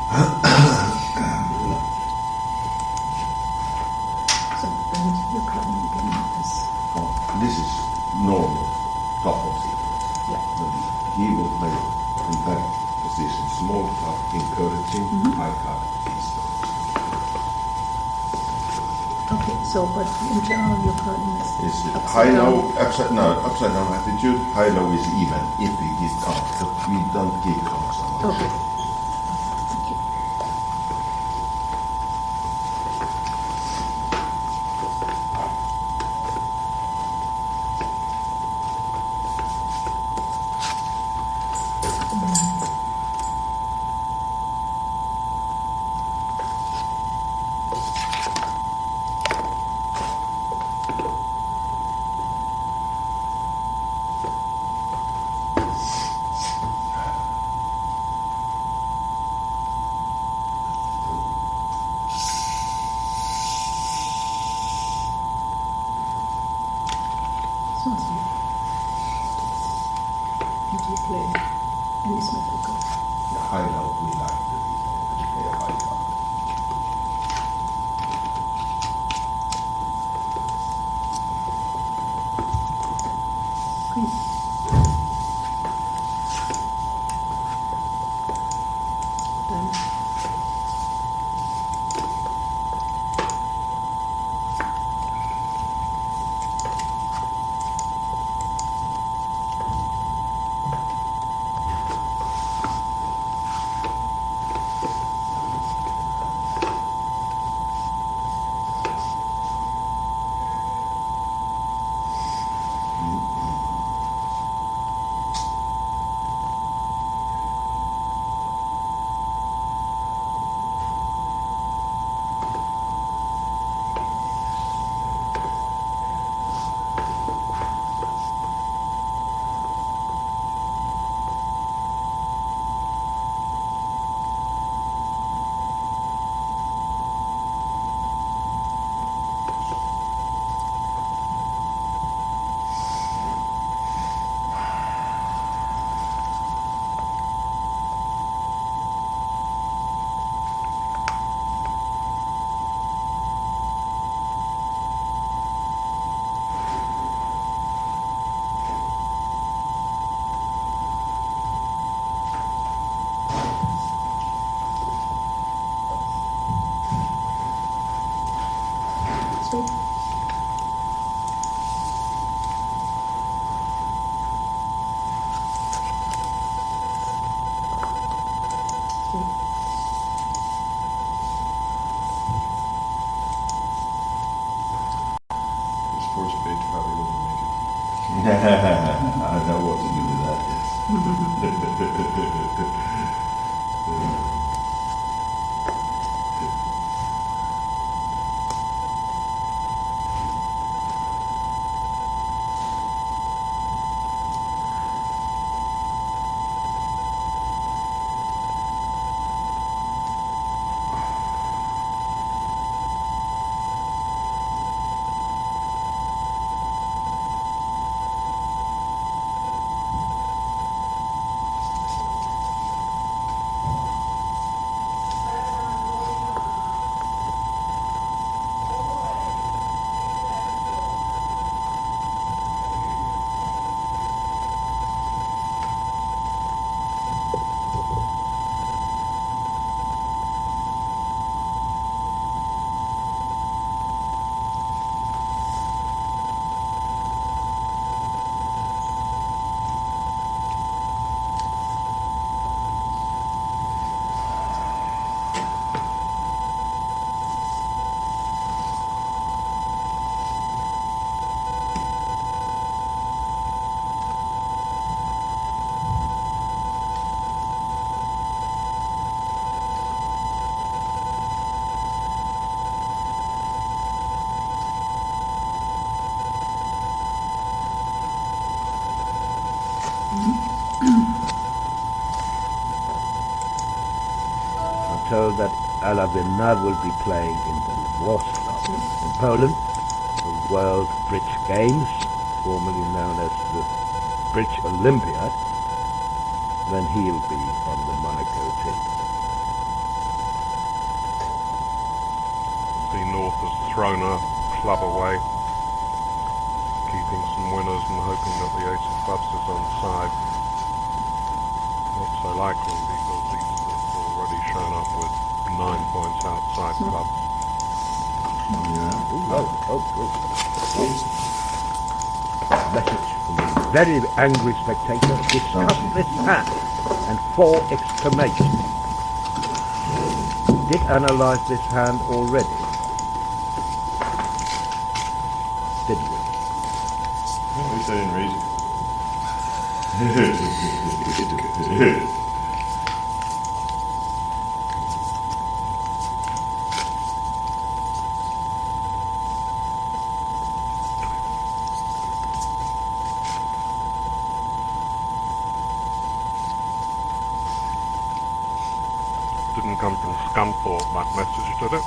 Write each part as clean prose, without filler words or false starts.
So, and your current again is... This is normal top of C. Yeah. He will play in that position, small cut, encouraging, high cut, east. Okay, so, but in general your curtain is It's upside high-low, down. upside-down attitude. High-low is even if we give cards, but we don't give cards so much. Okay. Thank you. Sounds good. And do you play any Smith or good? The high-low, we like to play a high cut. Great. Then sweet. Sweet. This four spade probably wouldn't make it. I know what to do with that, yes. I'm told that Alawina will be playing in the Warsaw in Poland, the World Bridge Games, formerly known as the Bridge Olympiad. Then he'll be on the Monaco team. thrown a club away, keeping some winners and hoping that the ace of clubs is onside. Not so likely because he's already shown up with 9 points outside clubs. Yeah. Message from a very angry spectator. Discuss this hand. And 4 exclamations. Did analyze this hand already. Didn't we? At least I didn't raise it. Didn't come from Scunthorpe, that message, did it?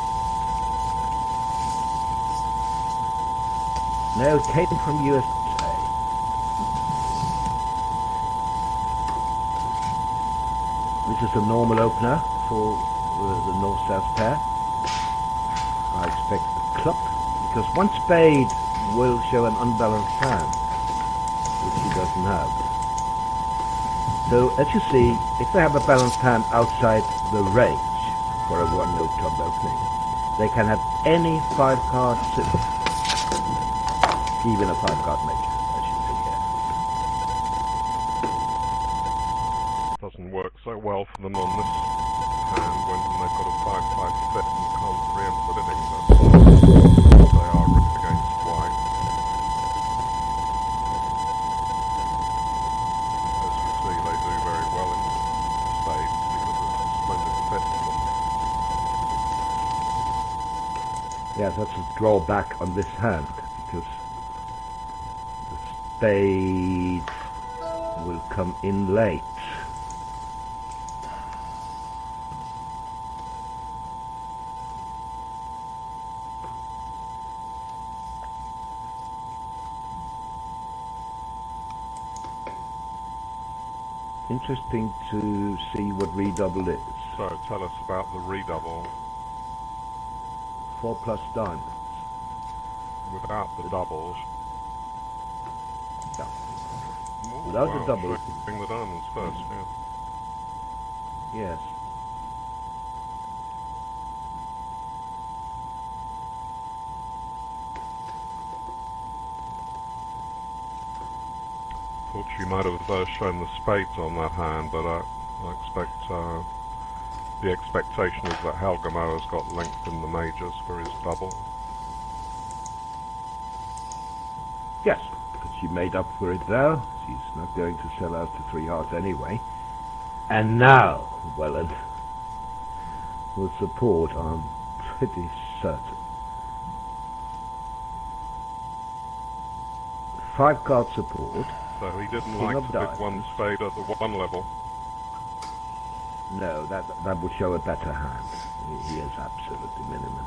No, it came from USA. This is a normal opener for the north-south pair. I expect a club, because one spade will show an unbalanced hand, which he doesn't have. So, as you see, if they have a balanced hand outside the range for a one-note club opening, they can have any 5-card suit, even a 5-card major, as you see here. Doesn't work so well for them on this hand when they've got a 5-5 fit and can't preempt the bidding, but they are ripped against white. As you see, they do very well in spades because of the splendid fit for them. Yeah, that's a drawback on this hand, because the spade will come in late. Interesting to see what redouble is. So tell us about the redouble 4 plus diamonds. without the doubles. Yeah. Ooh, Without wow, the double. bring the diamonds first, yeah. Yes. Thought she might have shown the spades on that hand, but I expect the expectation is that Helgamo has got length in the majors for his double. Yes, but she made up for it now. She's not going to sell out to 3 hearts anyway. And now, Welland will support, I'm pretty certain. 5-card support. So he didn't King like of to bid diamonds. one spade at the 1 level. No, that would show a better hand. He is absolutely minimum.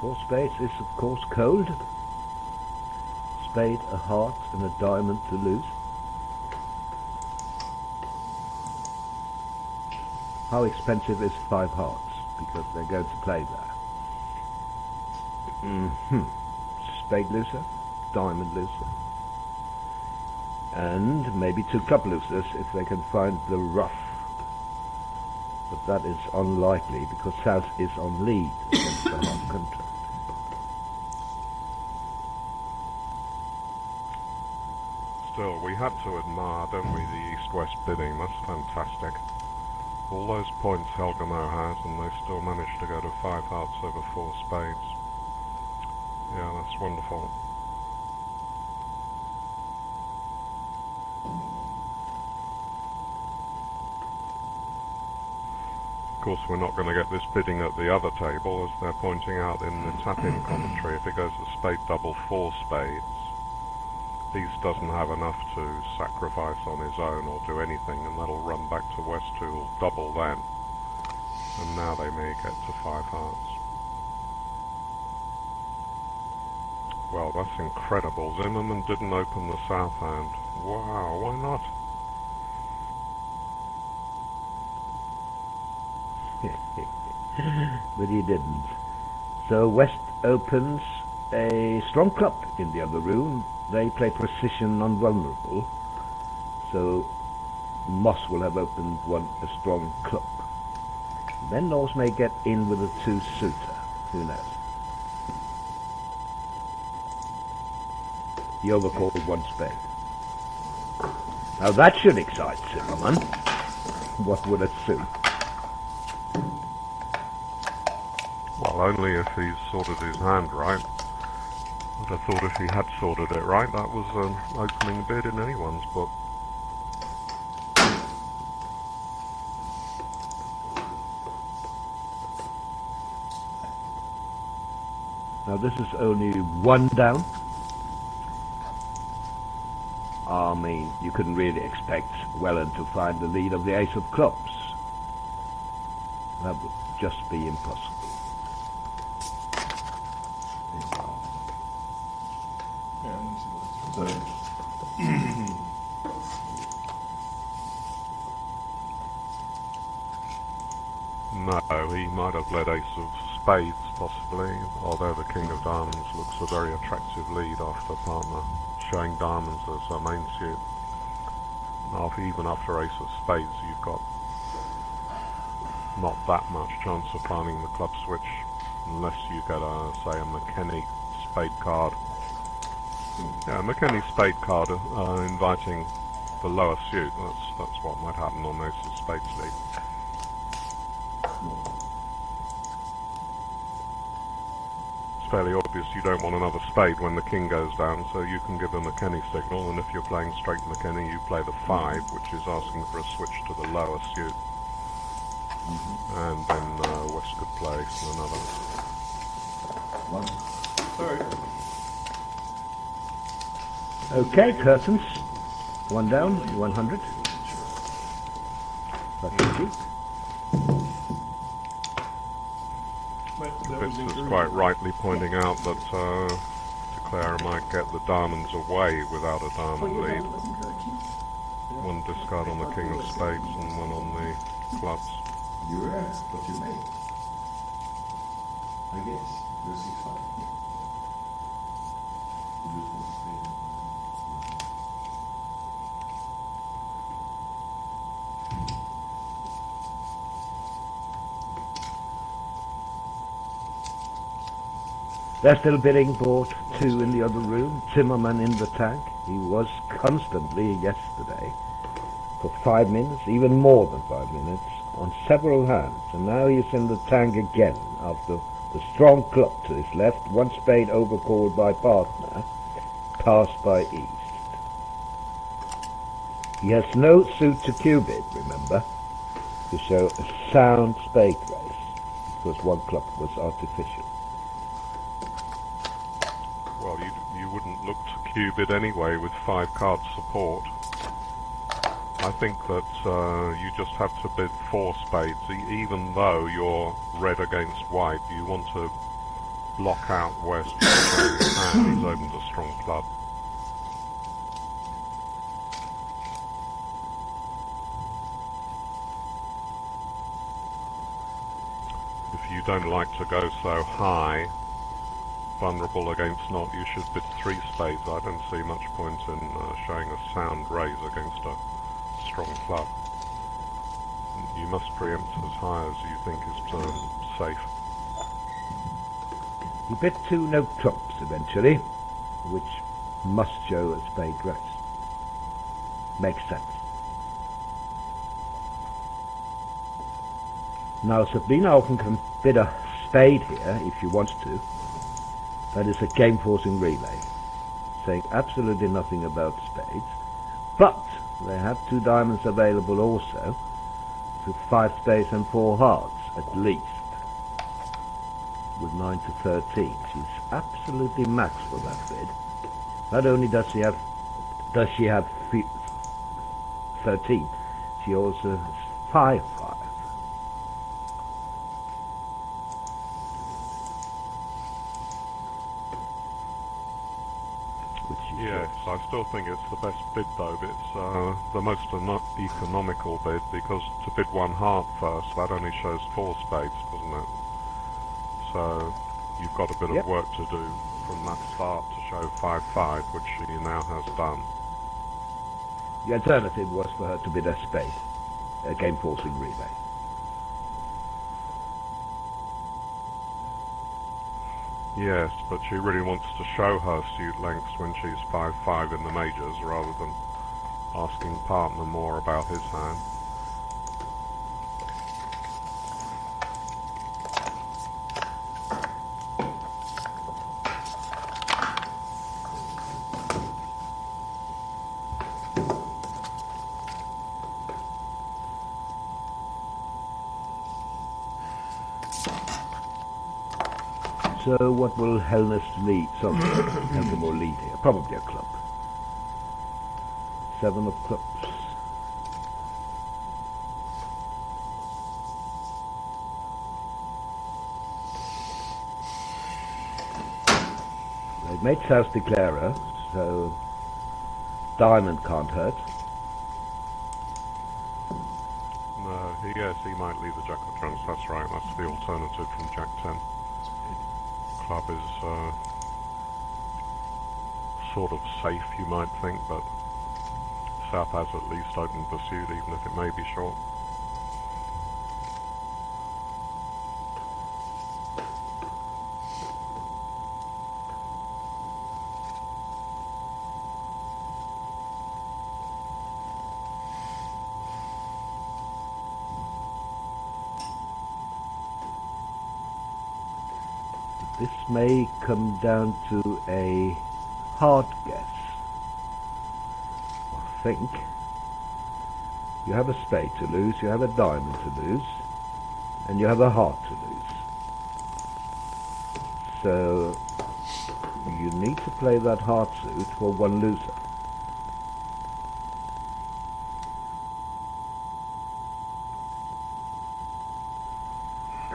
Four spades is of course cold. Spade, a heart and a diamond to lose. How expensive is 5 hearts? Because they're going to play there. Spade loser, diamond loser. And maybe 2 club losers if they can find the rough. But that is unlikely because South is on lead against the hard contract. Still, we had to admire, don't we, the east-west bidding. That's fantastic. All those points Helgamo has, and they still managed to go to 5 hearts over 4 spades. Yeah, that's wonderful. Of course, we're not going to get this bidding at the other table, as they're pointing out in the tap-in commentary. If it goes to spade double 4 spades, East doesn't have enough to sacrifice on his own or do anything, and that'll run back to West, who'll double then. And now they may get to 5 hearts. Well, that's incredible. Zimmerman didn't open the south hand. Wow, why not? But he didn't. So West opens a strong club in the other room. They play precision non-vulnerable. So Moss will have opened a strong club. Then Norse may get in with a two-suitor. Who knows? He overcalled one spade. Now that should excite Zimmerman. What would it suit? Well, only if he's sorted his hand right. I'd have thought if he had sorted it right, that was an opening bid in anyone's book. Now this is only one down. I mean, you couldn't really expect Welland to find the lead of the ace of clubs. That would just be impossible. Yeah, let me see what So, No, he might have led ace of spades, possibly, although the king of diamonds looks a very attractive lead after partner showing diamonds as a main suit. Even after ace of spades, you've got not that much chance of finding the club switch, unless you get say a McKenny spade card. Yeah, McKenny spade card inviting the lower suit. That's what might happen on ace of spades lead. It's fairly obvious you don't want another spade when the king goes down, so you can give a McKenny signal, and if you're playing straight McKenny, you play the 5, which is asking for a switch to the lower suit. And then West could play another. one. Sorry. Okay, curtains. One down, 100. Lucky. Fitz is quite rightly pointing out that Declare might get the diamonds away without a diamond Your lead. double was encouraging. One discard on the king of spades and one on the clubs. You asked what you made. I guess. You're 6-5. You just want to stay. They're still bidding board 2 in the other room. Zimmerman in the tank. He was constantly yesterday for 5 minutes, even more than 5 minutes, on several hands. And now he's in the tank again after the strong club to his left, one spade overcalled by partner, passed by East. He has no suit to cubit, remember, to show a sound spade race, because one club was artificial. Well, you wouldn't look to cube it anyway with 5 card support. I think that you just have to bid 4 spades, even though you're red against white. You want to block out West. He's opened a strong club. If you don't like to go so high, vulnerable against not, you should bid 3 spades. I don't see much point in showing a sound raise against a strong club. You must preempt as high as you think is safe. He bid 2 no clubs eventually, which must show a spade race. Makes sense. Now Sabina often can bid a spade here if she wants to. That is a game-forcing relay, saying absolutely nothing about spades, but they have 2 diamonds available also, to 5 spades and 4 hearts at least, with 9 to 13. She's absolutely max for that bid. Not only does she have 13, she also has 5-5. Yes, I still think it's the best bid though. It's the most economical bid because to bid one heart first, that only shows 4 spades, doesn't it? So you've got a bit of work to do from that start to show 5-5, which she now has done. The alternative was for her to bid a spade, a game forcing relay. Yes, but she really wants to show her suit lengths when she's 5-5 in the majors rather than asking partner more about his hand. So what will Helmore lead here? Probably a club. 7 of clubs. They've made South Declarer, so diamond can't hurt. No, yes, he might leave the Jack of Trumps, that's right, that's the alternative from Jack 10. Club is sort of safe, you might think, but South has at least open pursuit, even if it may be short. This may come down to a hard guess. I think you have a spade to lose, you have a diamond to lose, and you have a heart to lose. So you need to play that heart suit for one loser.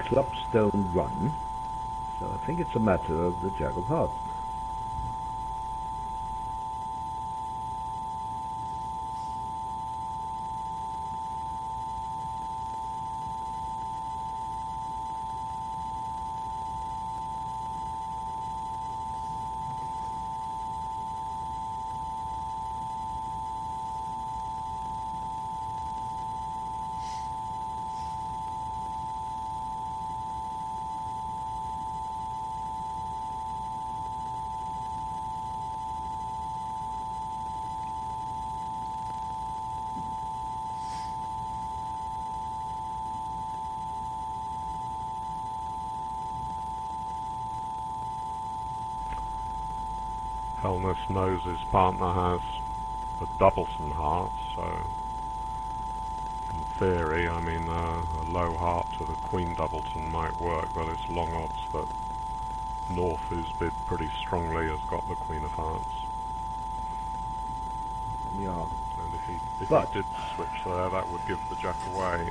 Clubs don't run. So I think it's a matter of the Jack of Hearts. Helmut knows his partner has a Doubleton heart, so in theory, I mean, a low heart to the Queen Doubleton might work, but it's long odds that North, who's bid pretty strongly, has got the Queen of Hearts. Yeah. And if he did switch there, that would give the Jack away.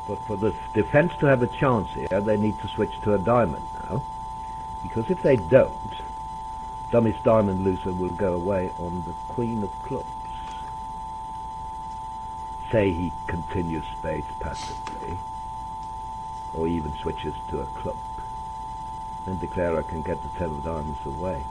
But for the defense to have a chance here, they need to switch to a diamond now. Because if they don't, Dummy's diamond loser will go away on the Queen of Clubs. Say he continues spades passively, or even switches to a club, then Declarer can get the 10 of diamonds away.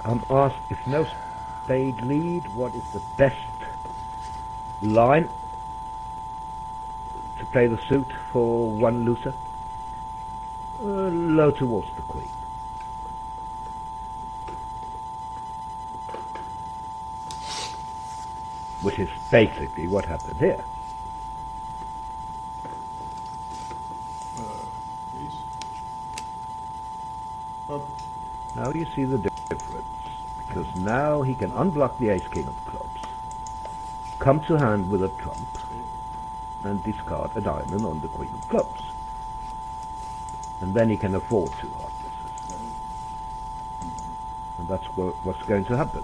I'm asked, if no spade lead, what is the best line to play the suit for one loser? Low towards the Queen. Which is basically what happened here. Please. Up. Now you see the difference, because now he can unblock the ace-king of clubs, come to hand with a trump, and discard a diamond on the queen of clubs. And then he can afford 2 heart misses. And that's what's going to happen.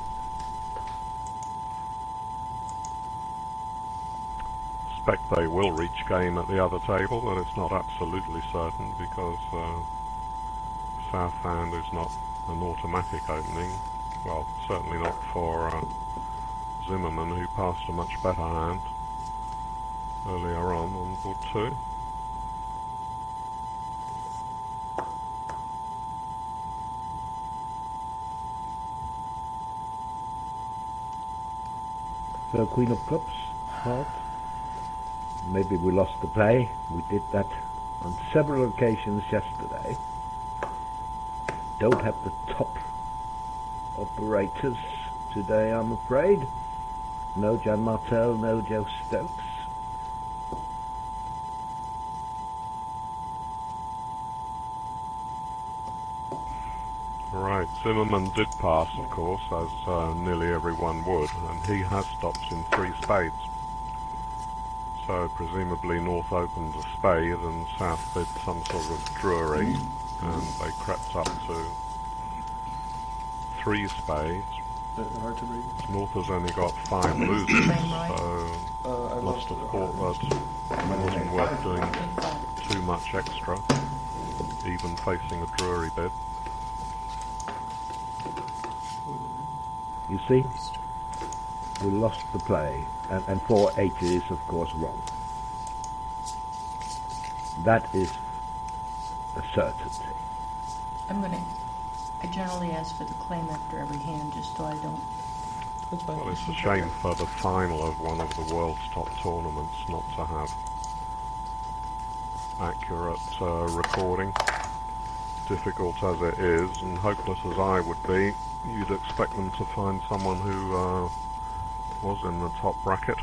Expect they will reach game at the other table, but it's not absolutely certain because South hand is not an automatic opening. Well, certainly not for Zimmerman, who passed a much better hand earlier on board 2. So queen of clubs, heart. Maybe we lost the play. We did that on several occasions yesterday. Don't have the top operators today, I'm afraid. No Jan Martel, no Joe Stokes. Right, Zimmerman did pass, of course, as nearly everyone would, and he has stopped in 3 spades. So presumably North opened a spade and South did some sort of drury, and they crept up to 3 spades. Hard to read. North has only got 5 losers, Right. so must have thought that it wasn't worth doing too much extra, even facing a drury bid. You see? We lost the play, and 480 is of course wrong. That is a certainty. I generally ask for the claim after every hand, just so I don't. That's fine. Well, it's a shame for the final of one of the world's top tournaments not to have accurate recording. Difficult as it is, and hopeless as I would be, you'd expect them to find someone who was in the top bracket.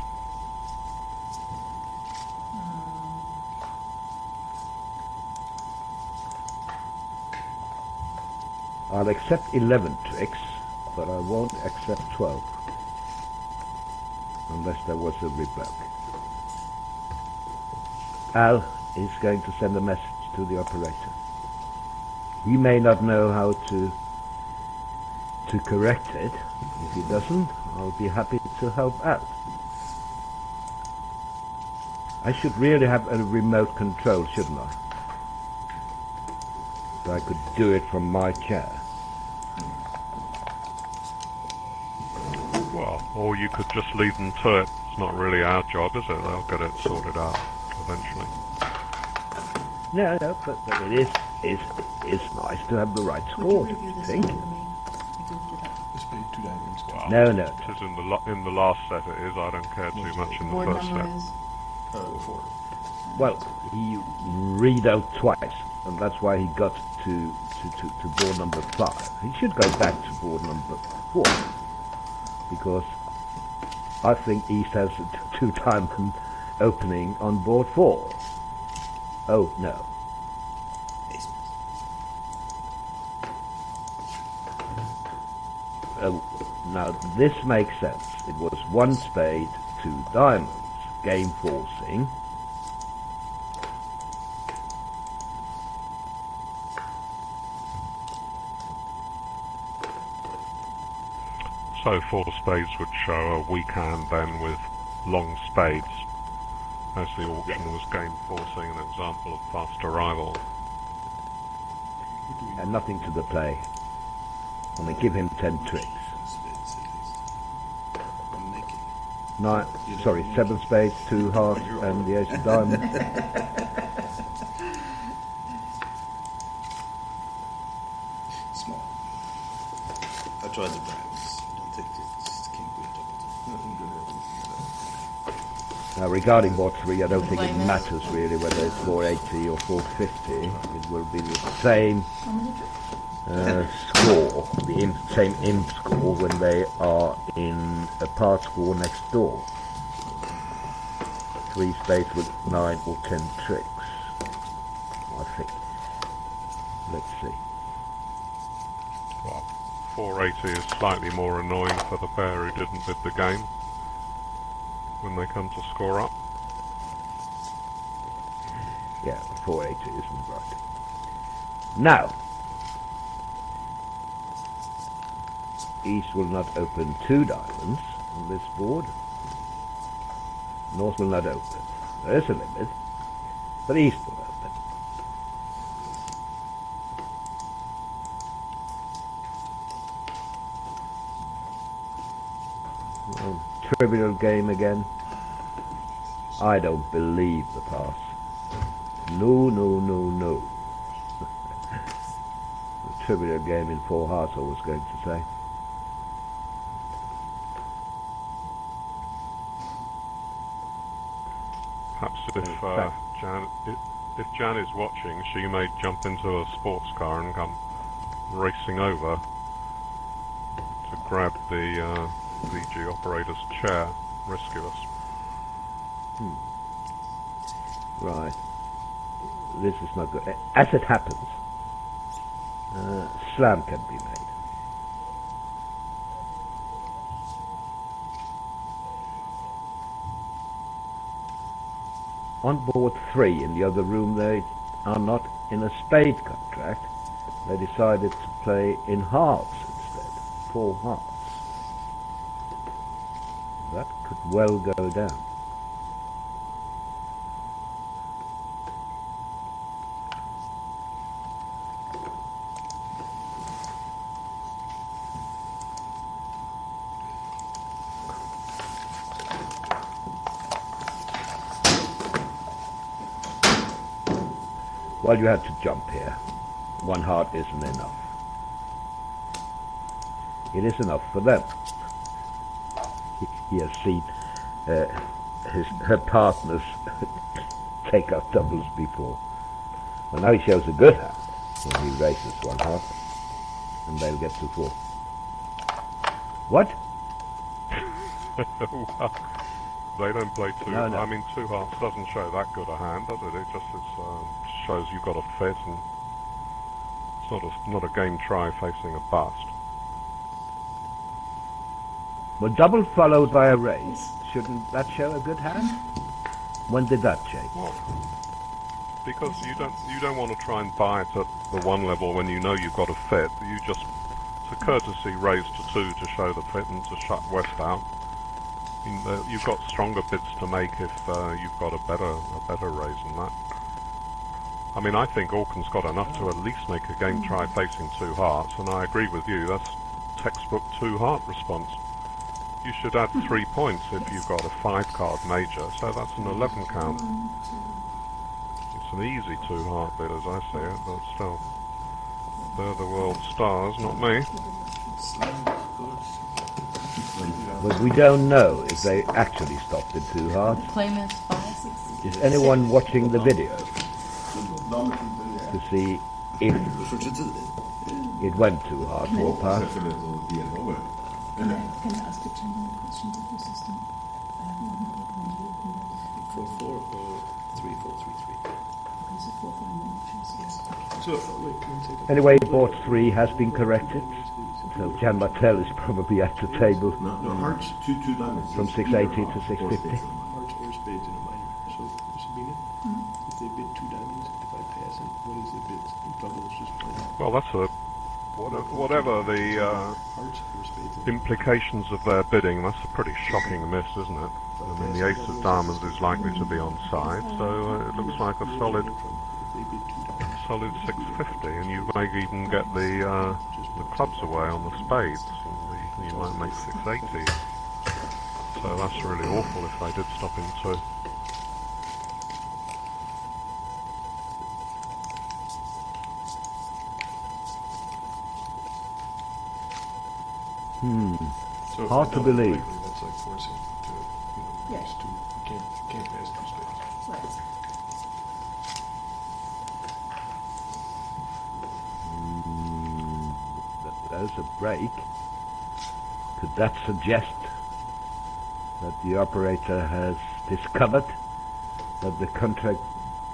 I'll accept 11 tricks, but I won't accept 12. Unless there was a revoke. Al is going to send a message to the operator. He may not know how to correct it. If he doesn't, I'll be happy to help out. I should really have a remote control, shouldn't I? So I could do it from my chair. Well, or you could just leave them to it. It's not really our job, is it? They'll get it sorted out eventually. No, but it is nice to have the right score, Would you don't review you this think? for me? I goofed it up. This paid 2 diamonds. Well, No. It is in the last set it is. I don't care too much in the Board first number set. is 4. Well, he read out twice, and that's why he got to board number 5. He should go back to board number 4, because I think East has a 2-diamond opening on board 4. Oh, no. Now, this makes sense. It was 1 spade, 2 diamonds, game forcing. So 4 spades would show a weak hand then with long spades, as the auction was game forcing, an example of fast arrival. And nothing to the play. I mean, give him 10 tricks. 7 spades, 2 hearts, and the ace of diamonds. Small. I tried the browns. I don't think it's king queen double. Now, regarding board 3, I don't think it Blame it. matters really whether it's 480 or 450. It will be the same score, the same imp score when they are in a part score next door. 3 spades with 9 or 10 tricks, I think. Let's see. Well, 480 is slightly more annoying for the pair who didn't bid the game when they come to score up. Yeah, 480 isn't right. Now, East will not open 2 diamonds on this board. North will not open. There is a limit, but East will open. Well, trivial game again. I don't believe the pass. No, no, no, no. The trivial game in 4 hearts, I was going to say. Perhaps if Jan is watching, she may jump into a sports car and come racing over to grab the VG operator's chair, rescue us. Right. This is not good. As it happens, slam can be made. On board 3 in the other room, they are not in a spade contract. They decided to play in hearts instead. 4 hearts. That could well go down. Well, you had to jump here. 1 heart isn't enough. It is enough for them. He has seen her partners take out doubles before. Well, now he shows a good hand when he raises 1 heart, and they'll get to 4. What? Well, they don't play 2. No. I mean, 2 hearts doesn't show that good a hand, does it? It just shows you've got a fit, and it's not a game try facing a bust. Well, double followed by a raise. Shouldn't that show a good hand? When did that change? Well, because you don't want to try and buy it at the 1 level when you know you've got a fit. It's a courtesy raise to 2 to show the fit and to shut West out. I mean, you've got stronger bids to make if you've got a better raise than that. I mean, I think Auken's got enough to at least make a game try facing 2 hearts, and I agree with you. That's textbook 2 heart response. You should add 3 points if you've got a 5-card major, so that's an 11 count. It's an easy 2 heart bid as I see it, but still. They're the world stars, not me. But we don't know if they actually stopped at 2 hearts. Claim is 5. Is anyone watching the video to see if it went 2 hearts or pass? Can I ask a general question about the system? I have one more when you open that. 4-4 or 3-4-3-3. Okay, so 4 for emotions, yes. So, wait, can we take a... Anyway, board 3 has been corrected, so Jan Martel is probably at the table No, hearts, two diamonds. from 680 to 650. Hearts or spades in a minor. So, Sabina, if they bid 2 diamonds, if I pass it, what is the bid? Doubles just plain. Well, that's whatever the Hearts or spades. implications of their bidding, that's a pretty shocking miss, isn't it? I mean, the ace of diamonds is likely to be on side, so it looks like a solid If they bid 2 diamonds. solid 650, and you may even get the clubs away on the spades, and you might make 680. So that's really awful if they did stop in 2. So if Hard they to double believe. correctly, that's like forcing to, Yes. you can't pass 2 spades. Right. There's a break. Could that suggest that the operator has discovered that the contract...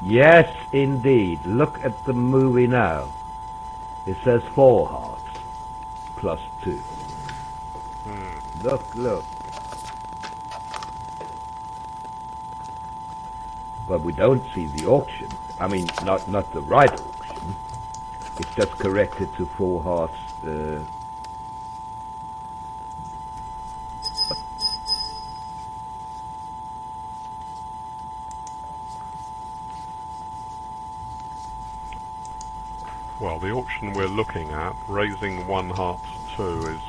Yes, indeed. Look at the movie now. It says 4 hearts plus 2. Look. But we don't see the auction I mean, not the right auction. It's just corrected to 4 hearts. Well, the auction we're looking at, raising 1 heart to 2 is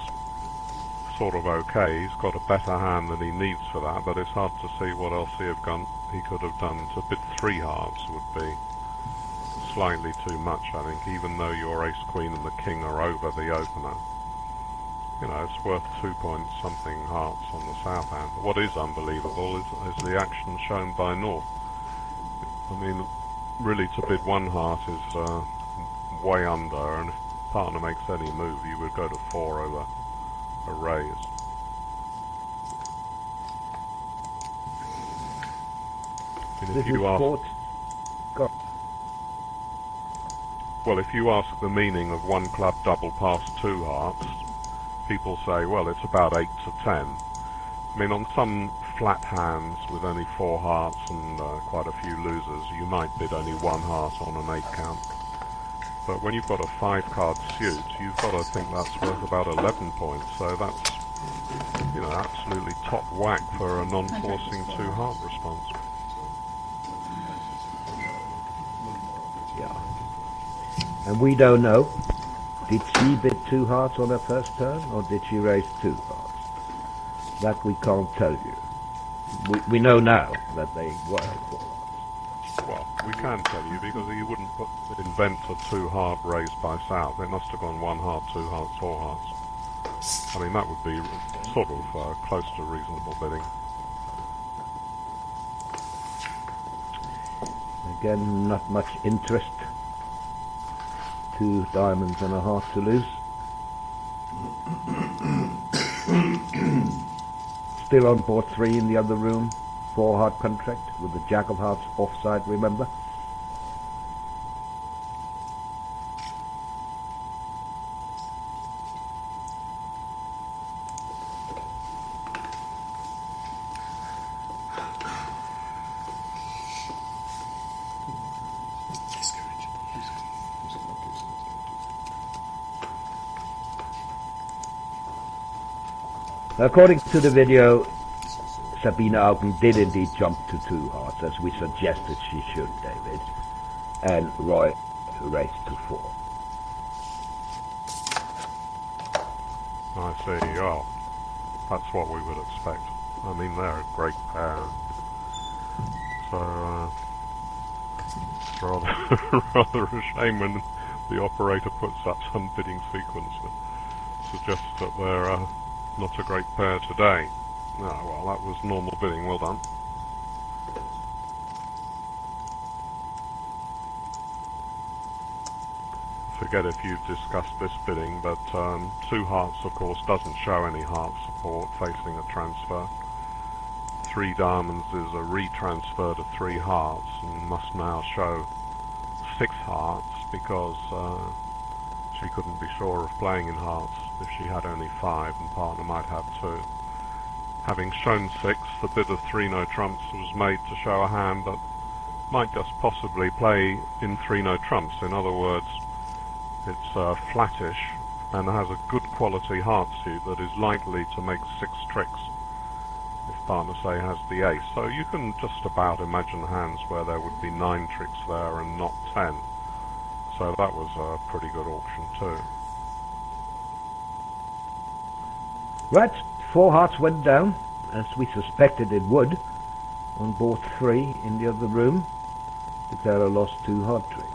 sort of okay. He's got a better hand than he needs for that, but it's hard to see what else he could have done. To bid 3 hearts would be slightly too much, I think, even though your ace, queen and the king are over the opener. You know, it's worth 2 point something hearts on the south hand. What is unbelievable is the action shown by North. I mean, really to bid 1 heart is way under, and if partner makes any move, you would go to 4 over a raise. And if you ask, well, if you ask the meaning of 1 club double past 2 hearts, people say, well, it's about 8 to 10. I mean, on some flat hands with only 4 hearts and quite a few losers, you might bid only 1 heart on an 8 count. But when you've got a 5-card suit, you've got to think that's worth about 11 points. So that's, you know, absolutely top whack for a non-forcing 2-heart response. Yeah. And we don't know. Did she bid 2 hearts on her first turn, or did she raise 2 hearts? That we can't tell you. We know now that they were 4 hearts. Well, we can tell you, because you wouldn't invent a 2-heart raise by south. It must have gone 1 heart, 2 hearts, 4 hearts. I mean, that would be sort of close to reasonable bidding. Again, not much interest. 2 diamonds and a heart to lose. Still on board 3 in the other room. 4-heart contract with the Jack of Hearts offside, remember? According to the video, Sabina Auken did indeed jump to 2 hearts, as we suggested she should, David, and Roy raised to 4. I see. Oh, that's what we would expect. I mean, they're a great pair. So, it's rather a shame when the operator puts up some bidding sequence that suggests that they're not a great pair today. Ah, well, that was normal bidding. Well done. Forget if you've discussed this bidding, but 2 hearts, of course, doesn't show any heart support facing a transfer. 3 diamonds is a retransfer to 3 hearts and must now show 6 hearts because she couldn't be sure of playing in hearts if she had only 5 and partner might have 2. Having shown 6, the bid of 3 no trumps was made to show a hand that might just possibly play in 3 no trumps. In other words, it's flattish and has a good quality heart suit that is likely to make 6 tricks if partner, say, has the ace. So you can just about imagine hands where there would be 9 tricks there and not 10. So that was a pretty good auction too. Right, 4 hearts went down, as we suspected it would, on board 3 in the other room. Declare lost 2 heart tricks.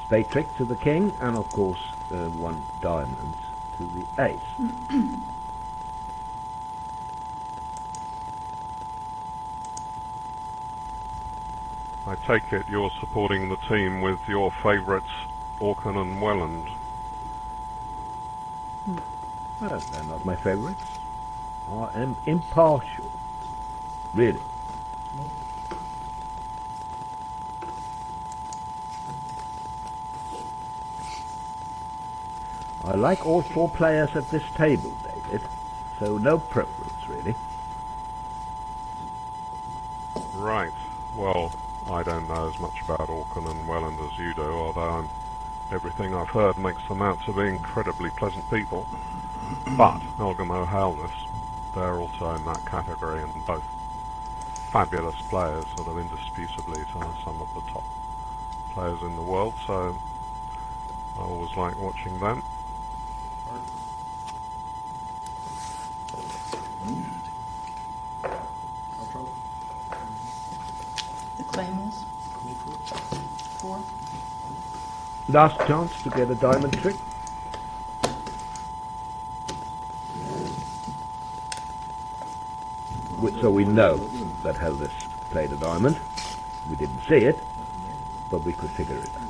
Spade trick to the king, and of course 1 diamond to the ace. I take it you're supporting the team with your favourites, Auken and Welland. Well, they're not my favourites. I am impartial. Really. I like all 4 players at this table, David. So no preference, really. Right. Well, I don't know as much about Auckland and Welland as you do, although everything I've heard makes them out to be incredibly pleasant people. But Elgamo Halness, they're also in that category, and both fabulous players, sort of indisputably some of the top players in the world, so I always like watching them. The claim is 4. Last chance to get a diamond trick. So we know that Helvis played a diamond. We didn't see it, but we could figure it out.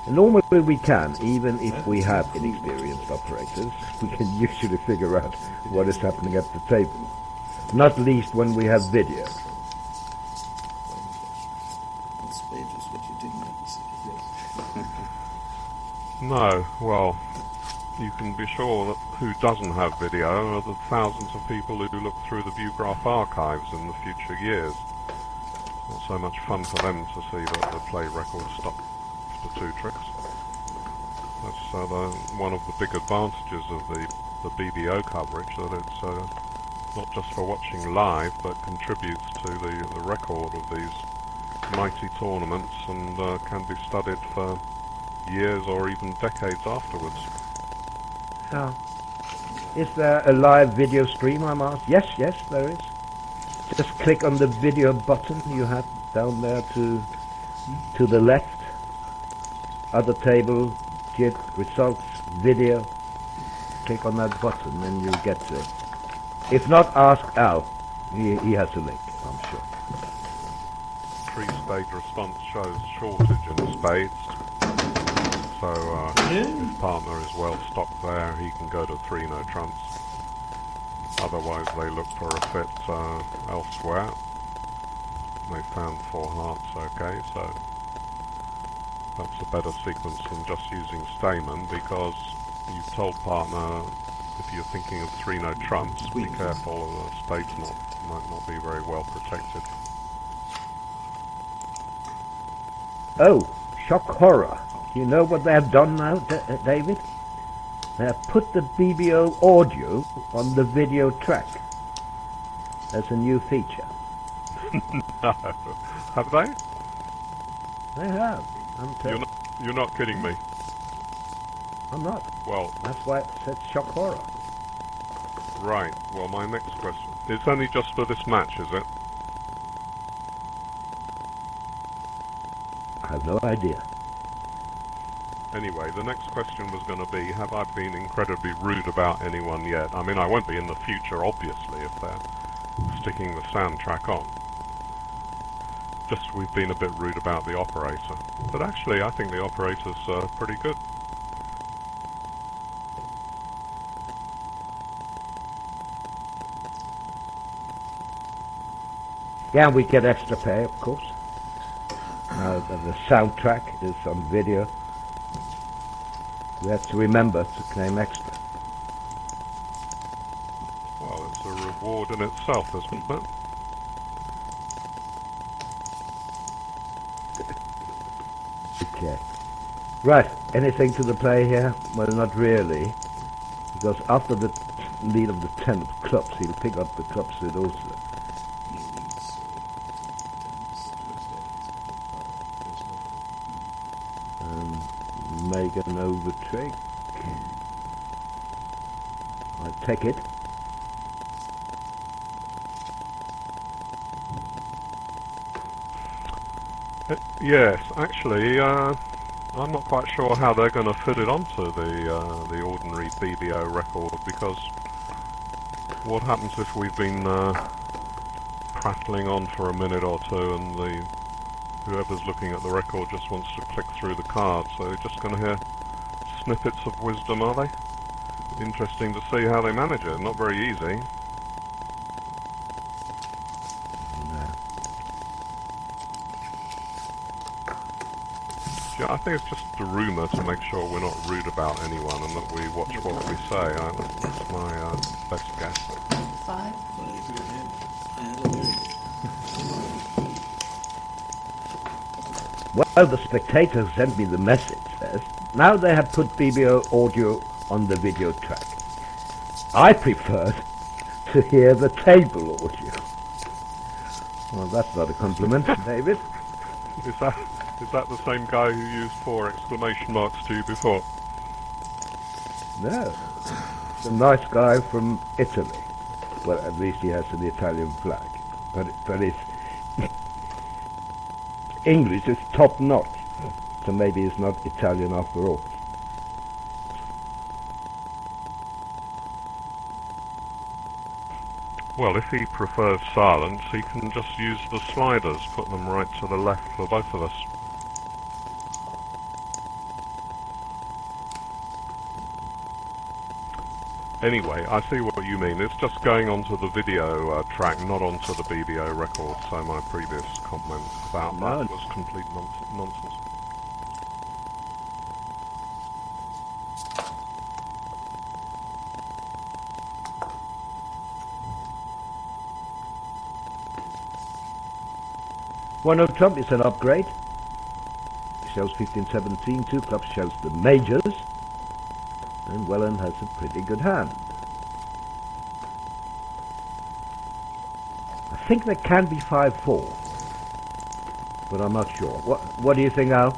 And normally we can, even if we have inexperienced operators, we can usually figure out what is happening at the table. Not least when we have video. What spade was what you didn't have to see? No, well, you can be sure that who doesn't have video are the thousands of people who look through the Viewgraph archives in the future years. Not so much fun for them to see that the play record stopped after 2 tricks. That's one of the big advantages of the BBO coverage, that it's not just for watching live, but contributes to the record of these mighty tournaments, and can be studied for years or even decades afterwards. Yeah. Is there a live video stream, I'm asked? Yes, there is. Just click on the video button you have down there to the left. Other table, JIT, results, video. Click on that button and you'll get to it. If not, ask Al. He has a link, I'm sure. 3-stage response shows shortage in spades. So if his partner is well stocked there, he can go to 3 no trumps. Otherwise they look for a fit elsewhere. They found 4 hearts, okay, so that's a better sequence than just using Stamen, because you've told partner, if you're thinking of 3 no trumps, be careful, the spades might not be very well protected. Oh, shock horror. You know what they have done now, David? They have put the BBO audio on the video track as a new feature. No. Have they? They have. You're not kidding me. I'm not. Well, that's why it says shock horror. Right. Well, my next question. It's only just for this match, is it? I have no idea. Anyway, the next question was going to be, have I been incredibly rude about anyone yet? I mean, I won't be in the future, obviously, if they're sticking the soundtrack on. Just we've been a bit rude about the operator. But actually, I think the operator's pretty good. Yeah, we get extra pay, of course. The soundtrack is on video. We have to remember to claim extra. Well, it's a reward in itself, isn't it? Okay. Right, anything to the play here? Well, not really. Because after the lead of the 10 clubs, he'll pick up the clubs with also. Make an overtrick. I take it. Yes, actually, I'm not quite sure how they're going to fit it onto the ordinary BBO record, because what happens if we've been prattling on for a minute or two and whoever's looking at the record just wants to click through the cards, so they're just going to hear snippets of wisdom, are they? Interesting to see how they manage it. Not very easy. No. Yeah, I think it's just a rumour to make sure we're not rude about anyone and that we watch what we say. That's my best guess. 5. I had a very Well, the spectators sent me the message first. Now they have put BBO audio on the video track. I preferred to hear the table audio. Well, that's not a compliment, David. Is that the same guy who used 4 exclamation marks to you before? No. It's a nice guy from Italy. Well, at least he has an Italian flag. But his English is top notch. So maybe he's not Italian after all. Well, if he prefers silence, he can just use the sliders, put them right to the left for both of us. Anyway, I see what you mean. It's just going onto the video track, not onto the BBO record, so my previous comment about that was complete nonsense. One Trump is an upgrade. It shows 15-17. 2 clubs shows the majors. And Welland has a pretty good hand. I think there can be 5-4. But I'm not sure. What do you think, Al?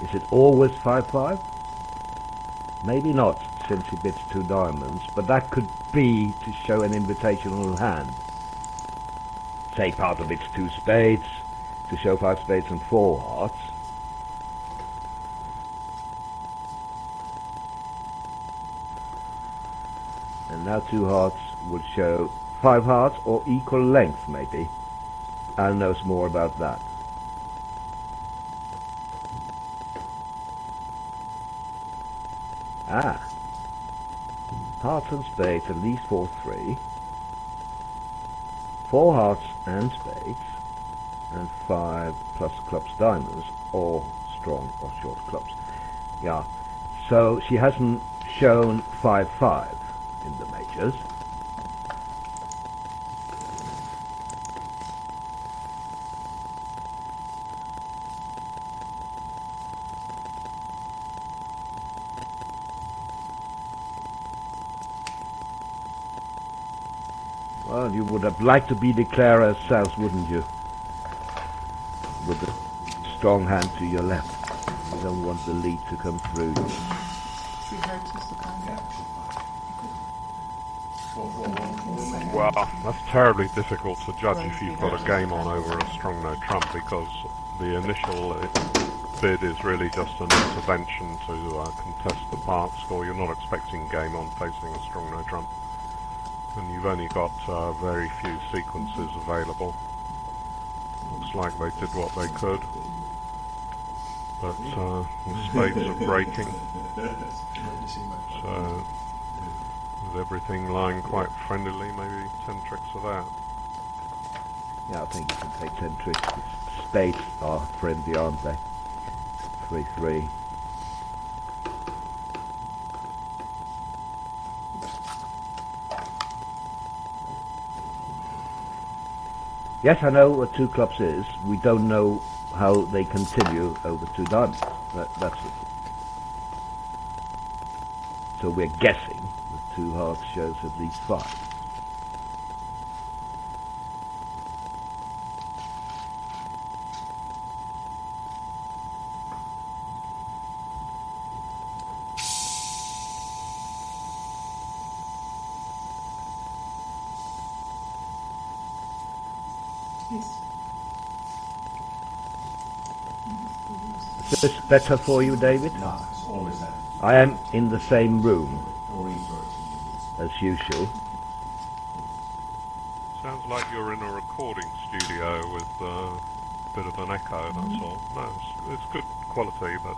Is it always 5-5? Maybe not, since he bids 2 diamonds. But that could be to show an invitational hand. Say part of it's 2 spades, to show 5 spades and 4 hearts. And now 2 hearts would show 5 hearts or equal length, maybe. Al knows more about that. Ah. Hearts and spades, at least 4-3. 4 hearts and spades. And 5 plus clubs diamonds, or strong or short clubs. Yeah. So she hasn't shown 5-5 in the majors. Well, you would have liked to be declared ourselves, wouldn't you? With a strong hand to your left. You don't want the lead to come through. 3 hearts is the kind. Well, that's terribly difficult to judge if you've got a game on over a strong no trump, because the initial bid is really just an intervention to contest the part score. You're not expecting game on facing a strong no trump, and you've only got very few sequences available. Looks like they did what they could, but the spades are breaking, so with everything lying quite friendly, maybe 10 tricks of that. Yeah, I think you can take 10 tricks. Spades are friendly, aren't they? 3-3. Yes, I know what 2 clubs is. We don't know how they continue over 2 diamonds. That's it. So we're guessing that 2 hearts shows at least 5. Yes. Is this better for you, David? No, it's always that. I am in the same room No research. as usual. Sounds like you're in a recording studio with a bit of an echo, that's all. No, it's good quality, but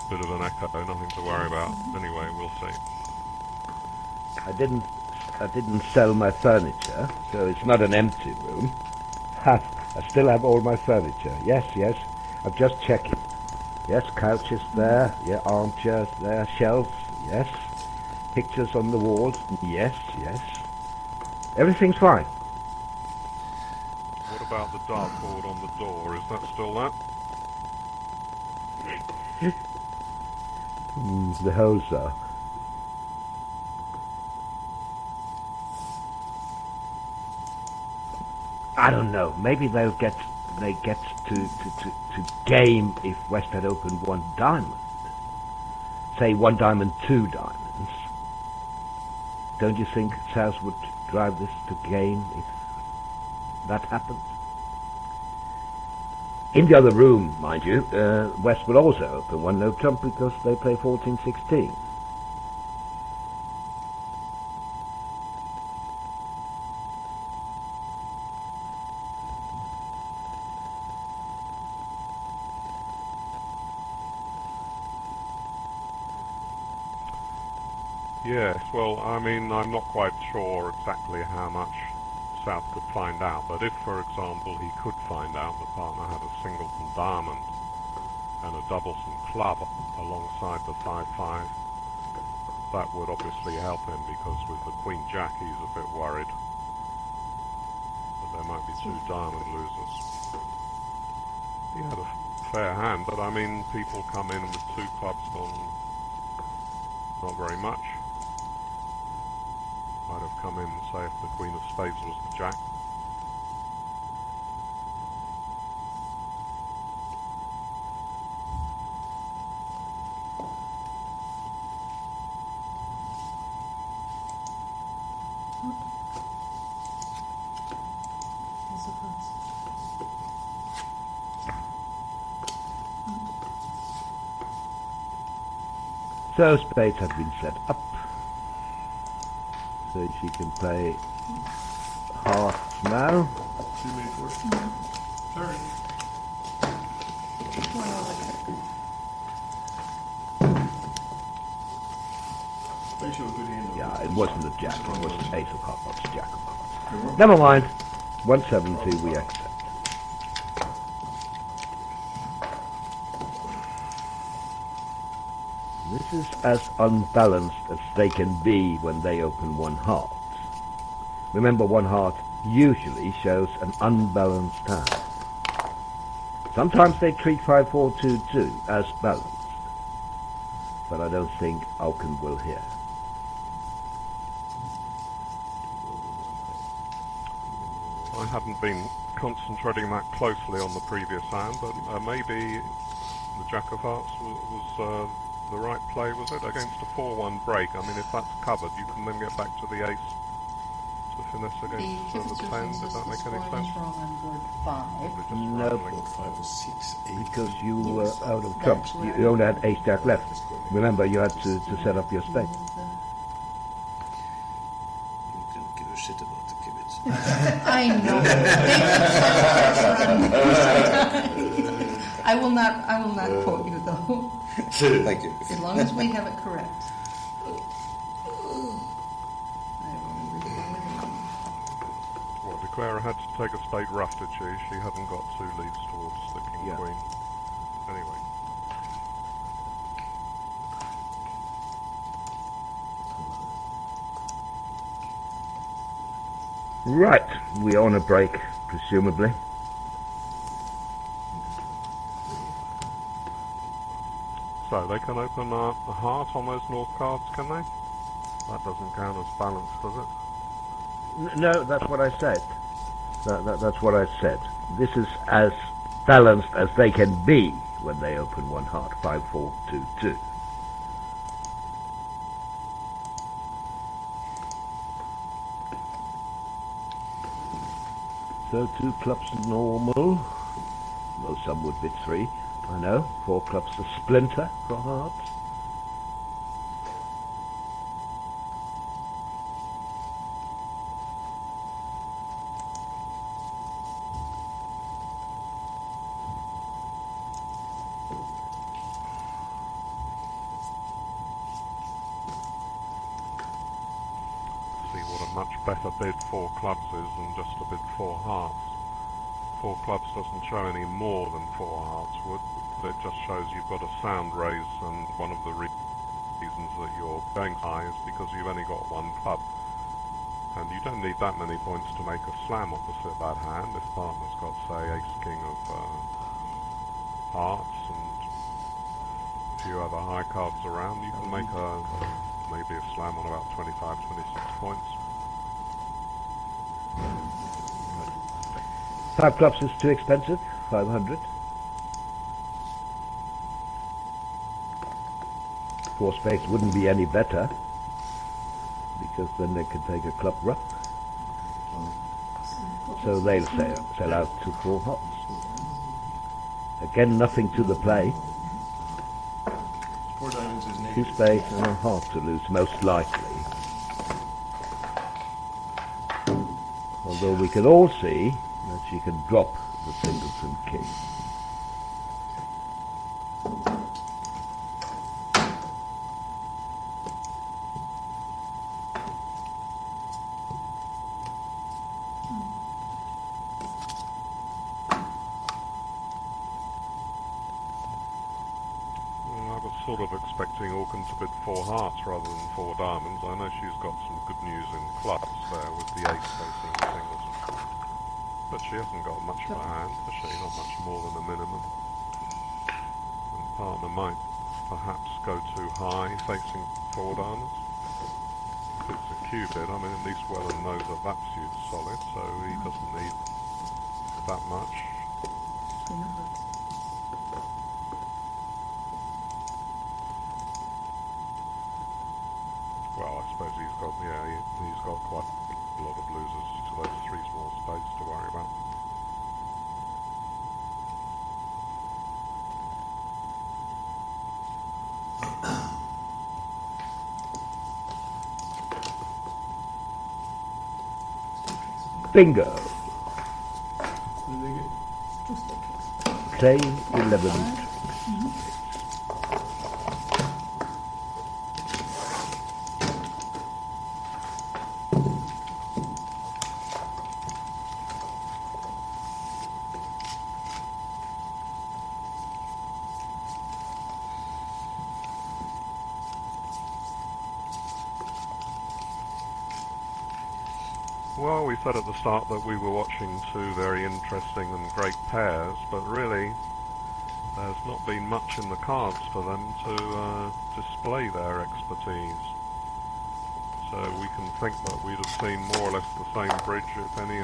bit of an echo, nothing to worry about. Anyway, we'll see. I didn't sell my furniture, so it's not an empty room. I still have all my furniture. Yes, I'm just checking. Yes, couches there. Yeah, armchairs there. Shelves. Yes. Pictures on the walls. Yes. Everything's fine. What about the dartboard on the door. Is that still that? The holes are. I don't know. Maybe they get to game if West had opened one diamond. Say 1 diamond, 2 diamonds. Don't you think South would drive this to game if that happened? In the other room, mind you, West will also open one no trump because they play 14-16. Yes, well, I mean, I'm not quite sure exactly how much South could find out, but if, for example, he could find out the partner had a singleton diamond and a doubleton club alongside the 5-5, that would obviously help him, because with the Queen Jack he's a bit worried that there might be 2 diamond losers. He had a fair hand, but I mean, people come in with 2 clubs on not very much. Might have come in, say, if the Queen of Spades was the Jack. So spades have been set up, so she can play hearts now. 2 made for it. Sorry. One over I show a good hand. Yeah, it wasn't a jack, it was ace of hearts, jack of hearts. Never mind, 170 we accept. This is as unbalanced as they can be when they open 1 heart. Remember, 1 heart usually shows an unbalanced hand. Sometimes they treat 5-4-2-2 as balanced, but I don't think Auken will here. I hadn't been concentrating that closely on the previous hand, but maybe the Jack of Hearts was the right play, was it? Against a 4-1 break. I mean, if that's covered, you can then get back to the ace to finesse against the 10. Does that make any sense? wrong on board 5. No, Board 5 was 6, 8. because you were out of trumps. You only had ace jack left. Remember, you had to set up your spade. You couldn't give a shit about the kibitz. I know. I will not quote you though. Thank you. As long as we have it correct. Well, Declara had to take a spade rough, did she? She hadn't got 2 leads towards the king queen. Anyway. Right, we're on a break, presumably. So they can open a heart on those north cards, can they? That doesn't count as balanced, does it? No, that's what I said. That's what I said. This is as balanced as they can be when they open 1 heart, 5-4-2-2. So 2 clubs normal. Well, some would bid 3. I know. 4 clubs a splinter for hearts. See what a much better bid 4 clubs is than just a bid 4 hearts. 4 clubs doesn't show any more than 4 hearts would. It just shows you've got a sound raise, and one of the reasons that you're going high is because you've only got 1 club. And you don't need that many points to make a slam opposite that hand. If partner's got, say, ace-king of hearts and a few other high cards around, you can make maybe a slam on about 25, 26 points. 5 clubs is too expensive, 500. 4 spades wouldn't be any better, because then they could take a club rough. So they'll sell out to 4 hearts. Again, nothing to the play. 4 diamonds is 2 negative. spades and a heart to lose, most likely. Although we can all see that she can drop the singles and king. I was sort of expecting Orkin to bid 4 hearts rather than 4 diamonds. I know she's got some good news in clubs there with the ace facing the singles. But she hasn't got much for hand, has she? Not much more than a minimum. And partner might perhaps go too high facing 4 diamonds. If it's a cubit, I mean, at least Welland knows that that suit's solid, so he doesn't need that much. Well, I suppose he's got, he's got quite a lot of losers to those 3 small spades to worry about. Bingo. What did they get? Clay 11. Well, we said at the start that we were watching 2 very interesting and great pairs, but really there's not been much in the cards for them to display their expertise. So we can think that we'd have seen more or less the same bridge if any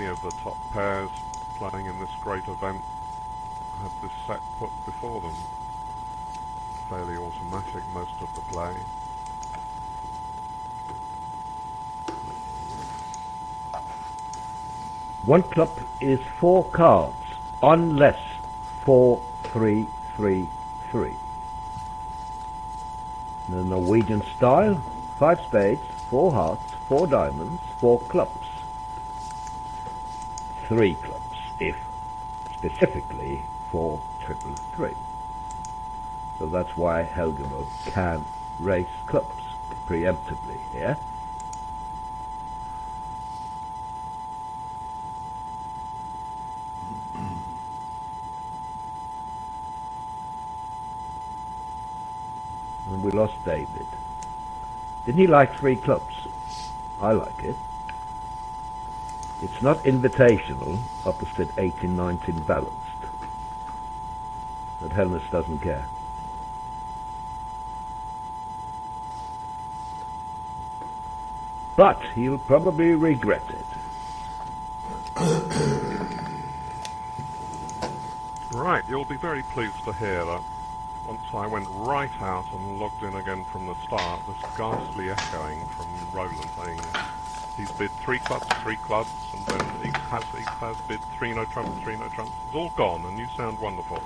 of the top pairs playing in this great event had this set put before them. Fairly automatic most of the play. One club is 4 cards, unless 4, 3, 3, 3. The Norwegian style, 5 spades, 4 hearts, 4 diamonds, 4 clubs. 3 clubs, if specifically 4, 3, 3. So that's why Helgemo can raise clubs preemptively here. And we lost David. Didn't he like 3 clubs? I like it. It's not invitational, opposite 18-19 balanced. But Helmus doesn't care. But he'll probably regret it. Right, you'll be very pleased to hear that once I went right out and logged in again from the start, this ghastly echoing from Roland saying he's bid 3 clubs, and then he has bid 3 no trumps, 3 no trumps. It's all gone, and you sound wonderful.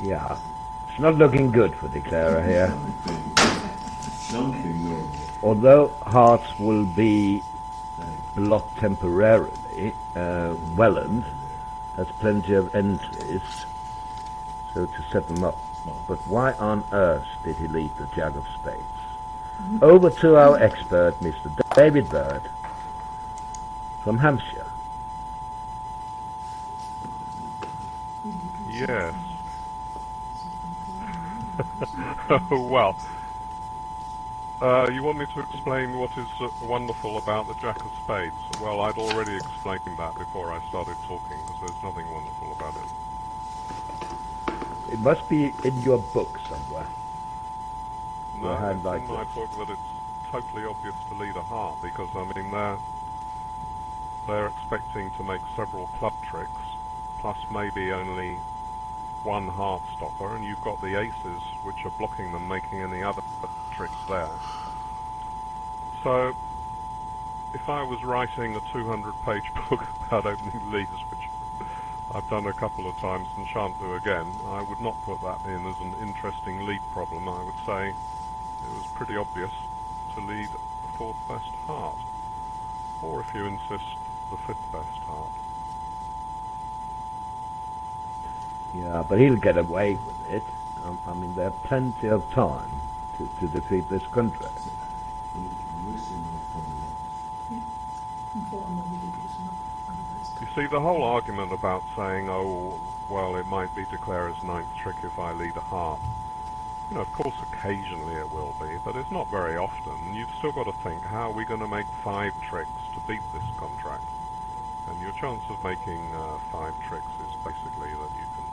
Yeah, it's not looking good for Declarer here. Something normal. Although hearts will be blocked temporarily, Welland has plenty of entries, so to set them up. But why on earth did he leave the Jack of Spades? Over to our expert, Mr. David Bird from Hampshire. Yes. Well, you want me to explain what is wonderful about the Jack of Spades? Well, I'd already explained that before I started talking, because there's nothing wonderful about it. It must be in your book somewhere. No, hand it's like in my this. book that it's totally obvious to lead a heart, because, I mean, they're expecting to make several club tricks, plus maybe only one heart stopper, and you've got the aces which are blocking them making any other tricks there. So, if I was writing a 200-page book about opening leads, which I've done a couple of times and shan't do again, I would not put that in as an interesting lead problem. I would say it was pretty obvious to lead the fourth best heart, or if you insist, the fifth best heart. Yeah, but he'll get away with it. I mean, there are plenty of time to defeat this contract. You see, the whole argument about saying, oh, well, it might be Declarer's ninth trick if I lead a heart. You know, of course, occasionally it will be, but it's not very often. You've still got to think, how are we going to make 5 tricks to beat this contract? And your chance of making 5 tricks is basically that you can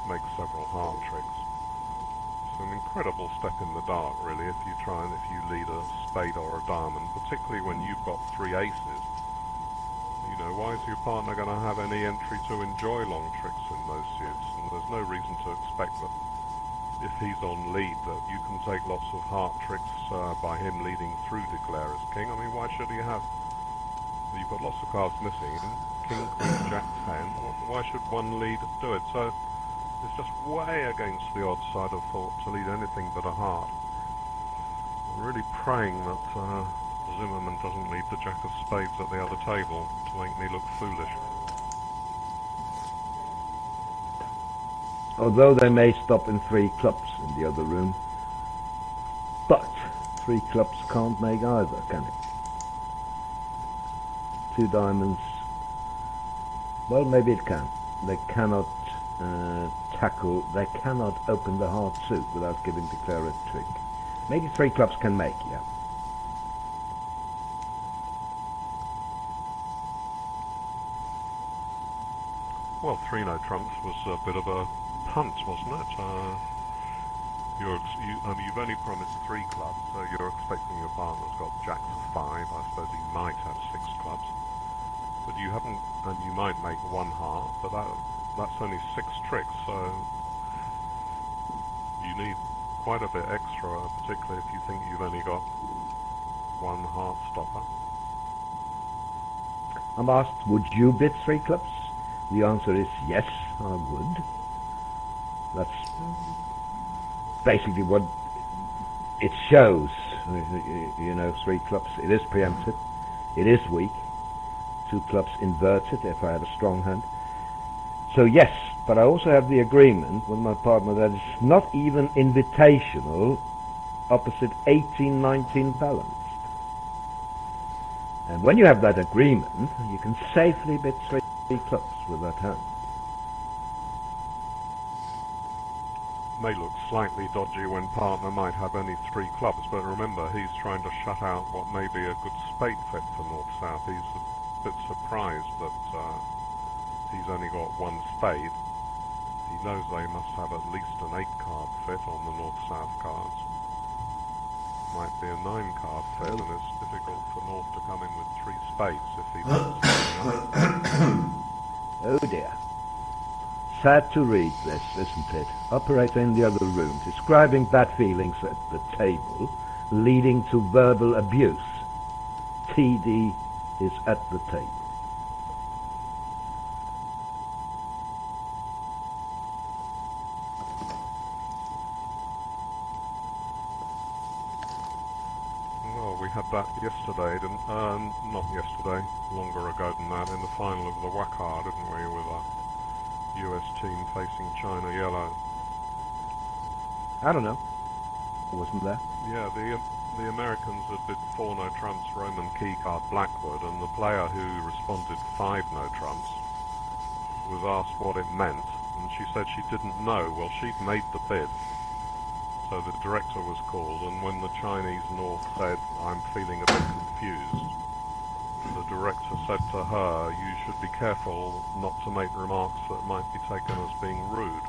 make several heart tricks. It's an incredible step in the dark, really, if you lead a spade or a diamond, particularly when you've got 3 aces. You know, why is your partner going to have any entry to enjoy long tricks in those suits? And there's no reason to expect that if he's on lead that you can take lots of heart tricks by him leading through Declare as king. I mean, why should he have? You've got lots of cards missing. King, Queen, Jack, 10. Why should one lead do it? So it's just way against the odds, I'd have thought, to lead anything but a heart. I'm really praying that Zimmerman doesn't lead the Jack of Spades at the other table to make me look foolish. Although they may stop in 3 clubs in the other room, but 3 clubs can't make either, can it? 2 diamonds, well, maybe it can. They cannot they cannot open the heart suit without giving Declare a trick. Maybe 3 clubs can make, yeah. Well, 3 no trumps was a bit of a punt, wasn't it? You've only promised 3 clubs, so you're expecting your partner's got Jacks of 5. I suppose he might have 6 clubs, but you haven't, and you might make 1 heart, but that's only 6 tricks, so you need quite a bit extra, particularly if you think you've only got 1 heart stopper. I'm asked, would you bid 3 clubs? The answer is yes, I would. That's basically what it shows. You know, 3 clubs, it is preempted, it is weak. 2 clubs inverted if I had a strong hand. So yes, but I also have the agreement with my partner that it's not even invitational opposite 18-19 balanced. And when you have that agreement, you can safely bid 3 clubs with that hand. May look slightly dodgy when partner might have only 3 clubs, but remember, he's trying to shut out what may be a good spade fit for North-South. He's a bit surprised that he's only got 1 spade. He knows they must have at least an 8-card fit on the North-South cards. Might be a 9-card fit, and it's difficult for North to come in with 3 spades if he does. Oh dear. Sad to read this, isn't it? Operator in the other room, describing bad feelings at the table, leading to verbal abuse. TD is at the table. Well, we had that yesterday, not yesterday, longer ago than that, in the final of the Wakar, didn't we, with a US team facing China Yellow. I don't know. Wasn't there? Yeah, the Americans had bid 4 no trumps, Roman key card Blackwood, and the player who responded 5 no trumps was asked what it meant, and she said she didn't know. Well, she'd made the bid. So the director was called, and when the Chinese North said, I'm feeling a bit confused, the director said to her, you should be careful not to make remarks that might be taken as being rude.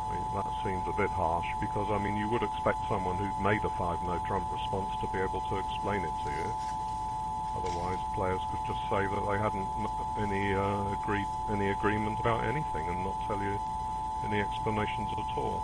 I mean, that seemed a bit harsh, because, I mean, you would expect someone who'd made a 5-note trump response to be able to explain it to you. Otherwise, players could just say that they hadn't any agreement about anything and not tell you any explanations at all.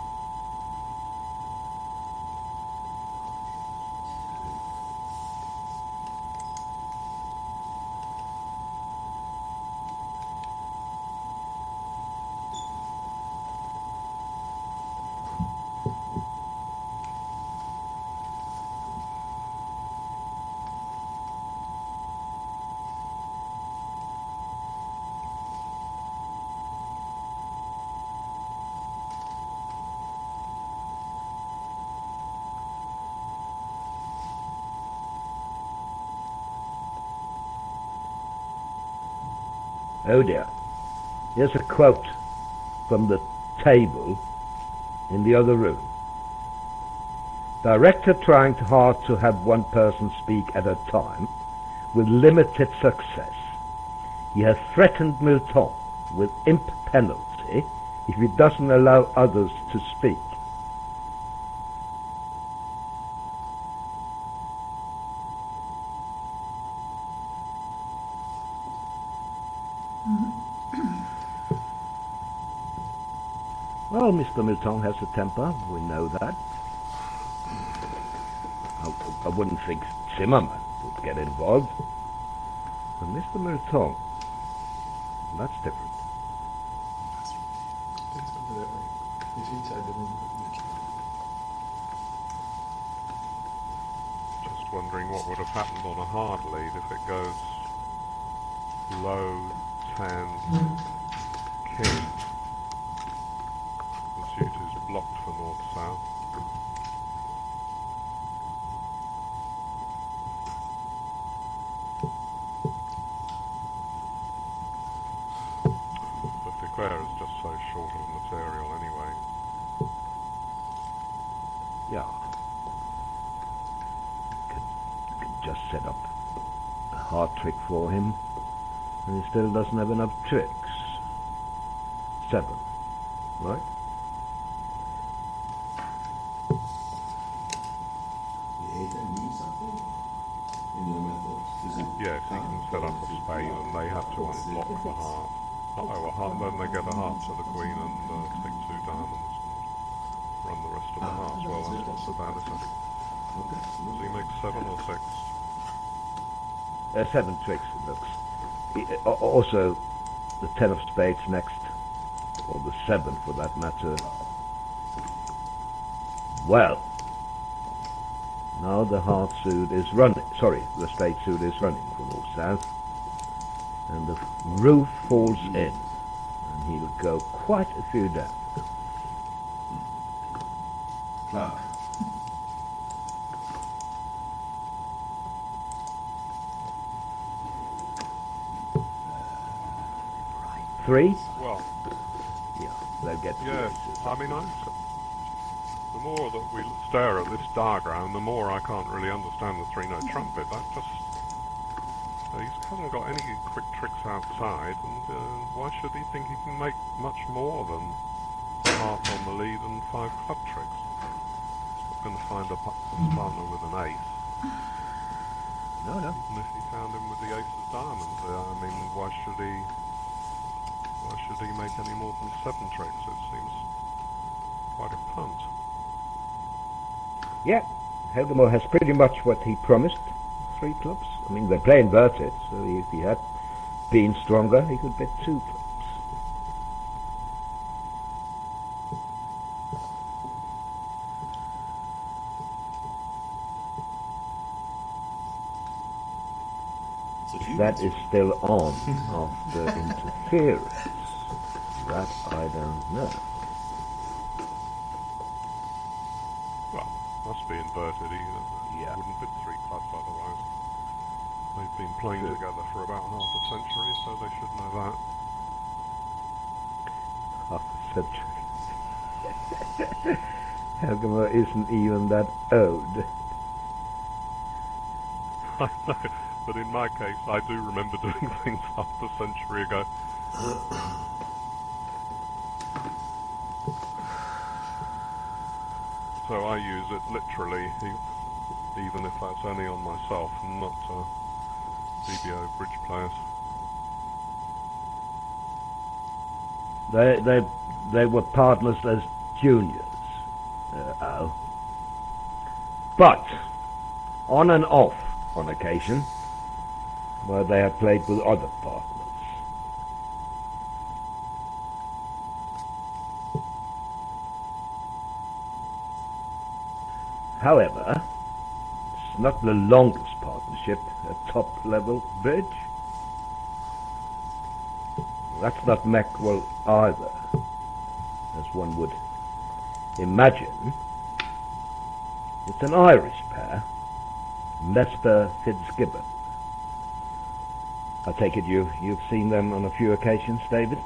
Oh dear. Here's a quote from the table in the other room. Director trying hard to have one person speak at a time with limited success. He has threatened Milton with imp penalty if he doesn't allow others to speak. Well, Mr. Milton has a temper, we know that. I wouldn't think Zimmerman would get involved. But Mr. Milton, that's different. It's over that way. It's inside the room. Just wondering what would have happened on a hard lead if it goes low, 10, king. The suit is blocked for north-south. But the Declare is just so short of material anyway. Yeah. Could just set up a hard trick for him, and he still doesn't have enough tricks. 7, right? The 8 and mean something in your method? Is it Yes, he can set up a spade and they have to unblock the heart. Oh, a heart, then they get a heart to the queen and take 2 diamonds and run the rest of the hearts. Well, that's not so bad, is it? Okay. Does he make 7 or 6? 7 tricks, it looks. Also, the 10 of spades next, or the 7 for that matter. Well, now the heart suit is running. Sorry, the spade suit is running for north-south. And the roof falls in, and he'll go quite a few down. Plug. Three? Well, Yeah, they'll get to yes. aces. I mean, the more that we stare at this diagram, the more I can't really understand the 3-note trumpet. That just... he hasn't got any quick tricks outside, and why should he think he can make much more than a heart on the lead and 5 club tricks? He's not going to find his partner with an ace. No. Even if he found him with the ace of diamonds, I mean, why should he make any more than 7 tricks? It seems quite a punt. Yeah, Helgemore has pretty much what he promised. 3 clubs. I mean, they play inverted, so if he had been stronger, he could bet 2 clubs. That is still on after interference. That I don't know. Well, must be inverted. He Yeah. wouldn't bid 3 clubs otherwise. They've been playing together for about half a century, so they should know that. Half a century. Helgamore isn't even that old. I know, but in my case, I do remember doing things half a century ago. So I use it literally, even if that's only on myself and not BBO bridge players. They were partners as juniors, Al. But on and off on occasion, where they had played with other partners. However, it's not the longest partnership at top-level bridge. That's not Macwell either, as one would imagine. It's an Irish pair, Mesper Fitzgibbon. I take it you've seen them on a few occasions, David?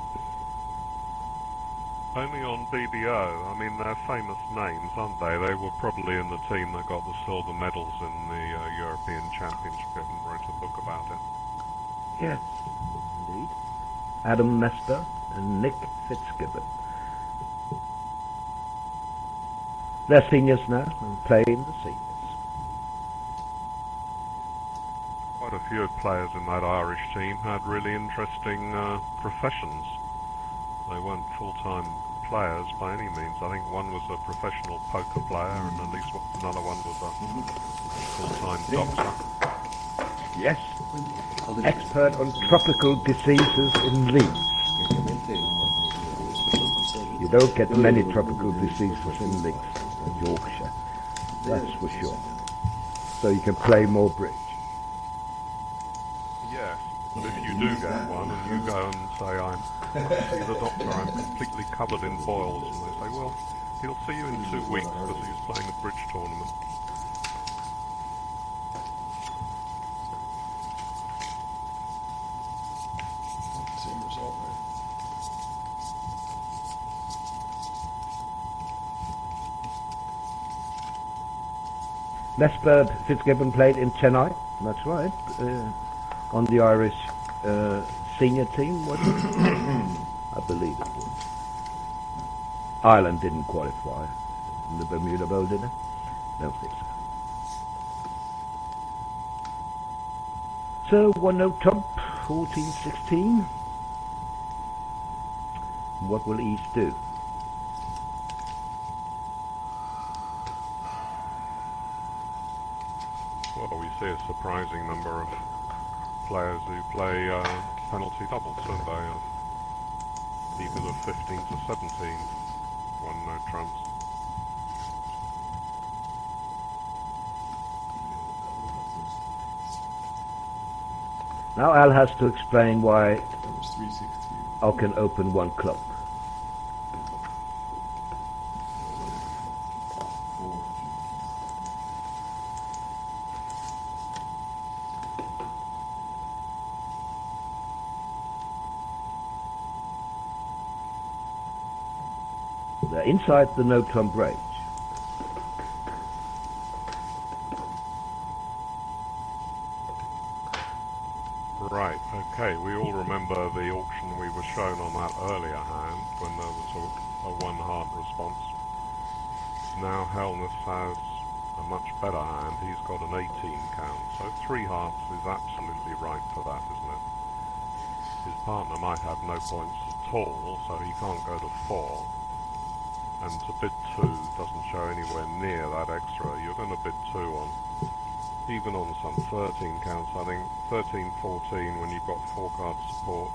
Only on BBO. I mean, they're famous names, aren't they? They were probably in the team that got the silver medals in the European Championship and wrote a book about it. Yes, indeed. Adam Mesper and Nick Fitzgibbon. They're seniors now and play in the seniors. Quite a few players in that Irish team had really interesting professions. They weren't full-time players by any means. I think one was a professional poker player and at least another one was a full-time doctor. Yes, expert on tropical diseases in Leeds. You don't get many tropical diseases in Leeds and Yorkshire, that's for sure. So you can play more bridge. Yes, but if you do get one and you go and say, I see the doctor, I'm completely covered in boils, and they say, well, he'll see you in 2 weeks because he's playing a bridge tournament. Same result, right? Mesper Fitzgibbon played in Chennai, that's right, on the Irish senior team, was it? I believe it was. Ireland didn't qualify in the Bermuda Bowl, did it? Don't think so. So, 1-0 top, 14-16. What will East do? Well, we see a surprising number of players who play penalty doubles, don't they? Even of 15 to 17, 1-0 trumps. Now Al has to explain why That was 360. I can open one club. They're inside the no-trump range. Right, okay, we all remember the auction we were shown on that earlier hand when there was a one-heart response. Now Helness has a much better hand, he's got an 18 count, so 3 hearts is absolutely right for that, isn't it? His partner might have no points at all, so he can't go to 4. And to bid 2 doesn't show anywhere near that extra. You're going to bid 2 on, even on some 13 counts, I think 13, 14 when you've got 4 card support.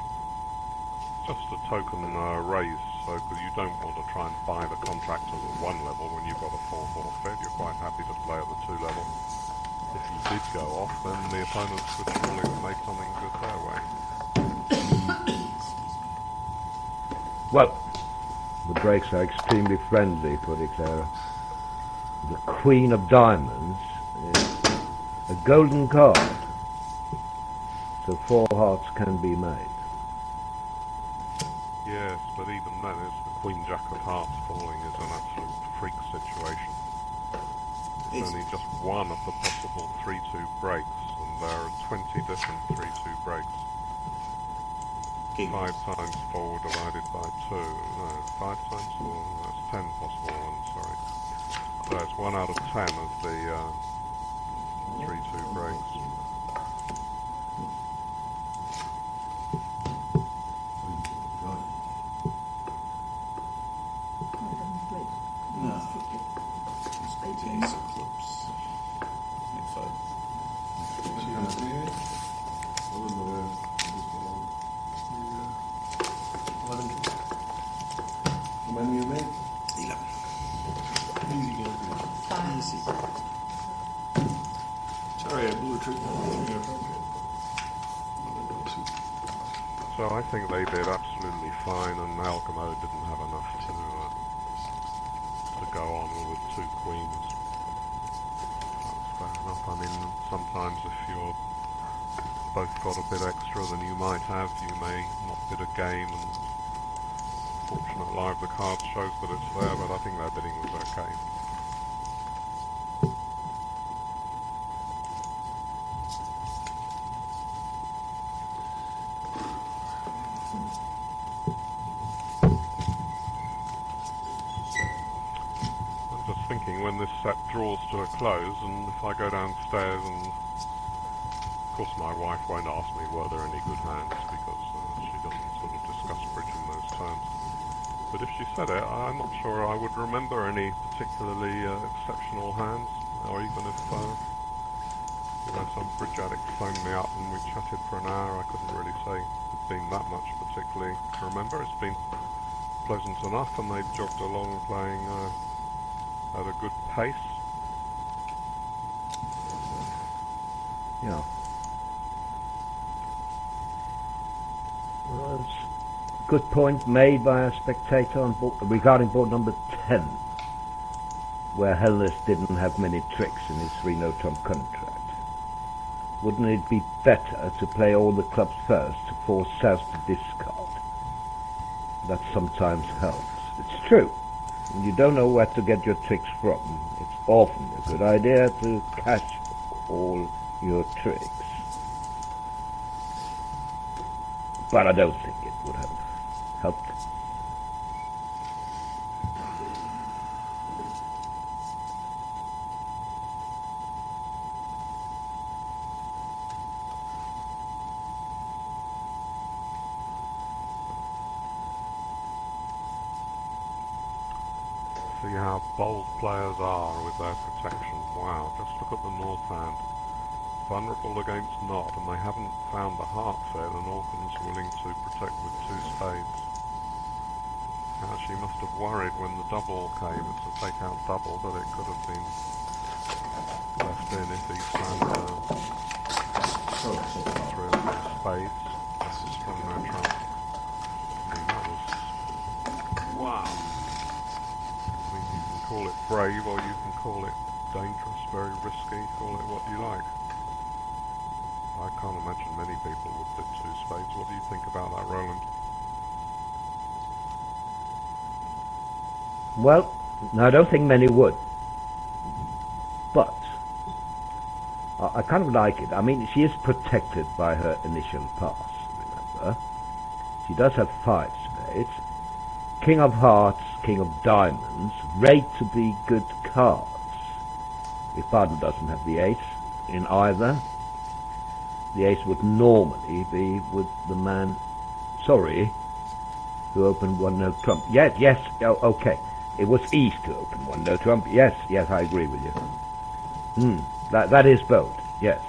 Just a token raise, so because you don't want to try and buy the contractors at 1 level when you've got a 4-4 bid. You're quite happy to play at the 2 level. If you did go off, then the opponents could surely have made something good their way. Well, the breaks are extremely friendly for Dixera. The Queen of Diamonds is a golden card. So 4 hearts can be made. Yes, but even then, it's the Queen Jack of Hearts falling is an absolute freak situation. It's only just one of the possible 3-2 breaks, and there are 20 different 3-2 breaks. King. 5 times 4 divided by 2. No, 5 times 4. That's 10 possible ones, sorry. So it's 1 out of 10 of the 3-2 breaks. No. It's the ace of clubs. Next 5. How many you made? 11. Easy game. 5. Easy. Sorry, I blew a trick. So I think they did absolutely fine, and Alchemo didn't have enough to go on with 2 queens. That's fair enough. I mean, sometimes if you're both got a bit extra than you might have, you may not bid a game, and fortunate live the card shows that it's there, but I think their bidding was okay. I'm just thinking when this set draws to a close, and if I go downstairs, and of course my wife won't ask me were there any good hands, because she doesn't sort of discuss bridge in those terms. But if she said it, I'm not sure I would remember any particularly exceptional hands, or even if some bridge addict phoned me up and we chatted for an hour, I couldn't really say it's been that much particularly to remember. It's been pleasant enough, and they've jogged along playing at a good pace. Yeah. Well, that's a good point made by a spectator on board, regarding board number 10, where Hellas didn't have many tricks in his 3-no trump contract. Wouldn't it be better to play all the clubs first to force South to discard? That sometimes helps. It's true. When you don't know where to get your tricks from, it's often a good idea to cash all your tricks. But I don't think it would have helped. See how bold players are with their protection. Wow, just look at the north hand. Vulnerable against Knot, and they haven't found the heart set, and Orphan's willing to protect with 2 spades. Now, she must have worried when the double came. It's a take-out double, but it could have been left in if he found 3 or 4 spades. That's a strong no trump. I mean, that was... wow. I mean, you can call it brave, or you can call it dangerous, very risky, call it what you like. I can't imagine many people would bid 2 spades. What do you think about that, Roland? Well, no, I don't think many would. But I kind of like it. I mean, she is protected by her initial pass, remember. She does have 5 spades. King of hearts, king of diamonds, rate to be good cards. If Barton doesn't have the ace in either, the ace would normally be with the man, who opened 1-no trump. Yes, oh, okay. It was ease to open 1-no trump. Yes, I agree with you. That is bold, yes.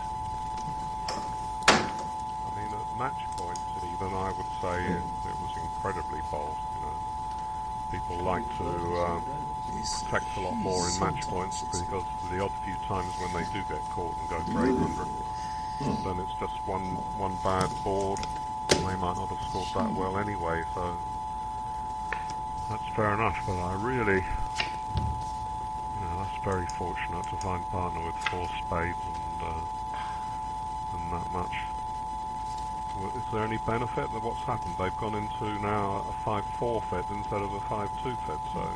I mean, at match point, even I would say it was incredibly bold. You know, people like to protect a lot more in match points, because the odd few times when they do get caught and go for 800, then it's just one bad board, and they might not have scored that well anyway. So that's fair enough. But I really, that's very fortunate to find partner with 4 spades and that much Is there any benefit that what's happened? They've gone into now a 5-4 fit instead of a 5-2 fit, so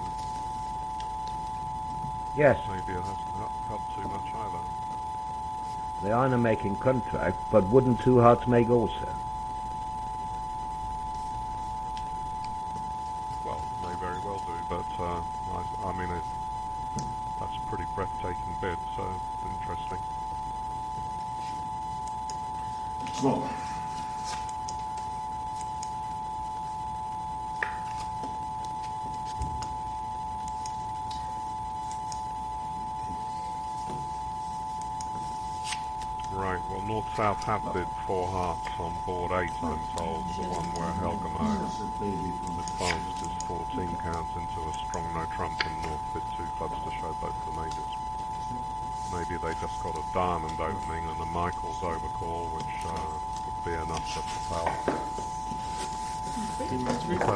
Yes, maybe it hasn't helped too much either. they are in a making contract, but wouldn't too hard to make also. Well, they very well do, but I mean, that's a pretty breathtaking bid, so interesting. Small. Right, well, North-South have bid 4 hearts on board 8, I'm told, the one where Helgamo advanced his 14 counts into a strong no-trump and North bid 2 clubs to show both the majors. Maybe they just got a diamond opening and a Michael's overcall, which would be enough to propel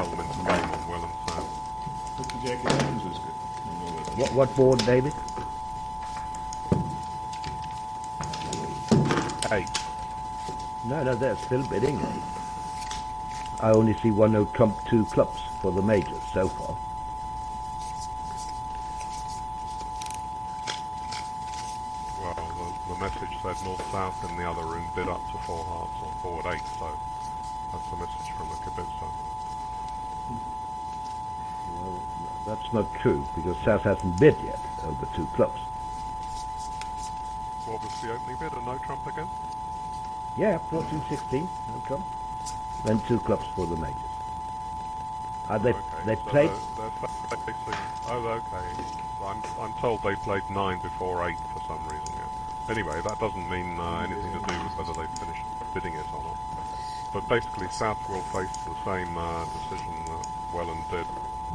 them into game on Will and Sam. Rookie Jack of Diamonds was good. I know that. What board, David? 8. No, they're still bidding. I only see 1 no trump 2 clubs for the majors so far. Well, the message said North-South in the other room bid up to 4 hearts on board 8, so that's the message from the Kibitzer. Well, that's not true, because South hasn't bid yet over 2 clubs. What was the opening bid? A no trump again? Yeah, 14-16, no trump. Then 2 clubs for the majors. They so played... They're facing, okay. I'm told they played 9 before 8 for some reason, yeah. Anyway, that doesn't mean anything to do with whether they finish bidding it or not. But basically, South will face the same decision that Welland did,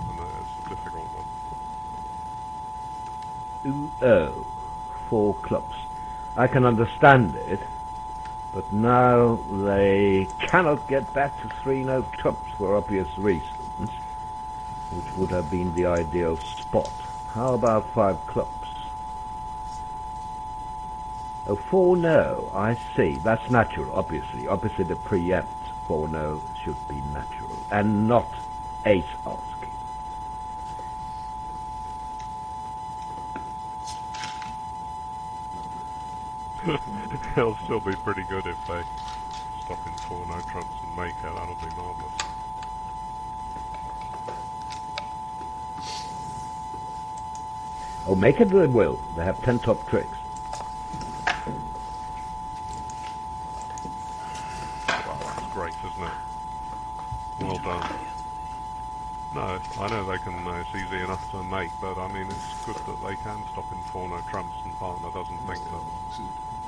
and it's a difficult one. 4 clubs. I can understand it, but now they cannot get back to 3 no trumps for obvious reasons, which would have been the ideal spot. How about 5 clubs? Oh, 4 no, I see. That's natural, obviously. Opposite a preempt, 4 no should be natural, and not ace asking. It'll still be pretty good if they stop in 4 no trumps and make it. That'll be marvellous. Oh, make it they will. They have 10 top tricks. Well, that's great, isn't it? Well done. No, I know they can. It's easy enough to make, but I mean, it's good that they can stop in 4 no trumps and partner doesn't think that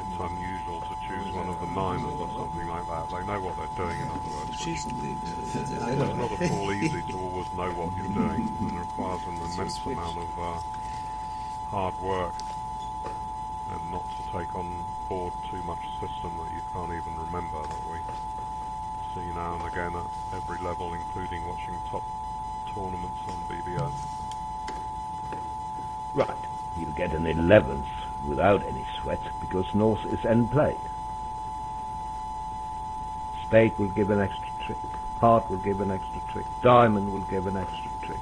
it's unusual to choose one of the minors or something like that. They know what they're doing, in other words. She's It's not at all easy to always know what you're doing, and requires an immense amount of hard work, and not to take on board too much system that you can't even remember, that we see now and again at every level, including watching top tournaments on BBO. Right. You'll get an 11th without any sweat, because North is end played. Spade will give an extra trick. Heart will give an extra trick. Diamond will give an extra trick.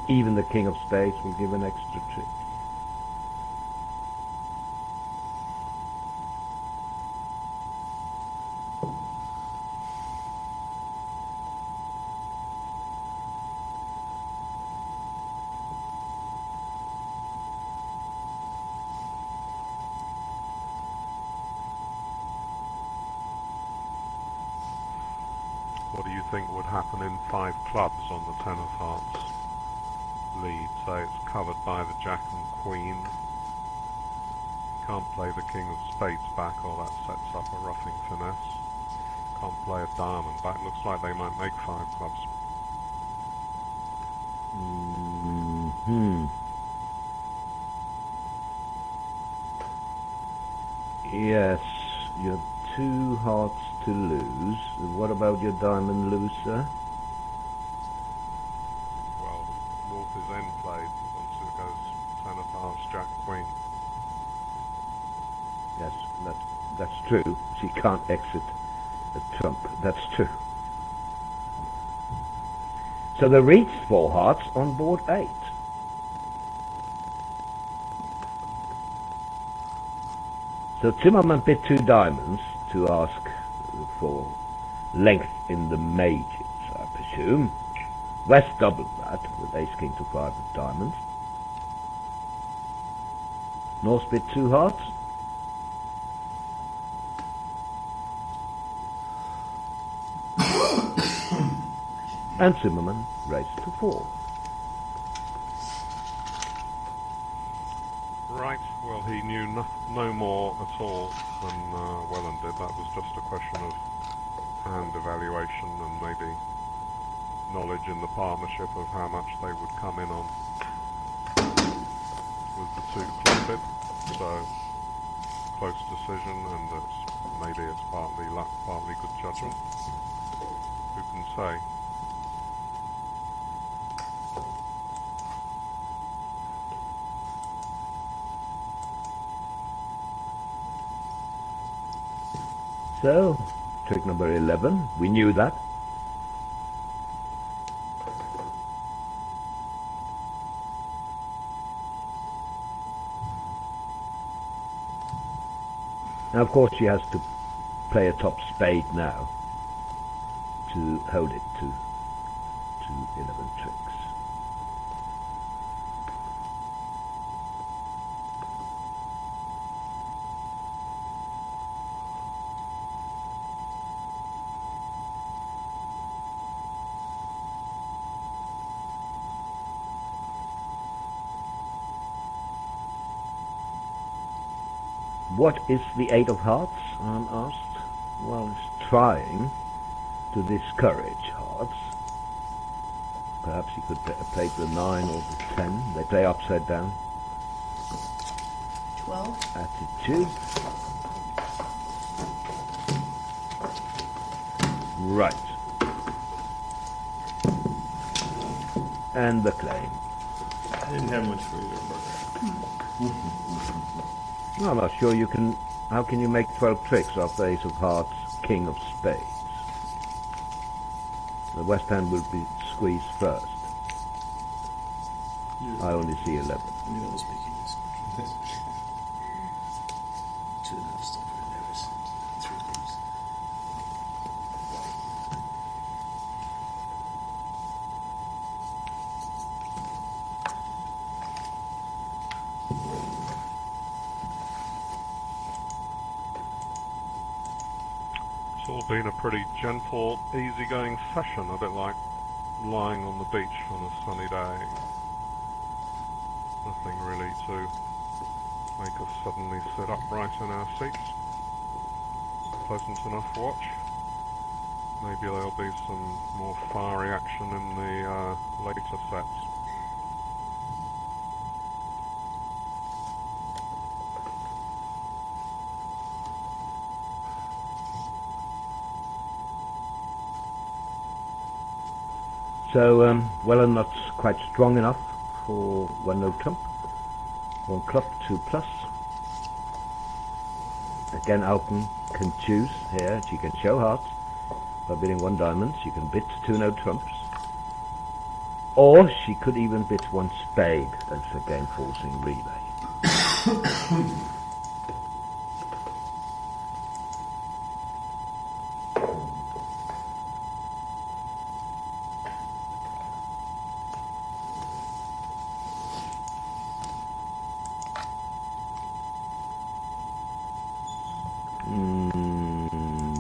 Even the King of Spades will give an extra trick. What do you think would happen in 5 clubs on the 10 of hearts lead? Say it's covered by the Jack and Queen. Can't play the King of Spades back, or that sets up a roughing finesse. Can't play a diamond back. Looks like they might make 5 clubs. Yes, you have 2 hearts to lose. What about your diamond loser? Well, North is end played once it goes 10 of hearts, Jack, Queen. Yes, that's true. She can't exit a trump. That's true. So they reached 4 hearts on board 8. So Zimmerman bid 2 diamonds to ask for length in the majors, I presume. West doubled that with ace king to 5 of diamonds. North bid 2 hearts. And Zimmerman raised to 4. Right, well he knew no more at all than Welland did. That was just a question of hand evaluation and maybe knowledge in the partnership of how much they would come in on with the 2 club bid. So, close decision, and maybe it's partly luck, partly good judgment. Who can say? So, trick number 11, we knew that. Now, of course, she has to play a top spade now to hold it to 11 tricks. What is the 8 of hearts? I'm asked. Well, it's trying to discourage hearts. Perhaps you could play the 9 or the 10. They play upside down. 12. Attitude. Right. And the claim. I didn't have much for either partner. No, I'm not sure you can. How can you make 12 tricks after ace of hearts, king of spades? The west hand will be squeezed first. I only see 11. You know, speaking this. 2.5 stuff for nervous. 3 things. It's all been a pretty gentle, easygoing session, a bit like lying on the beach on a sunny day. Nothing really to make us suddenly sit upright in our seats. Pleasant enough watch. Maybe there'll be some more fiery action in the later sets. So, Welland not quite strong enough for 1 no trump. 1 club, 2 plus. Again, Alpen can choose here. She can show hearts by bidding 1 diamond. She can bid 2 no trumps. Or she could even bid 1 spade. That's again forcing relay.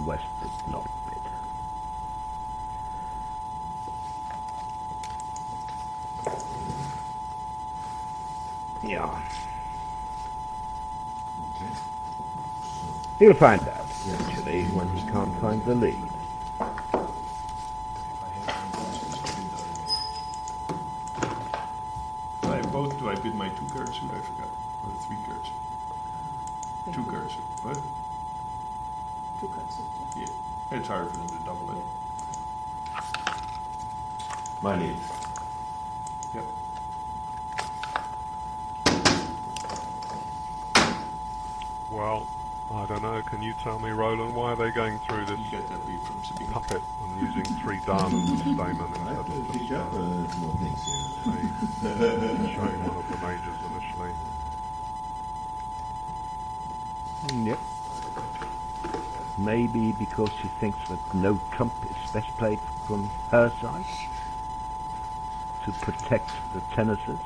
West did not bid. Yeah. Okay. He'll find out, actually, when he can't find the lead. Do I bid my 2 card suit? I forgot. Or the 3 card suit? 2 card suit. What? 2 cards. Yeah. It's hard for them to double it. My lead. Yep. Well, I don't know. Can you tell me, Roland, why are they going through this You get that way from Sabine. puppet and using 3 diamonds as Damon I instead have to of pick just up more things here. showing one of the majors initially? Yep. Maybe because she thinks that no trump is best played from her side to protect the tennises.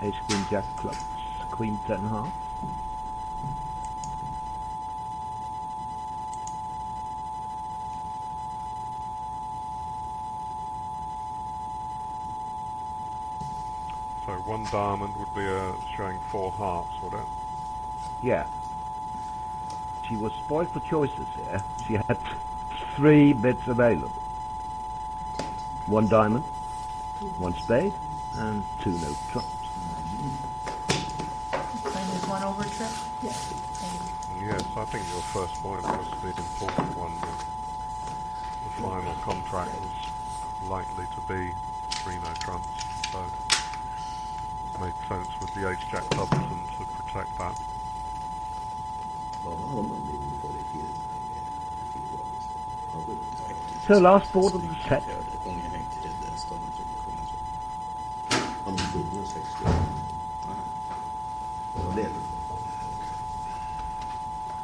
Ace, Queen, Jack, clubs, Queen, 10 hearts. So 1 diamond would be showing 4 hearts, would it? Yeah. She was spoiled for choices here. She had 3 bids available. 1 diamond, 1 spade, and 2 no trumps. Playing with 1 over trip? Yeah. Yes, I think your first point was the important one. The final contract was likely to be 3 no trumps, so it made sense with the ace jack button to protect that. So last board of the set. Only jag hängde till det ståndet så kommer så. I'm good. No sex.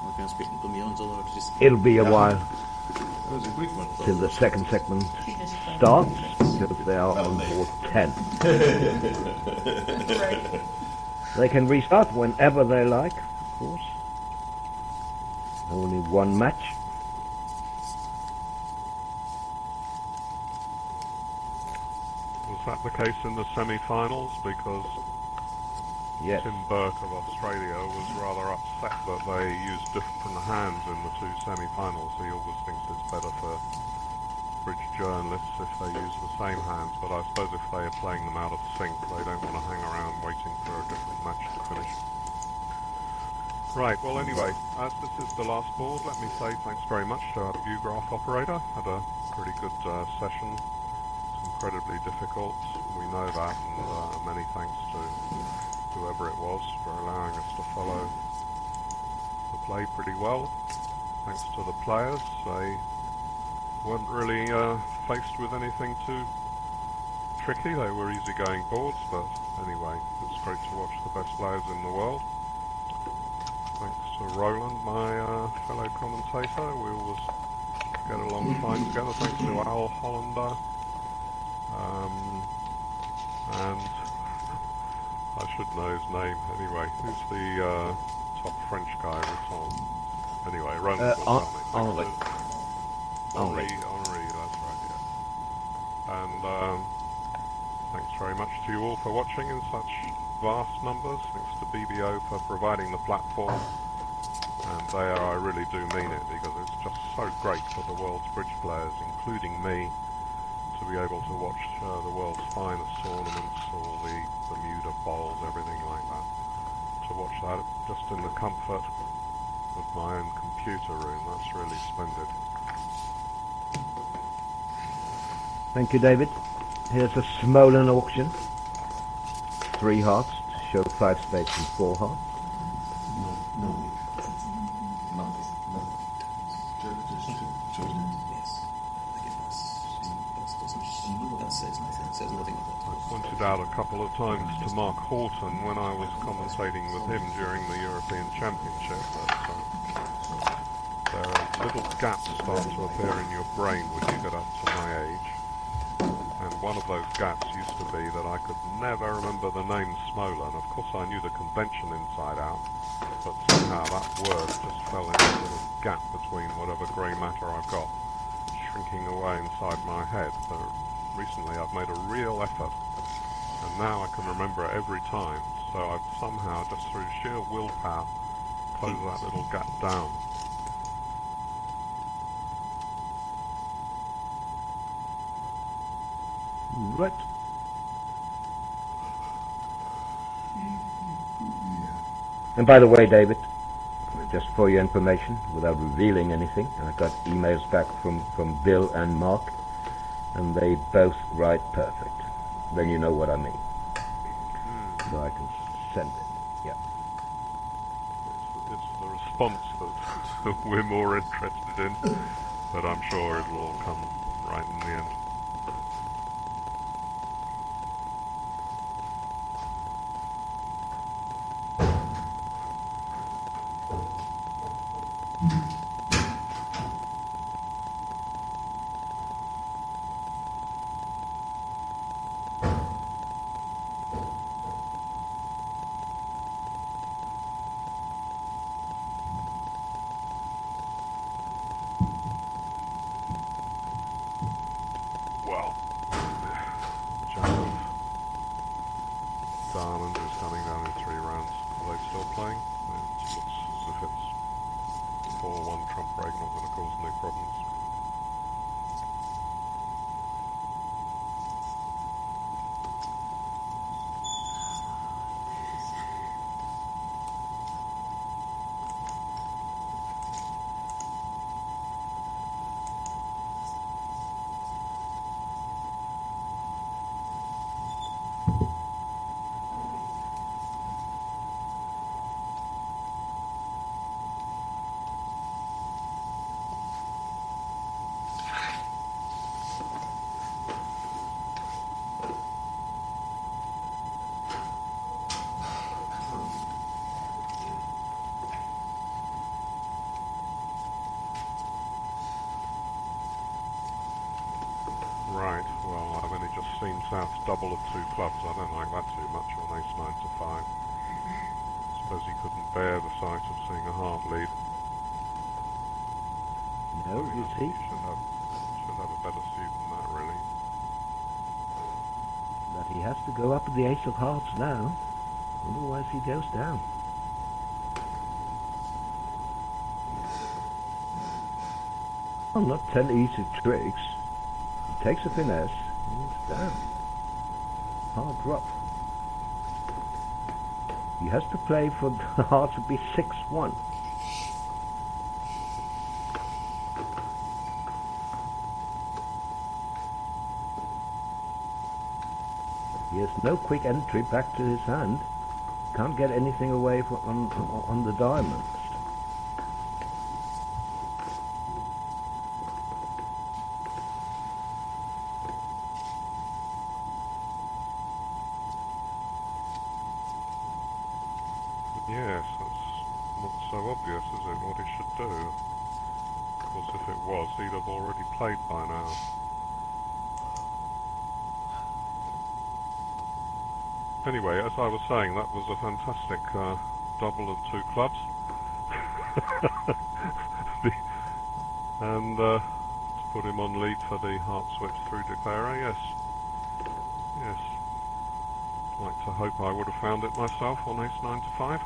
Man kan spela på mer än så har det It'll be a while That was a quick one. till the second segment starts, because they are on board 10. Right. They can restart whenever they like, of course. Only 1 match. Was that the case in the semi-finals? Because Yes. Tim Burke of Australia was rather upset that they used different hands in the 2 semi-finals. He always thinks it's better for bridge journalists if they use the same hands, but I suppose if they are playing them out of sync, they don't want to hang around waiting for a different match to finish. Right, well anyway, as this is the last board, let me say thanks very much to our view graph operator. Had a pretty good session. It's incredibly difficult, we know that, and many thanks to whoever it was for allowing us to follow the play pretty well. Thanks to the players, they weren't really faced with anything too tricky. They were easygoing boards, but anyway, it's great to watch the best players in the world. Thanks to Roland, my fellow commentator. We always get along fine together. Thanks to Al Hollander. And I should know his name anyway. Who's the top French guy? Raton. Anyway, Roland will tell me. Henri. Henri, that's right, yeah. And thanks very much to you all for watching in such vast numbers. Thanks to BBO for providing the platform. And there I really do mean it, because it's just so great for the world's bridge players, including me, to be able to watch the world's finest tournaments, all the Bermuda Bowls, everything like that. To watch that just in the comfort of my own computer room, that's really splendid. Thank you, David. Here's a Smolen auction. 3 hearts to show 5 spades and 4 hearts. No. Nothing. Just Yes. I think that says nothing. It says nothing about I pointed out a couple of times to Mark Horton when I was commentating with him during the European Championship that there are little gaps start to appear in your brain when you get up to my age. And one of those gaps used to be that I could never remember the name Smolen. Of course I knew the convention inside out, but somehow that word just fell into a little gap between whatever grey matter I've got, shrinking away inside my head. But recently I've made a real effort, and now I can remember it every time, so I've somehow, just through sheer willpower, closed that little gap down. Right. And by the way, David, just for your information, without revealing anything, I got emails back from Bill and Mark, and they both write perfect. Then you know what I mean. So I can send it. Yeah. It's the response that we're more interested in, but I'm sure it'll all come right in the end. Well, Jack of Diamond is coming down in 3 rounds. Are they still playing? It looks as if it's 4-1 trump break, not going to cause any problems. Right, well, I've only just seen South's double of 2 clubs. I don't like that too much on ace 9 to 5. Suppose he couldn't bear the sight of seeing a heart lead. No, you see? He should have a better suit than that, really. That he has to go up with the ace of hearts now, otherwise he goes down. Well, not 10 easy tricks. He takes a finesse, and it's down. Hard drop. He has to play for the heart to be 6-1. He has no quick entry back to his hand. Can't get anything away on the diamonds. Yes, that's not so obvious, is it, what he should do? Of course, if it was, he'd have already played by now. Anyway, as I was saying, that was a fantastic double of 2 clubs. And to put him on lead for the heart switch through declarer, yes. Yes. I'd like to hope I would have found it myself on ace 9 to 5.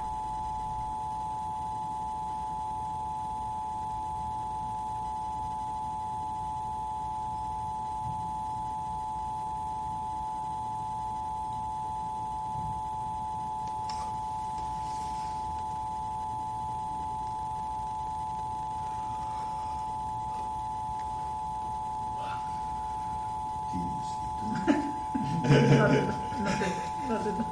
Not enough.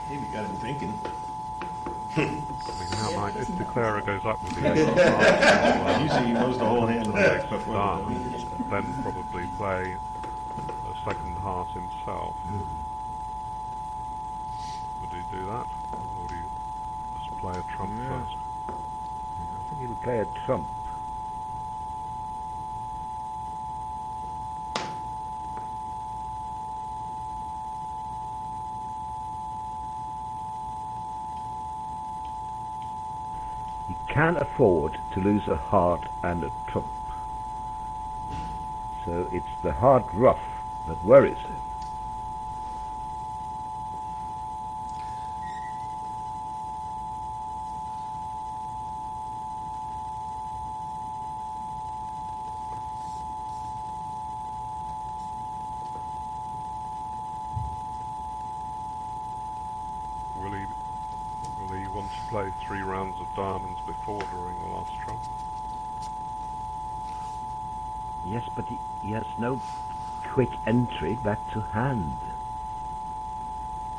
Maybe got him thinking. I mean, how might, if declarer goes up with the ace of hearts, Usually he knows the whole hand to of the ace the of diamonds, then probably play a second heart himself. Would he do that? Or would he just play a trump first? I think he'll play a trump. He can't afford to lose a heart and a trump. So it's the heart ruff that worries him. play 3 rounds of diamonds before drawing the last trump. Yes, but he has no quick entry back to hand.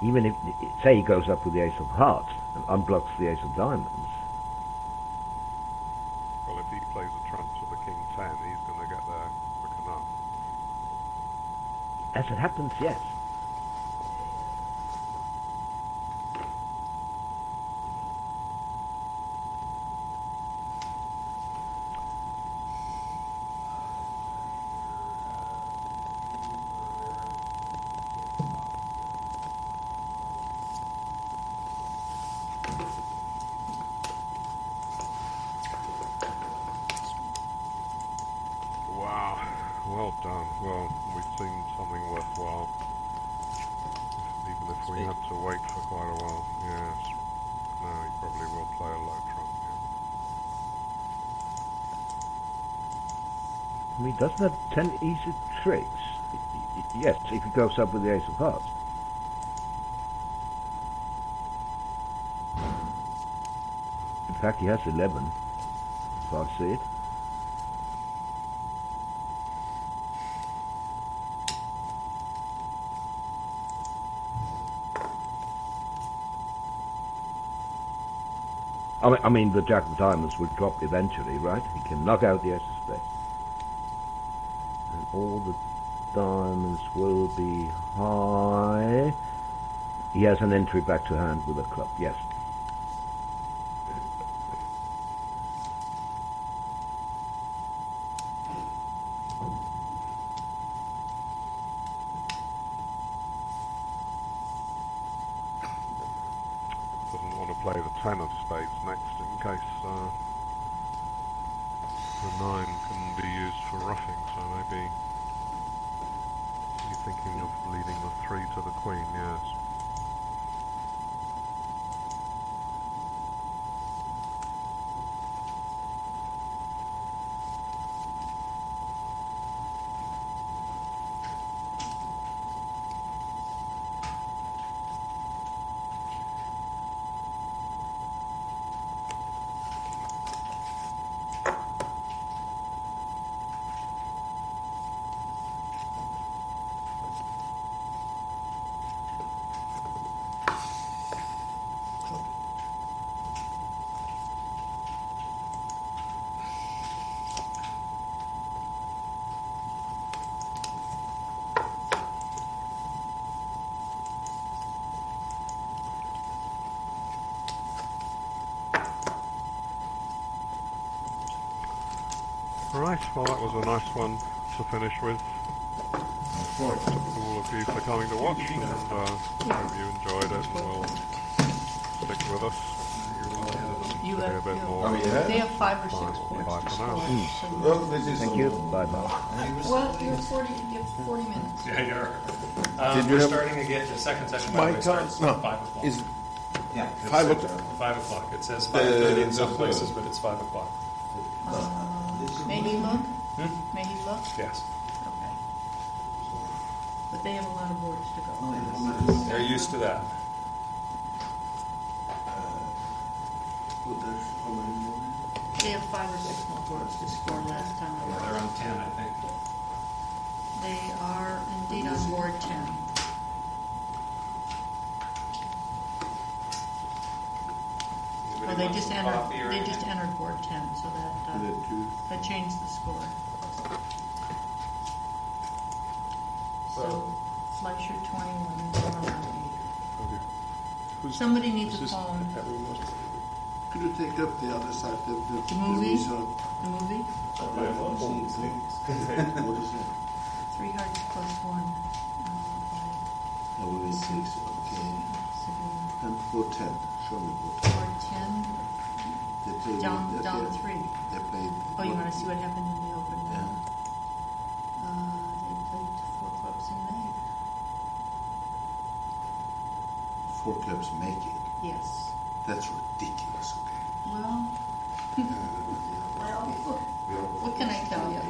Even if, say he goes up with the ace of hearts and unblocks the ace of diamonds. Well, if he plays a trump to the king 10, he's going to get there quick enough. As it happens, yes. Wow, well done. Well, we've seen something worthwhile. Even if we had to wait for quite a while. Yes. No, he probably will play a low trump. I mean, he doesn't have 10 easy tricks. Yes, if he goes up with the ace of hearts. In fact, he has 11, so I see it. I mean, the jack of diamonds will drop eventually, right? He can knock out the ace of spades. And all the diamonds will be high. He has an entry back to hand with a club, yes. Doesn't want to play the 10 of spades next in case the 9 can be used for roughing, so maybe you're thinking of leading the 3 to the queen, yes. Right, well that was a nice one to finish with. Thanks to all of you for coming to watch, and hope you enjoyed it, and will stick with us. You Maybe a have, bit more. Oh, yeah? they have 5 or 6 Bye points. for now. Well, this is Thank you. Bye-bye. Well, you have 40 minutes. Yeah, you're Did you we're have- starting again. The second session, by My the way, starts time? No. at 5 o'clock. Is Yeah. 5 o'clock? 5 o'clock. It says 5:30 in some the places, third. but it's 5 o'clock. May he look? May he look? Yes. Okay. But they have a lot of boards to go. They're used to that. They have 5 or 6 more boards to score last time around. They're on 10, I think. They are indeed on board 10. Oh, they just entered board 10, so that changed the score. So Fleischer 21, Zimmerman 8. Somebody needs a phone. Could you take up the other side, the movie? result? The movie? What is it? 3 hearts plus 1. That will be 6, okay. Severe. And 410, show me 410. Board 10, They played down 3. They played. Oh, you want to see what happened in the open? Yeah. They played 4 clubs and made. 4 clubs making. Yes. That's ridiculous, okay. Well, what can I tell you?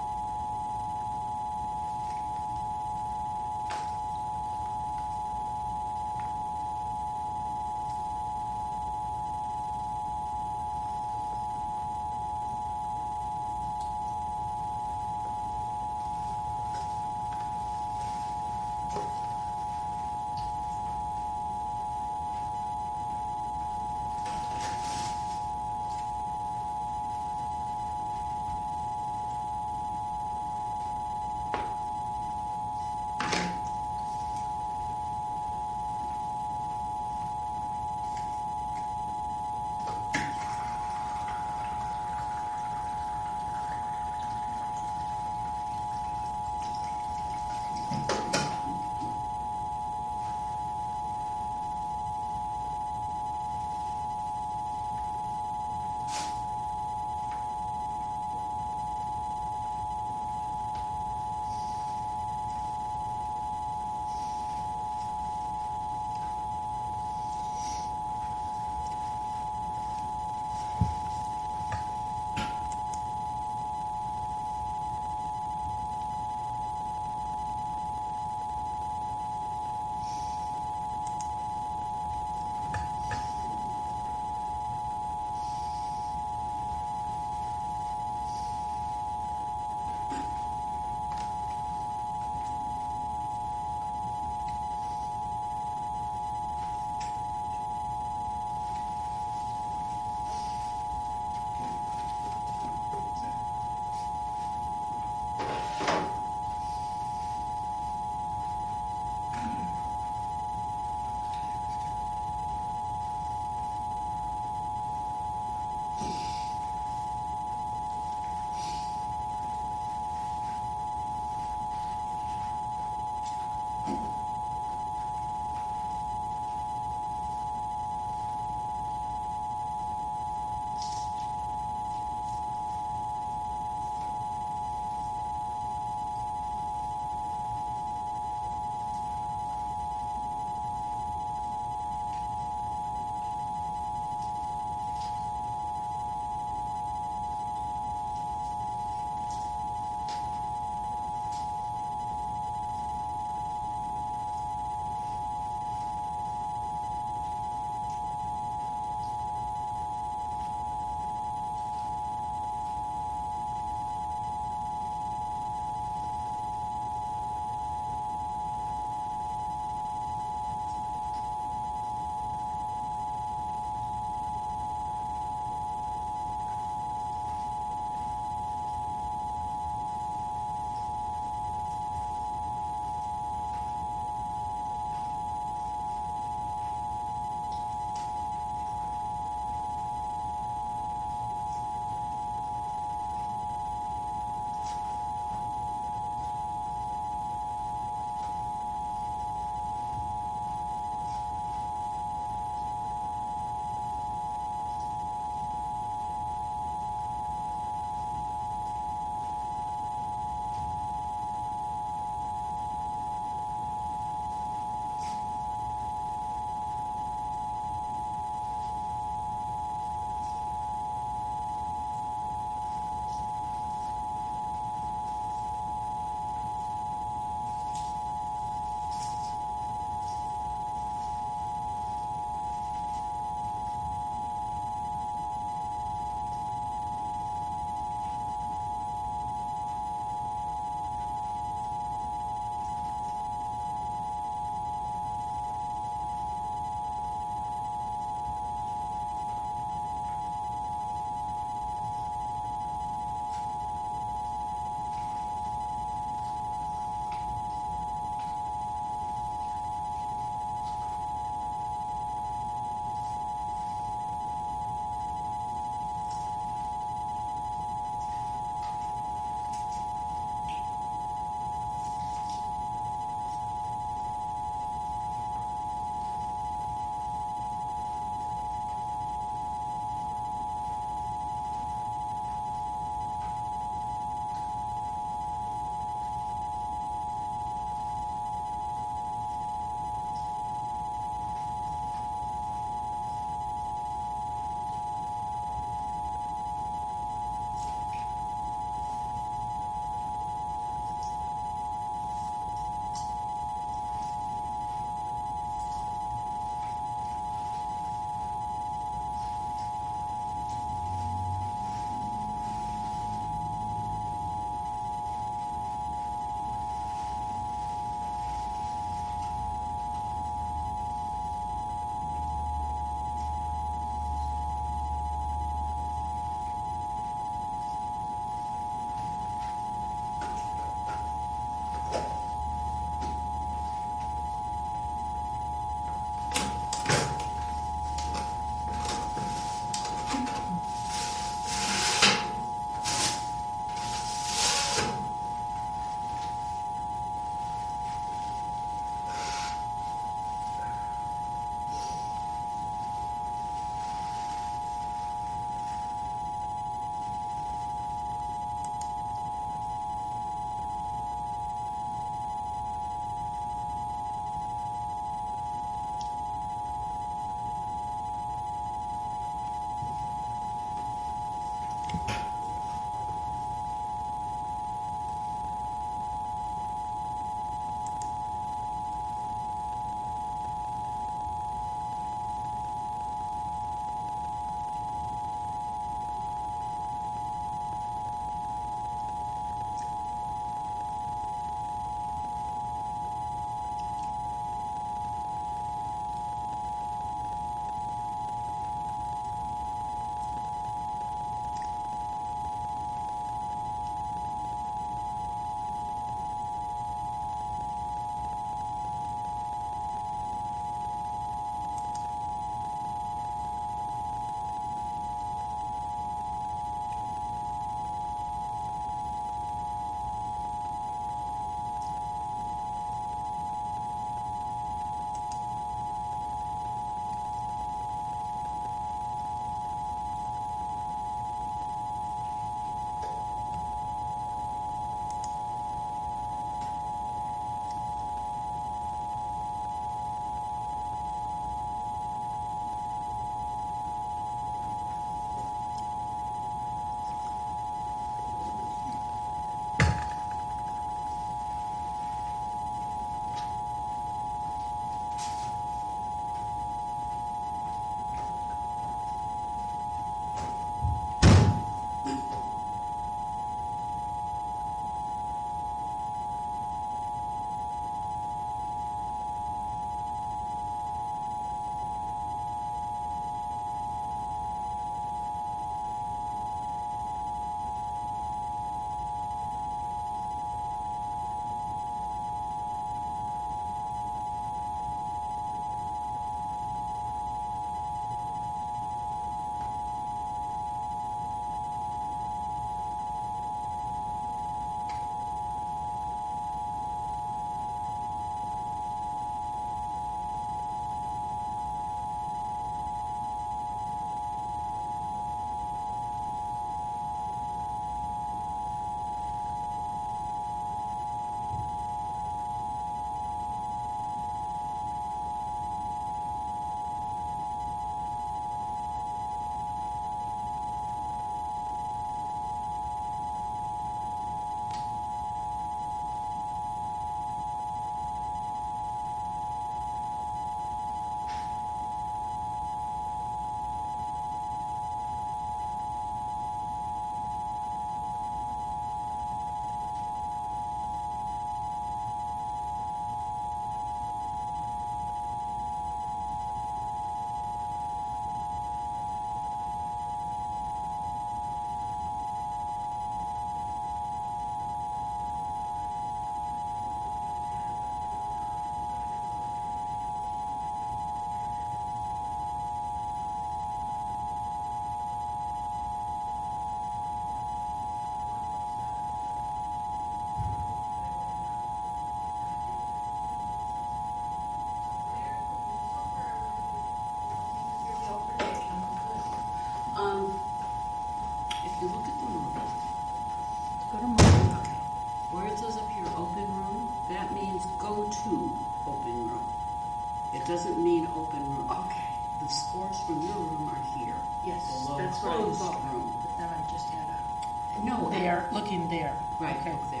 doesn't mean open room. Okay. The scores from your room are here. Yes, Below that's what I closed thought. room. But then I just had a No, there, looking there. Right, Okay. look there.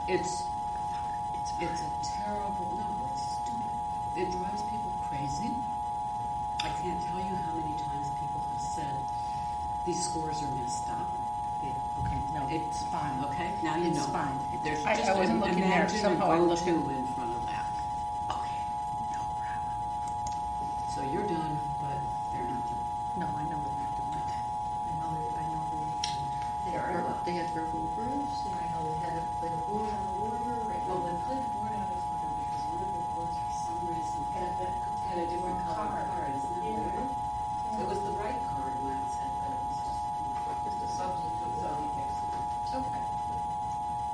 It's a terrible, no, it's stupid. It drives people crazy. I can't tell you how many times people have said, these scores are messed up. Okay, no, it's fine. Okay, now you know. It's fine. There's I just wasn't looking there. imagine Somehow I a looked go-to at. in front of that. Okay, no problem. So you're done, but they're not done. No, I know they're not doing it. I know they Very well. they had verbal abuse, and I know they had a board out of order. Well, they played the board out of order because one of the boards, for some reason, had a different colored card. Isn't that weird? It was the right card, Miles said, but it was just a substitute, so he fixed it. It's okay.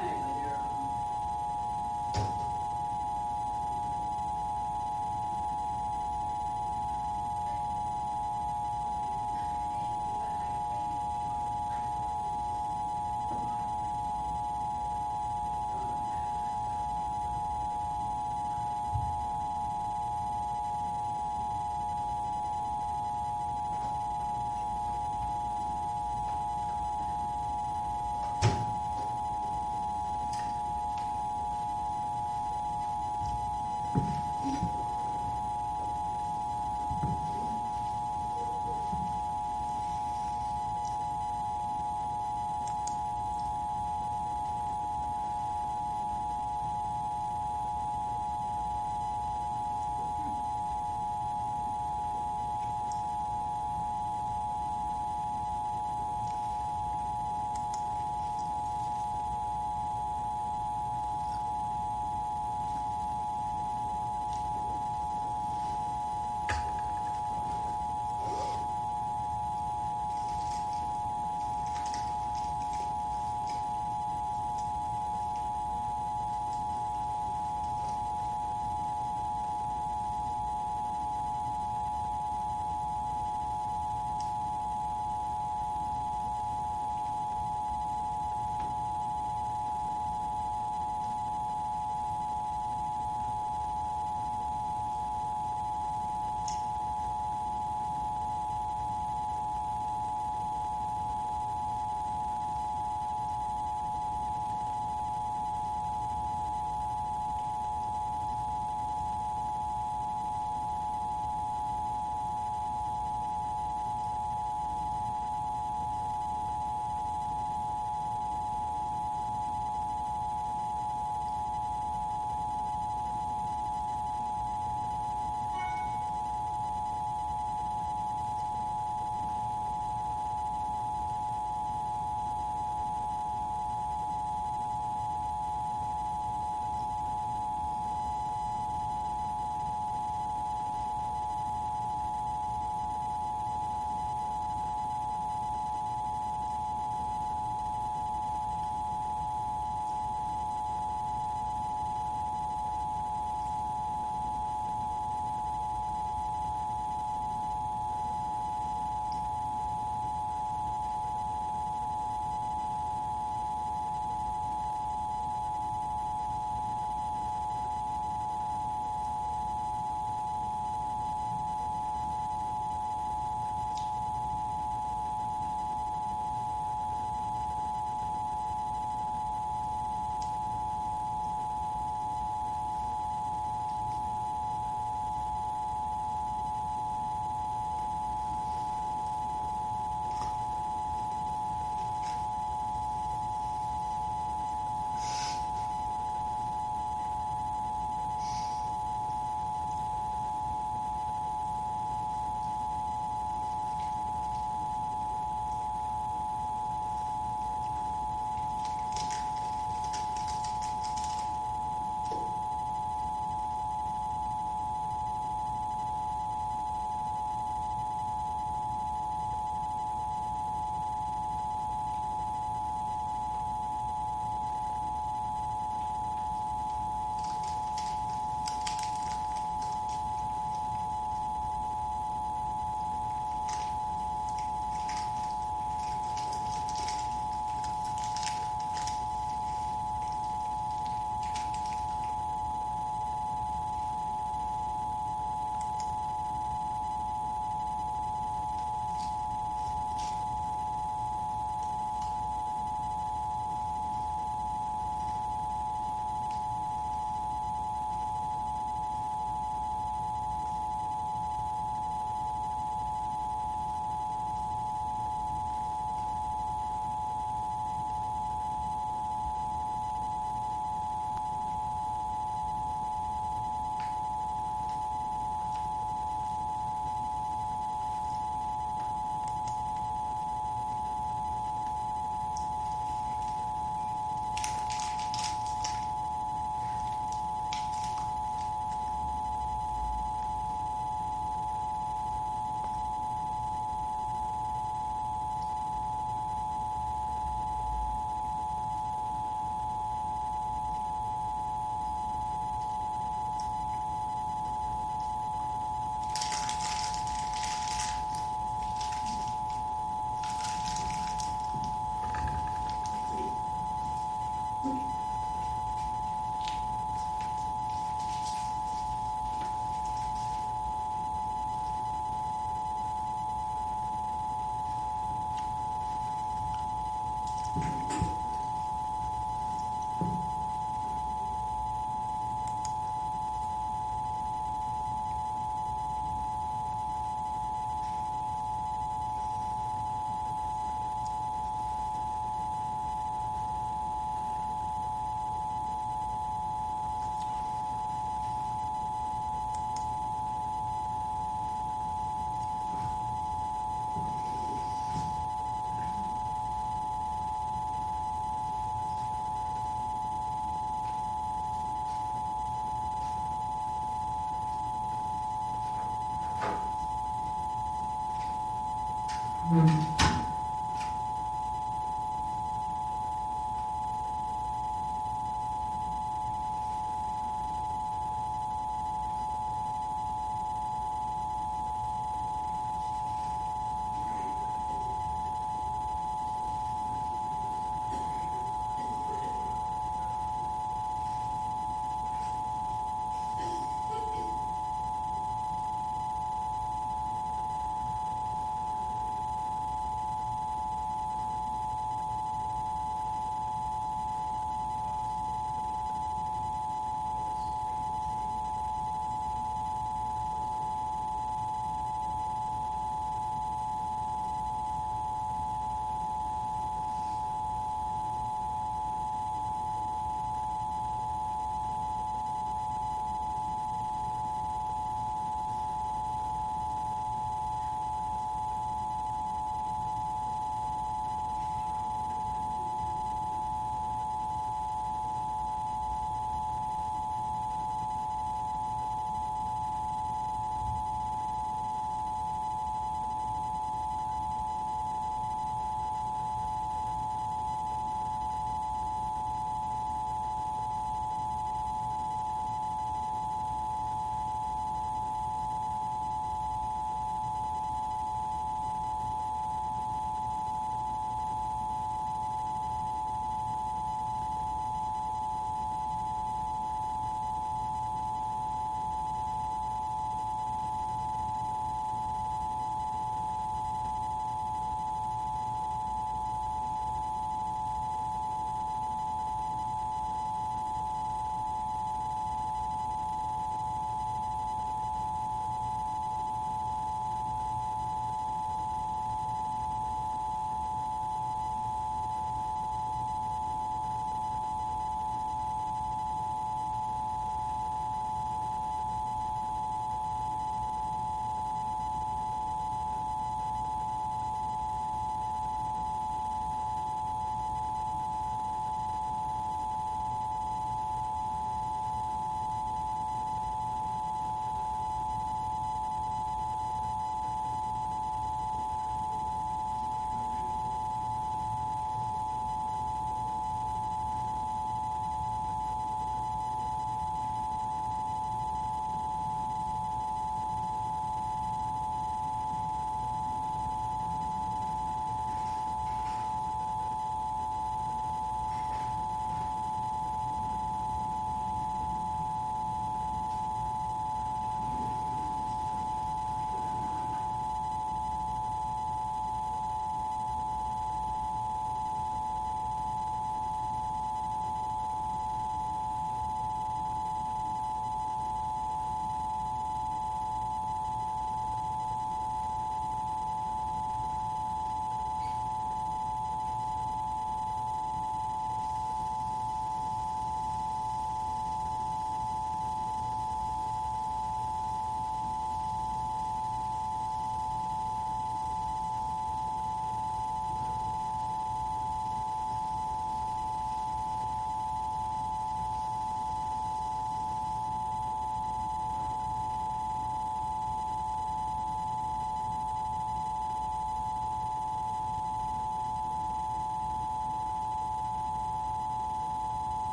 Anyway, they're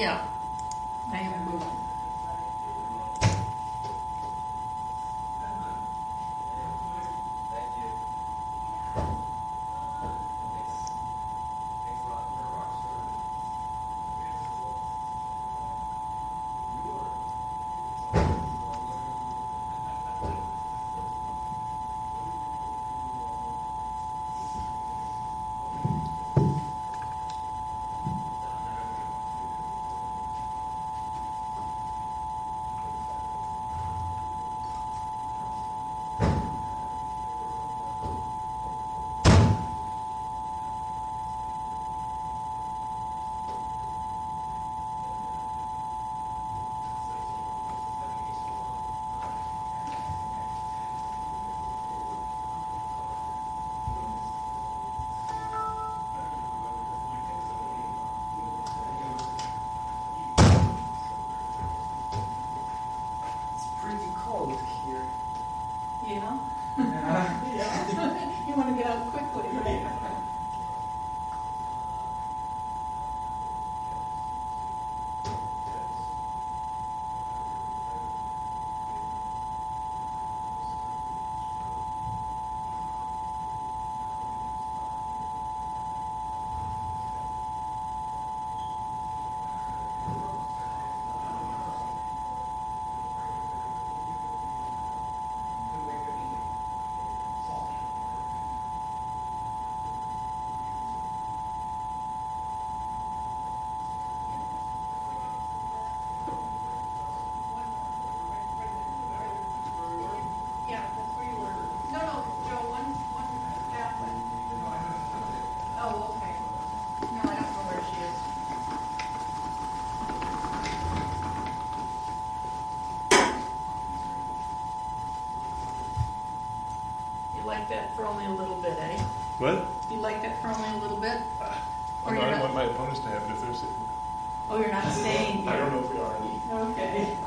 Yeah, I am moving. Pretty cold here. Yeah? Yeah. Yeah. You want to get out quickly, right? Yeah, that's where you were. No, Joe, one that way. Oh, okay. No, I don't know where she is. You like that for only a little bit, eh? What? You like that for only a little bit? I don't want my opponents to have it if they're sitting. Oh, you're not staying here? I don't know if we are. Okay.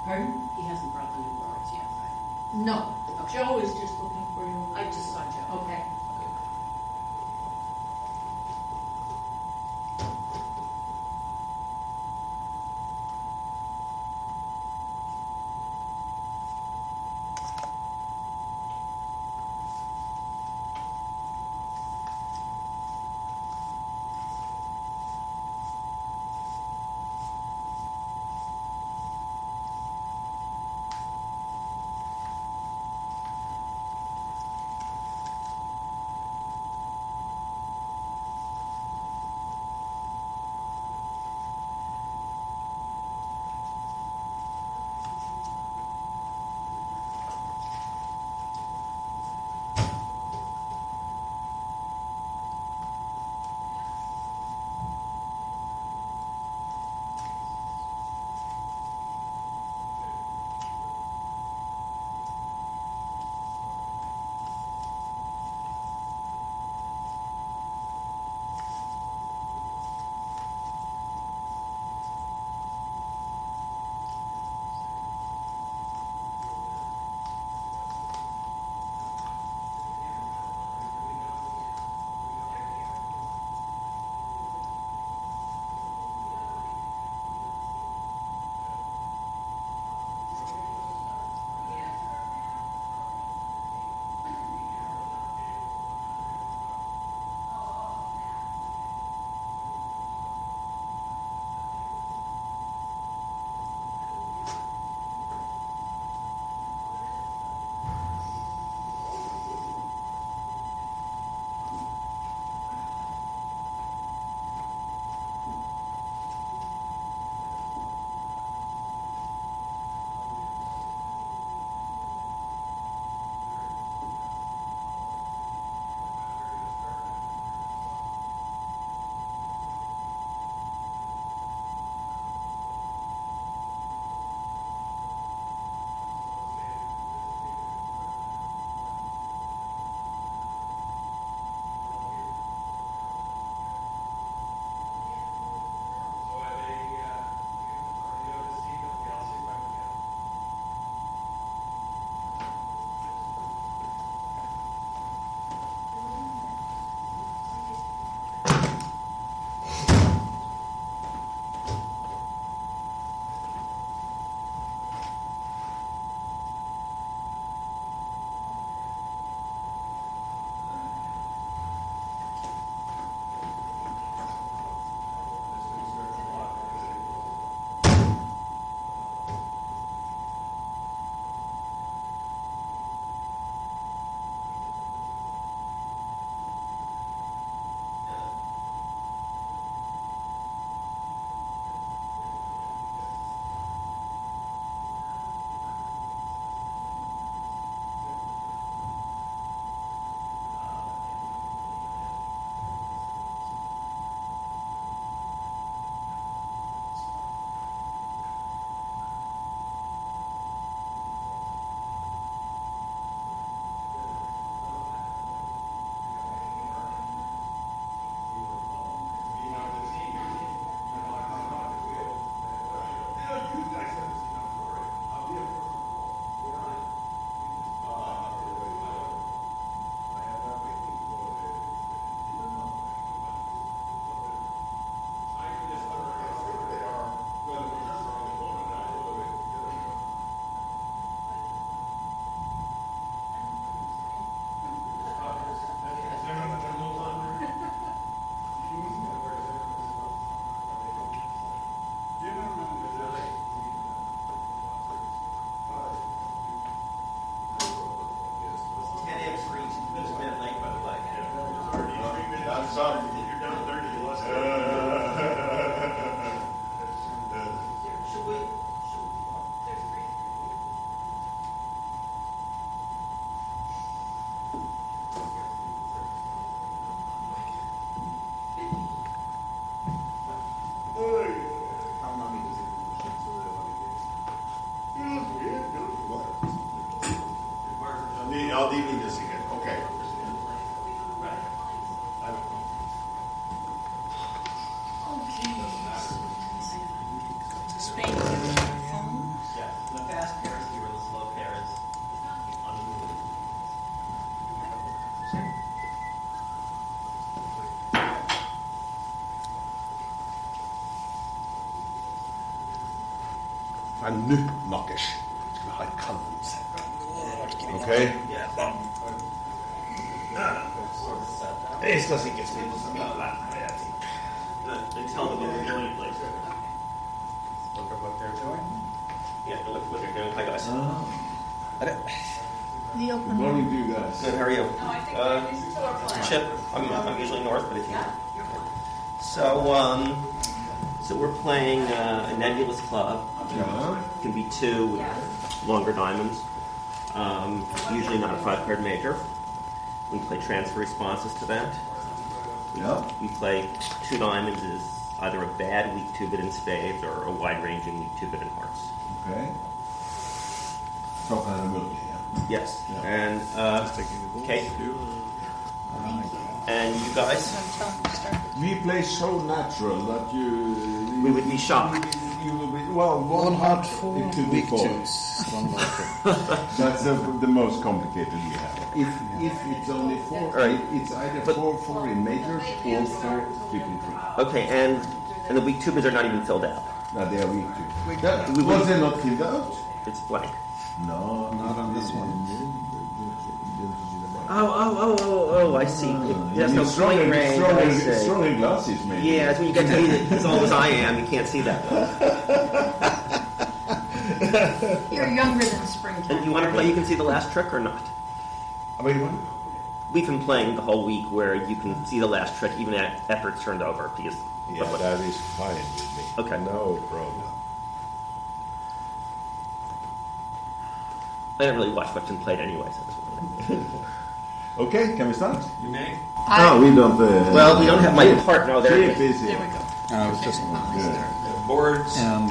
Pardon? He hasn't brought the new cards yet, right? No. Okay. Joe is just looking for you. I just saw Joe. Okay. nu knockers. Skal vi ha et kalvens? Okay? Jeg skal sikkert spille på sånn. They tell them what they're doing, please. Look at what they're doing. Yeah, look what they're doing. Hi, guys. The Good open morning to you guys. Good, how are you? No, I think these two are playing. Chip, I'm usually north, but if you... So we're playing a nebulous club. Yeah. It can be two with longer diamonds. Usually not a five-card major. We play transfer responses to that. Yeah. We play two diamonds is either a bad weak two-bit in spades or a wide-ranging weak two-bit in hearts. Okay. Talking about it, Yes. Yeah. And Kate. And you guys? We play so natural that We would be shocked. You will be, well, one heart full, it could be four. That's the most complicated we have. If it's only four, Right. it's either 4-4 in majors or 4-3-3. Okay, and the weak two bids are not even filled out. No, they are weak too. Was they not filled out? It's blank. No, Not on this one. Oh, I see. There's no point range. I see. Throwing glasses, maybe. Yeah, that's when you get to be as old as I am, you can't see that. You're younger than springtime. And you want to play, you can see the last trick or not? We've been playing the whole week where you can see the last trick even after it's turned over. Because that is fine with me. Okay. No problem. I didn't really watch what's been played anyway. So Okay, can we start? You may. No, we don't. well, we don't have my partner there. Chip is here. There we go. It's just Boards. and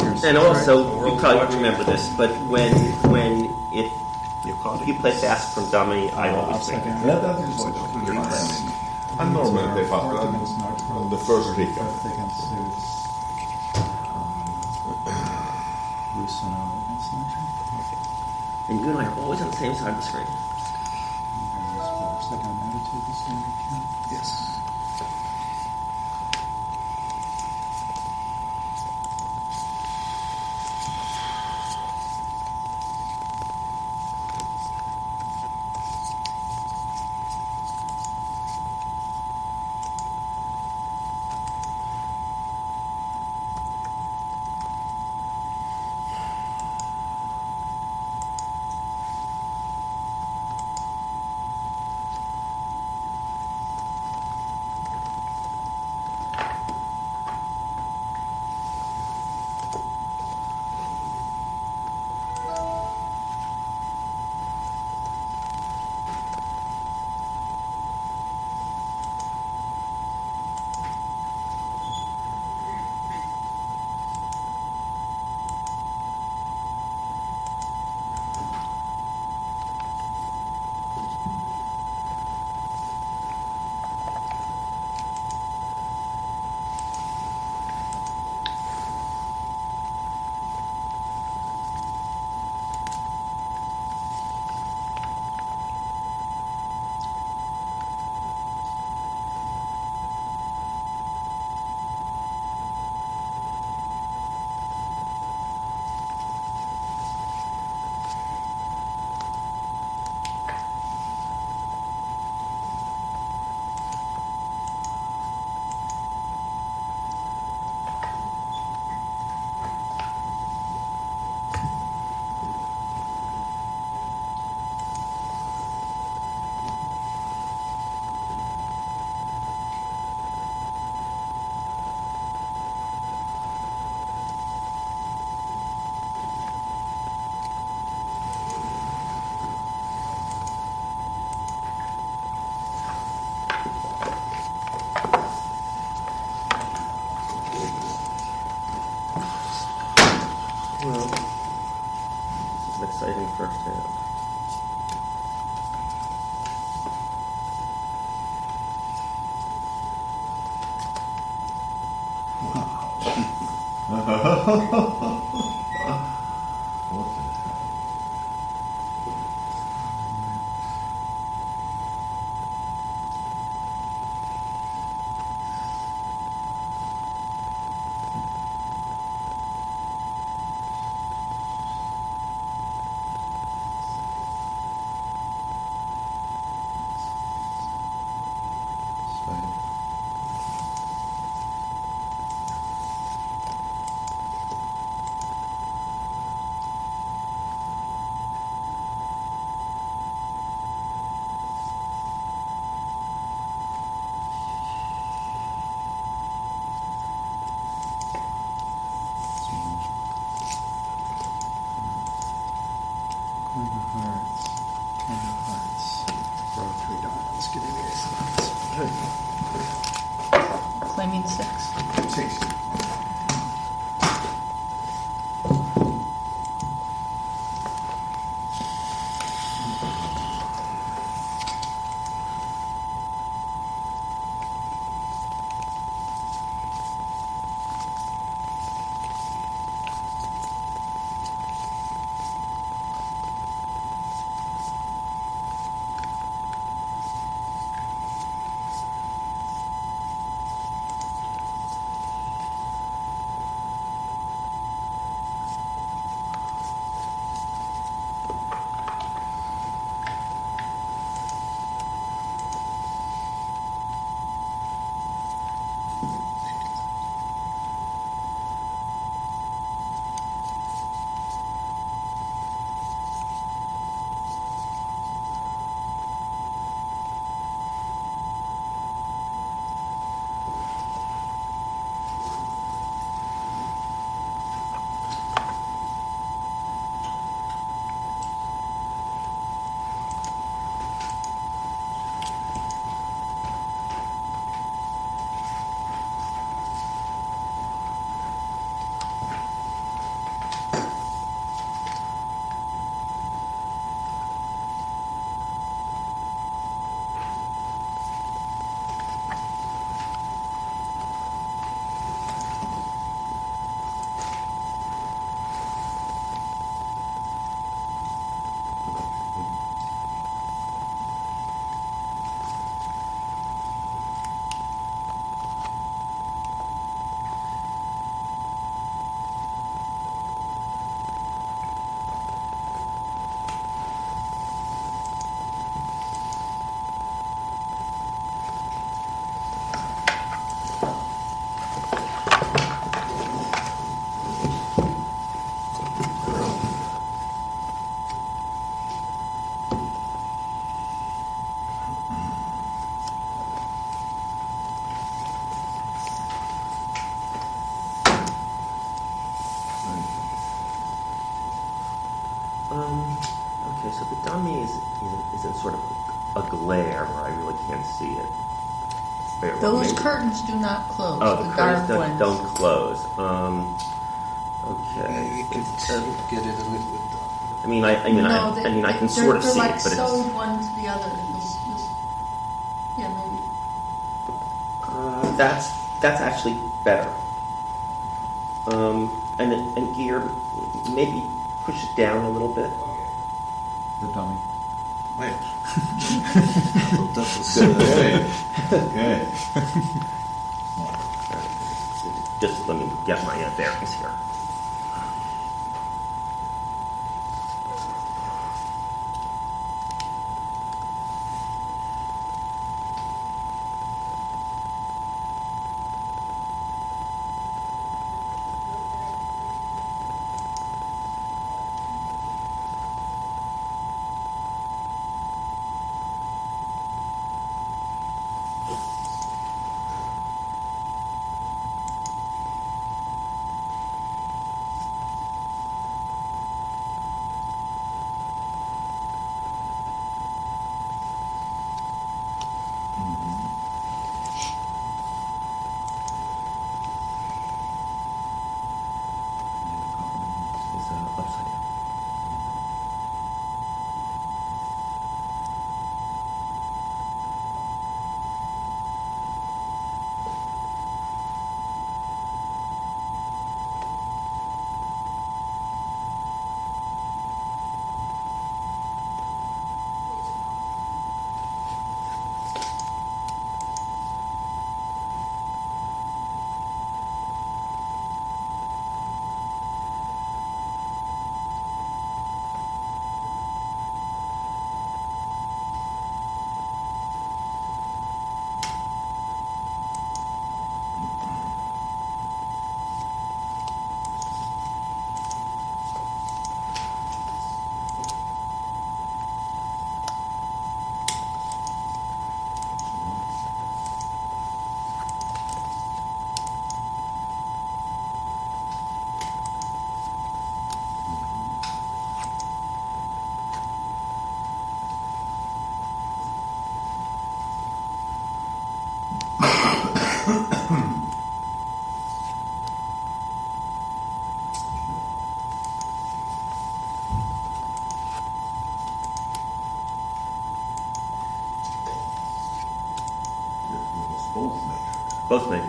here's And also, The you world's probably watching. remember this, but if you play fast from dummy, I always win. Yeah, that is what I'm normally play fast on the first trick. And you and I are always on the same side of the screen. Yes. Well, this is an exciting first hand. What the hell? claiming 6. 6. Okay, so the dummy is in sort of a glare where I really can't see it. Those curtains do not close. Oh, the curtains dark ones don't close. Okay. Maybe you could get it a little bit. I mean, I can sort of see like it, but sewed one to the other. Yeah, maybe. That's actually better. And gear, maybe push it down a little bit. The dummy. Wait. Okay. Just let me get my bearings here. Both majors.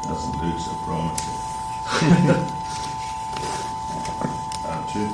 Doesn't look so promising. Two.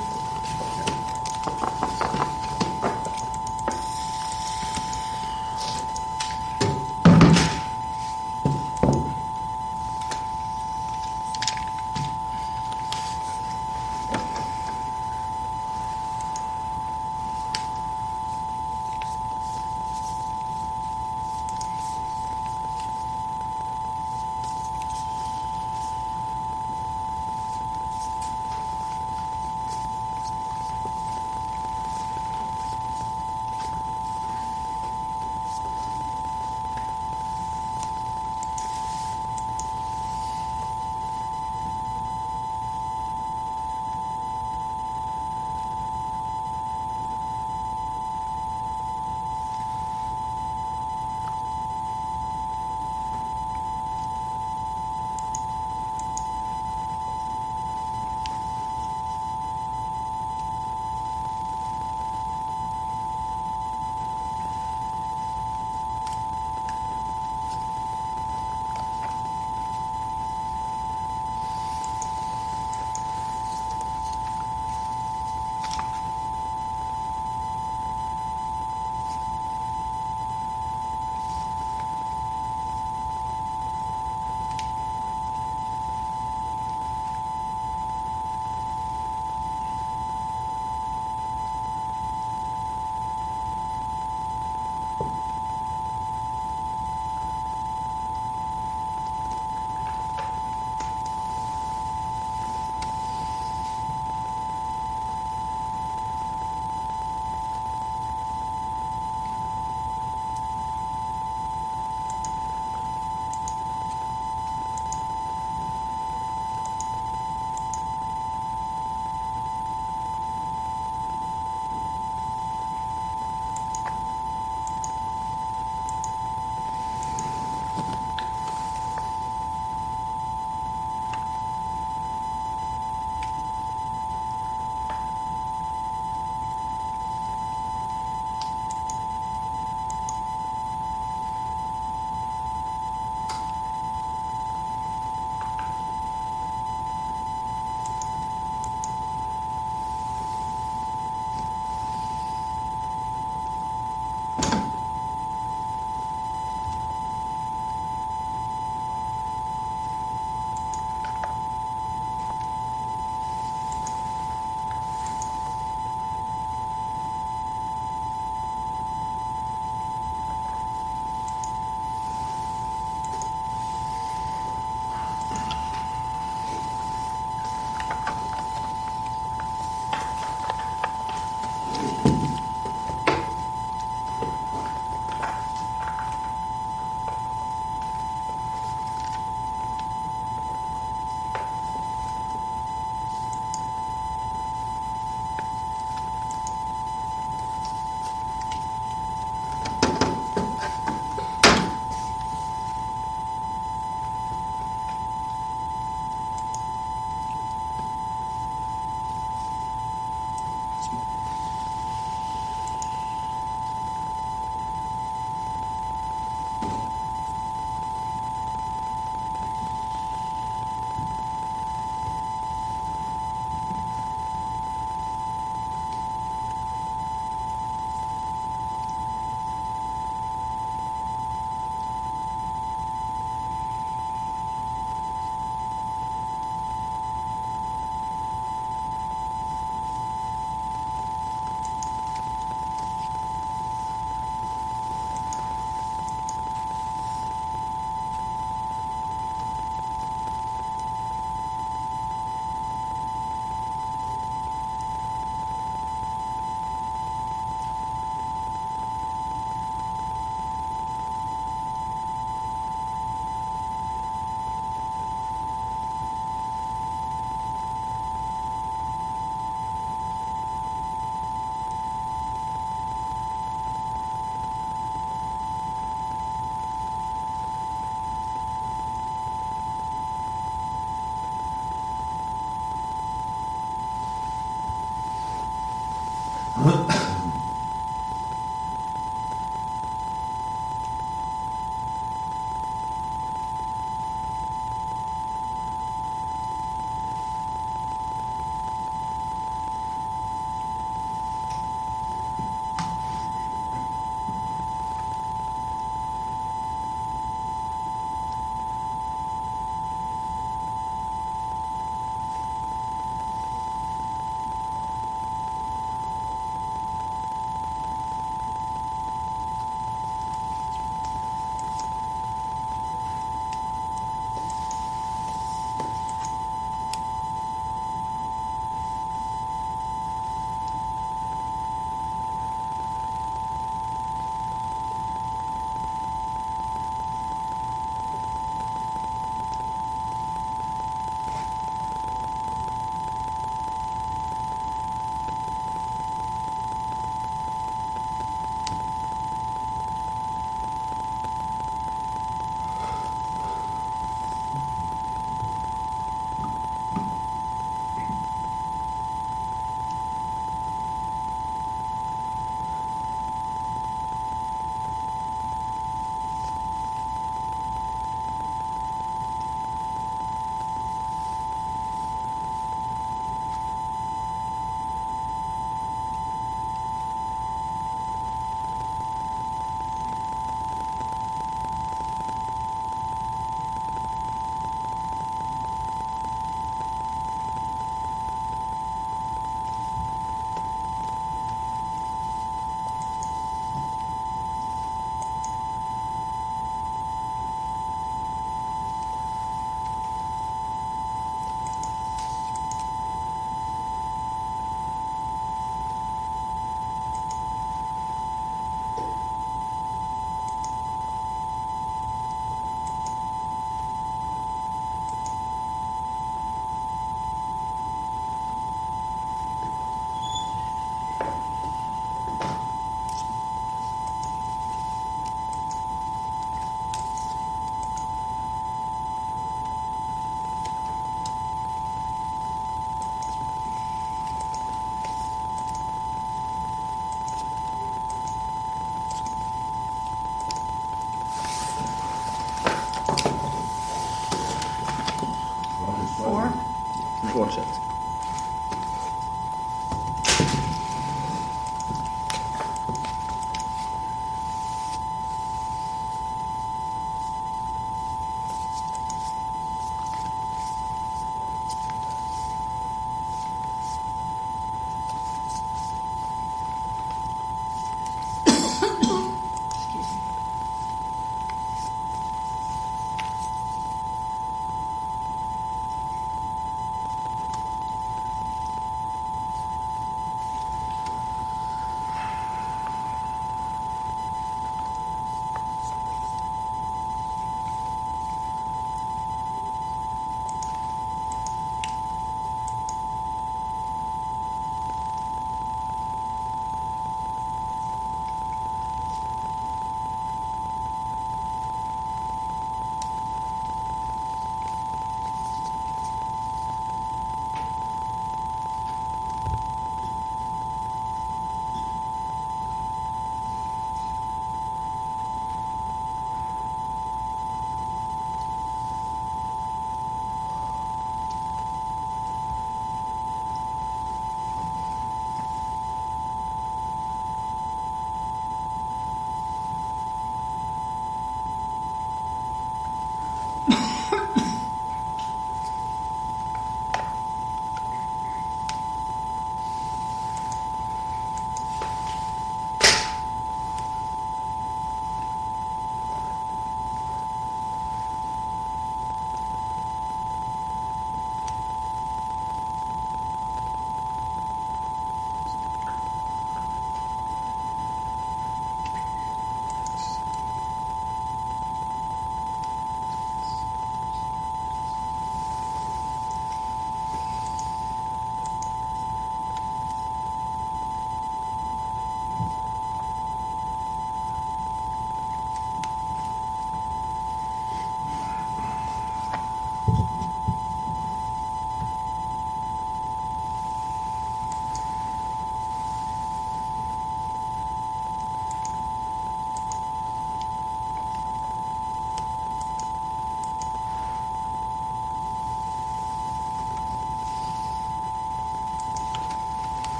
4 checks.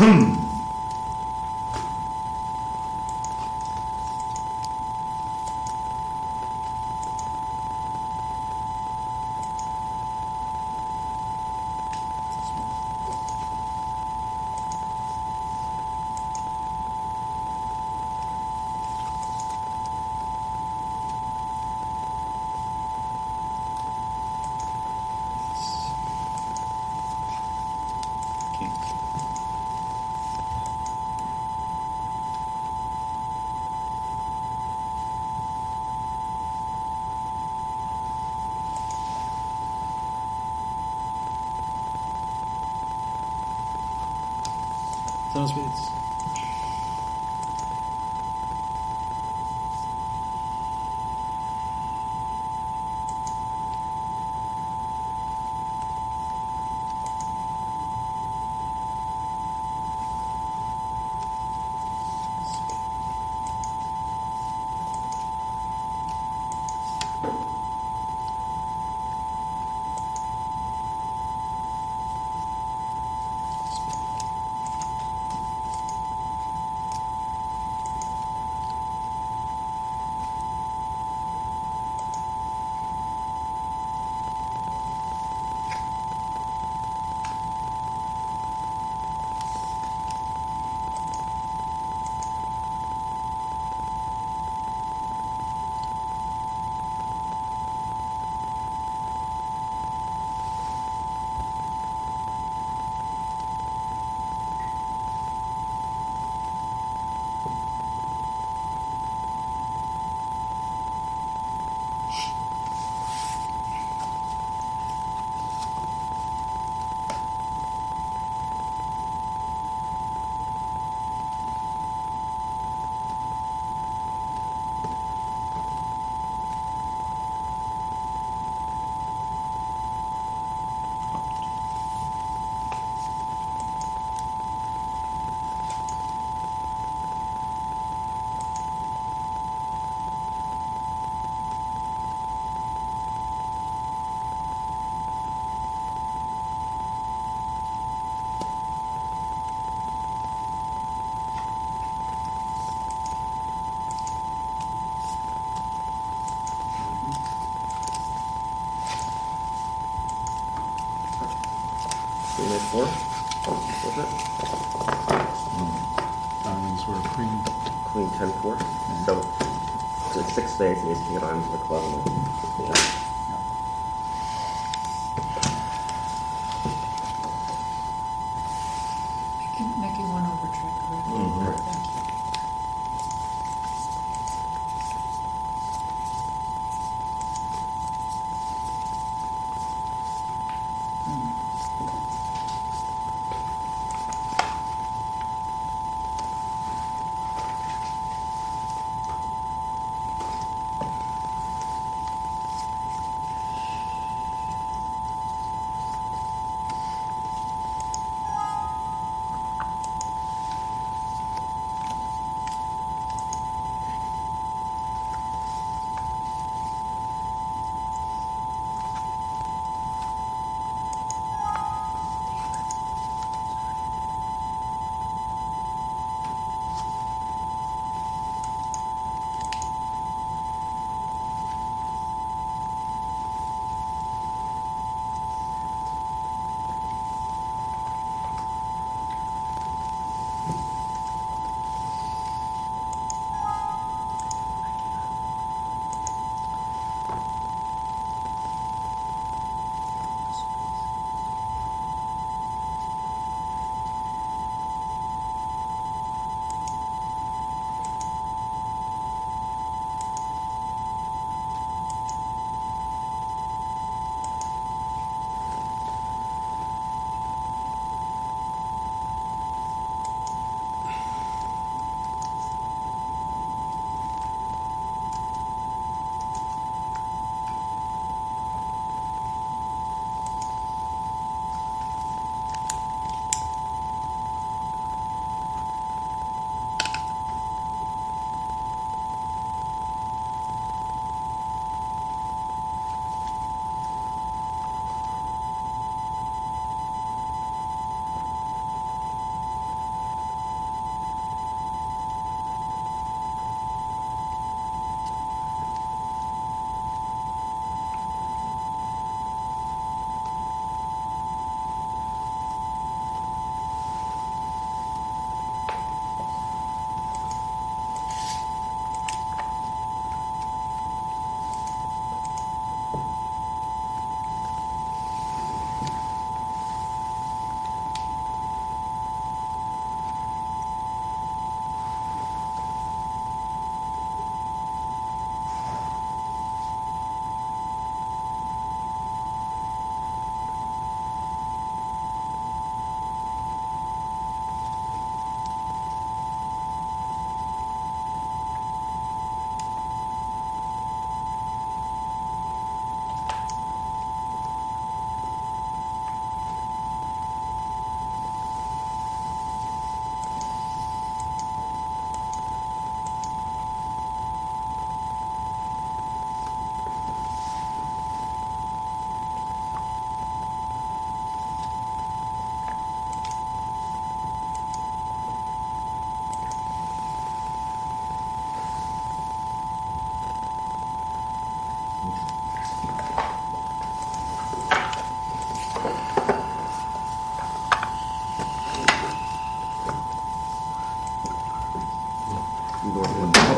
King. Ten of spades. Queen A4. Was it? Diamonds were queen. Queen 10-4. So it's 6 spades and these two diamonds are club. Yeah. Making one over trick, correct? Thank you.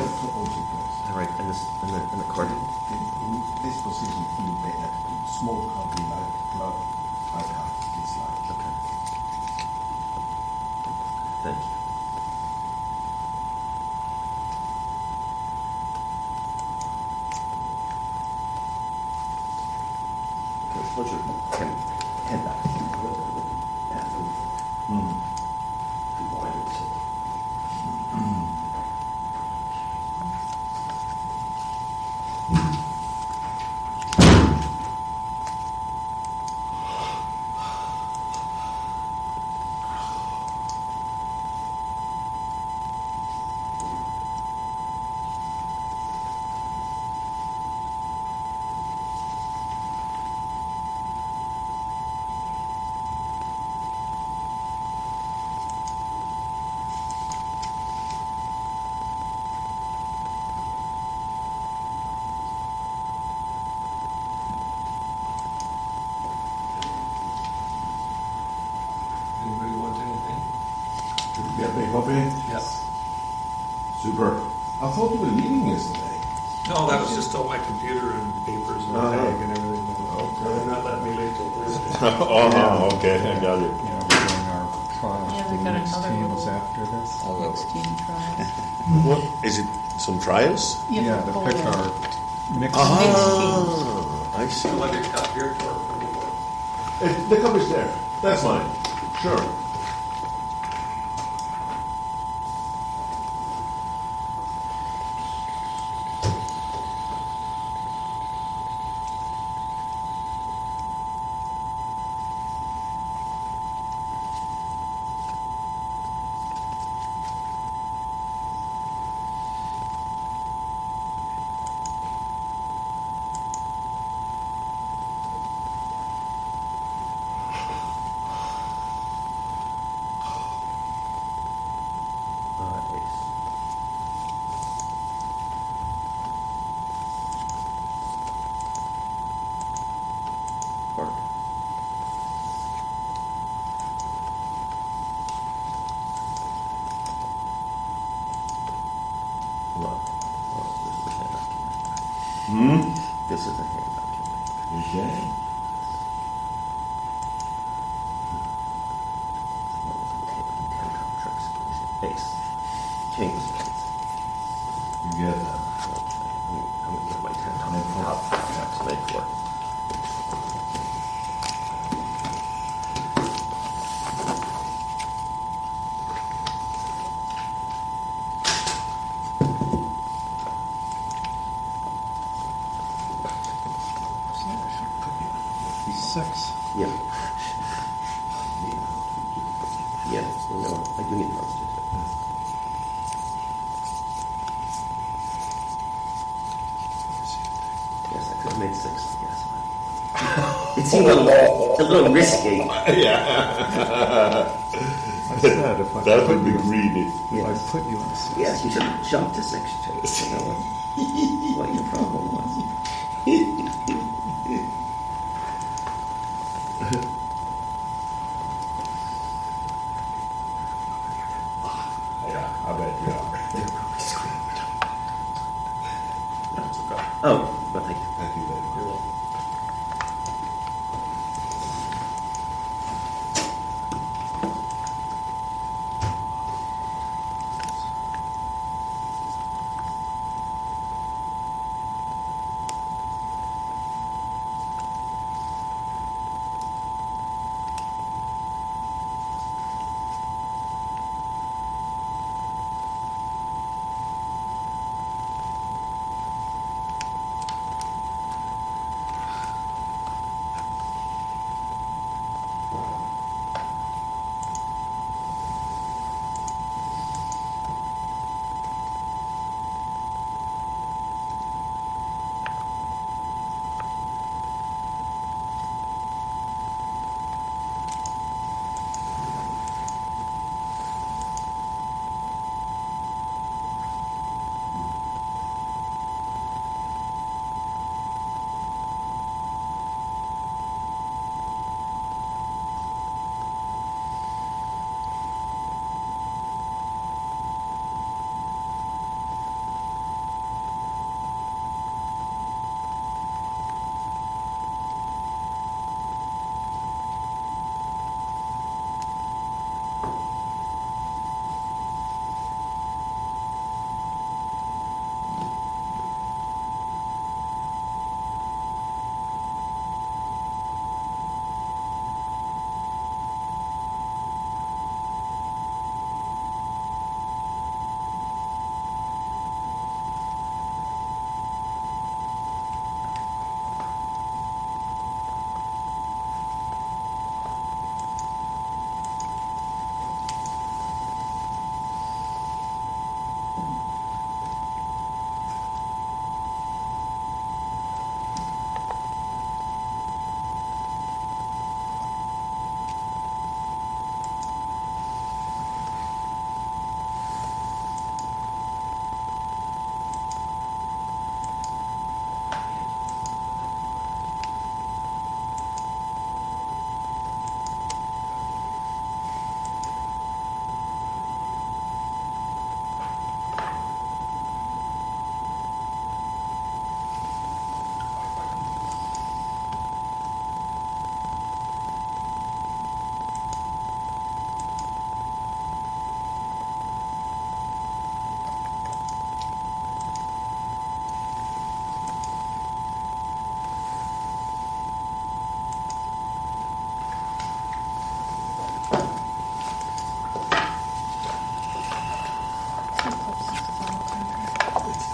opposite place. All right, and this and the cord. In this position here, they have to small copy like cloud icon. It's like. Okay. Thank you. Okay, put your head back. Wider, so. Anybody want anything? Did you get me a copy? Yes. Super. I thought you were leaving yesterday. No, that was just all my computer and papers and tag and everything. Okay. They're not letting me leave till Thursday. Oh, okay, I got it. Yeah, we're doing our trials Yeah, for we the got next another teams little- after this. Next team trials. What is it? Some trials? Yeah, for to pick polo. our mixed I see. I'll get a cup here for The copy's there. That's mine. Sure. Ace. Heart. Love. Oh, this is a hand I can make. This is a hand I can make. Okay. Ace. King. You get that. I'm going to get my 10 And then top. four. Top to make 4. Six. Yeah. Yeah, no, I do need those too. Yes, I could have made 6, I guess. It seemed a little risky. Yeah. I said if I That put would be you, greedy. if I put you in a six. Yes, you should have jumped to 6 too. You know what your problem was. Yeah, I bet you are. Oh, well, thank you. Thank you very much. You're welcome.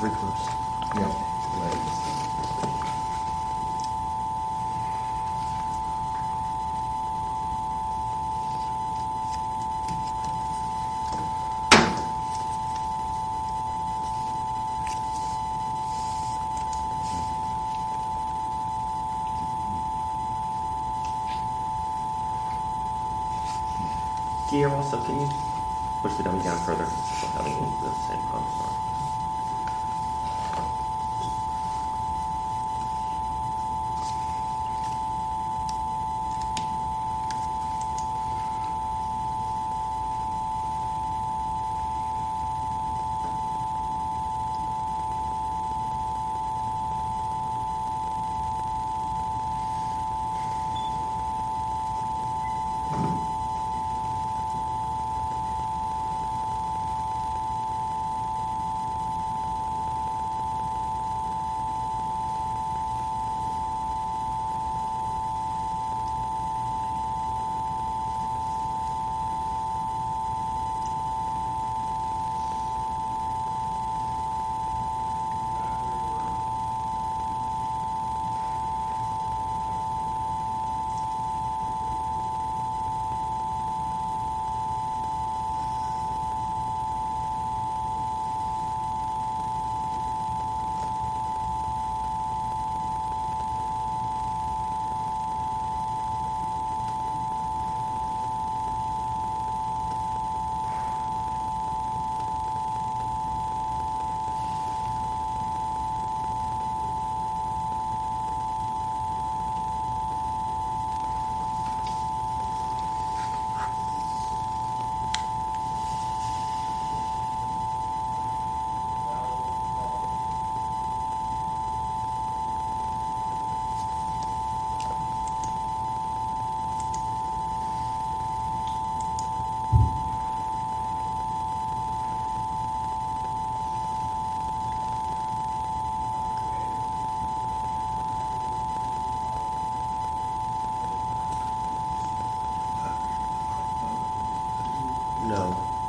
3 clubs. Yeah. Right. Gear also, can you push the dummy down further? So having the same problem. Sorry.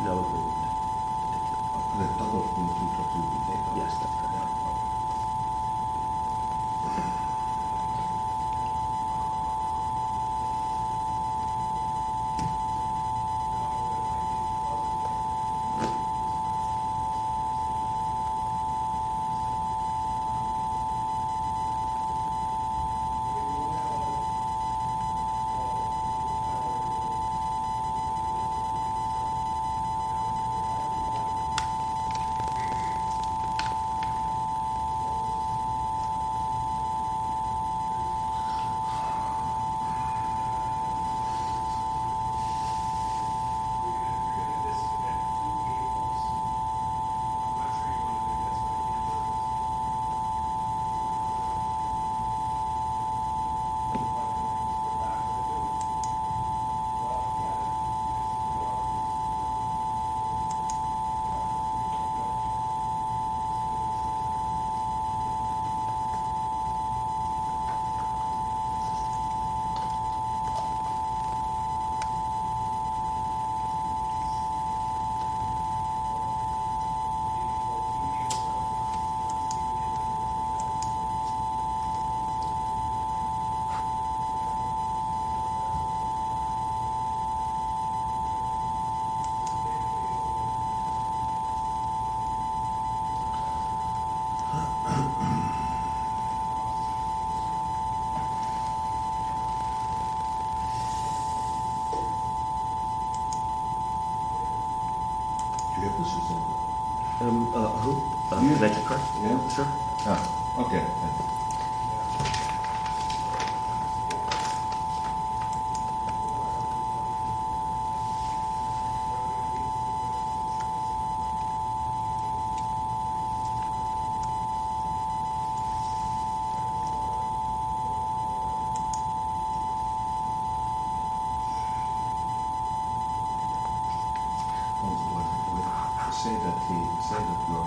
No agreement. The double from the 2 clubs will be taken. Yes, that's correct. Do you have this or something? Who? Magic card? Yeah. Sure. Ah, okay. Say that you're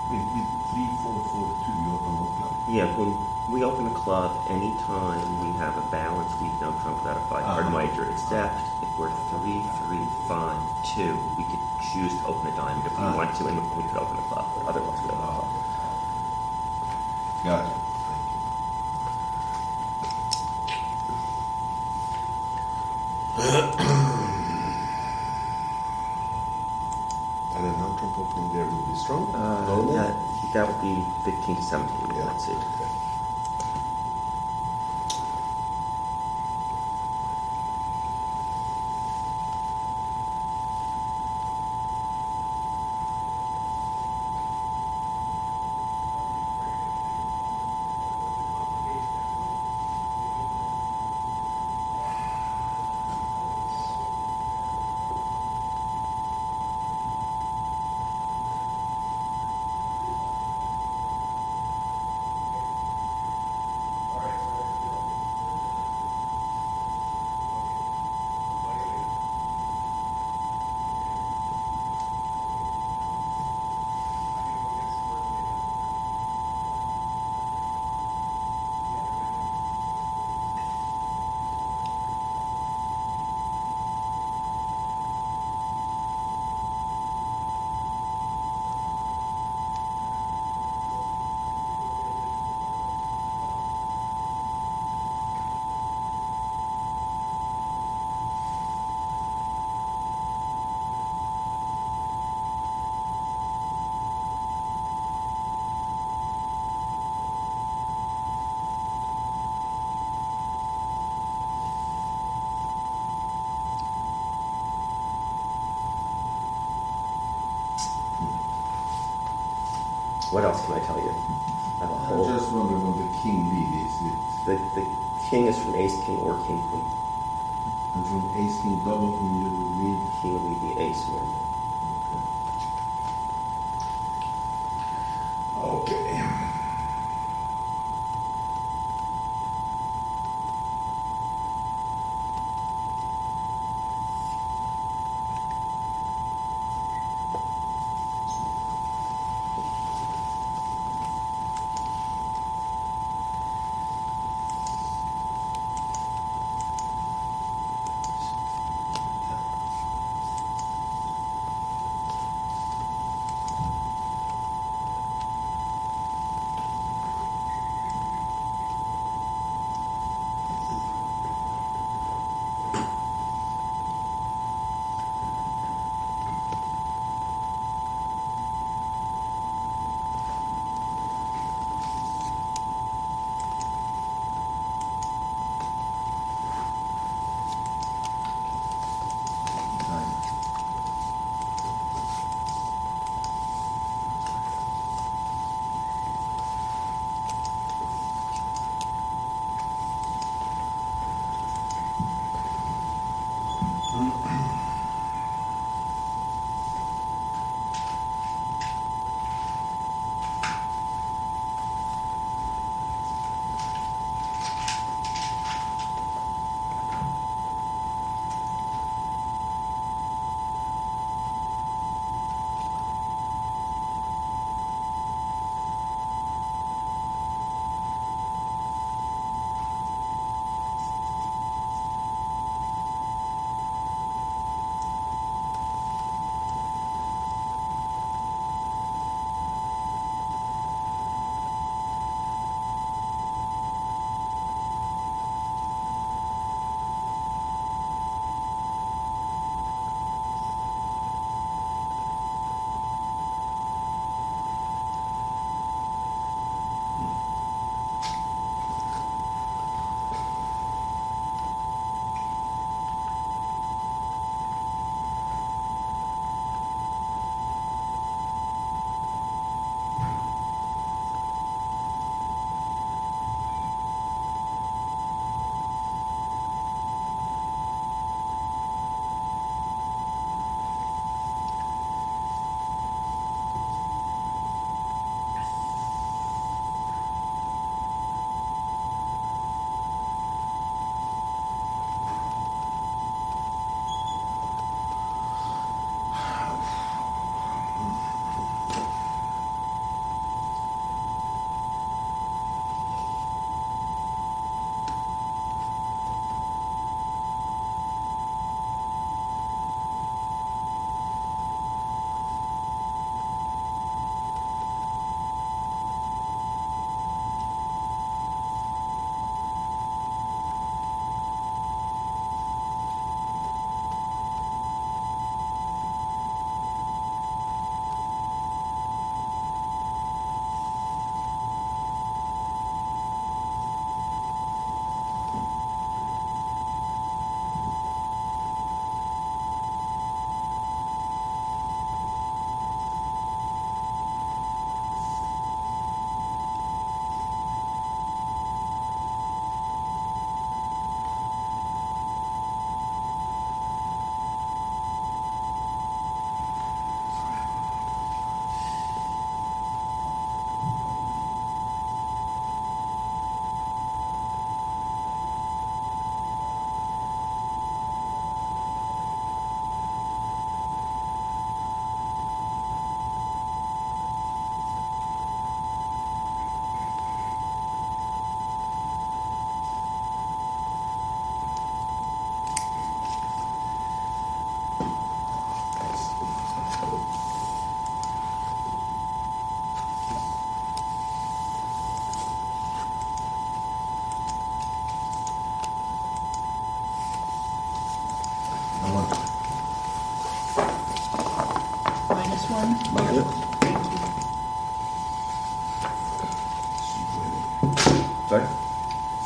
with 3, 4, 4, 2, you open one club. Yeah, when we open a club, anytime we have a balance, we don't trump without a 5-card wager, except if we're 3, 3, 5, 2, we could choose to open a diamond if we want to, and we could open a club. Otherwise, we open a club. Got it. And an outcome opening there will be strong? Normal? That would be 15 to 17. Yeah. Let's see. Okay. What else can I tell you? I just wonder when the king lead is it. The king is from ace, king, or king, queen. And from ace, king, double, king, you will lead. He would lead the ace normal. Okay.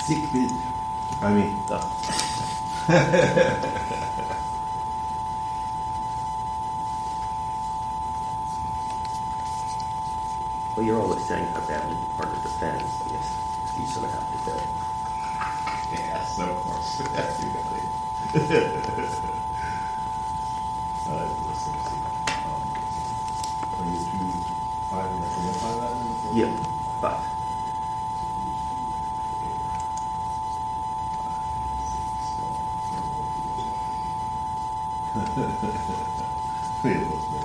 sick beat. I mean, Well, you're always saying how badly the partner defends. I guess you sort of have to say. yes, of course. You got it. Let's see. 22, 5, Yeah, 5. It was very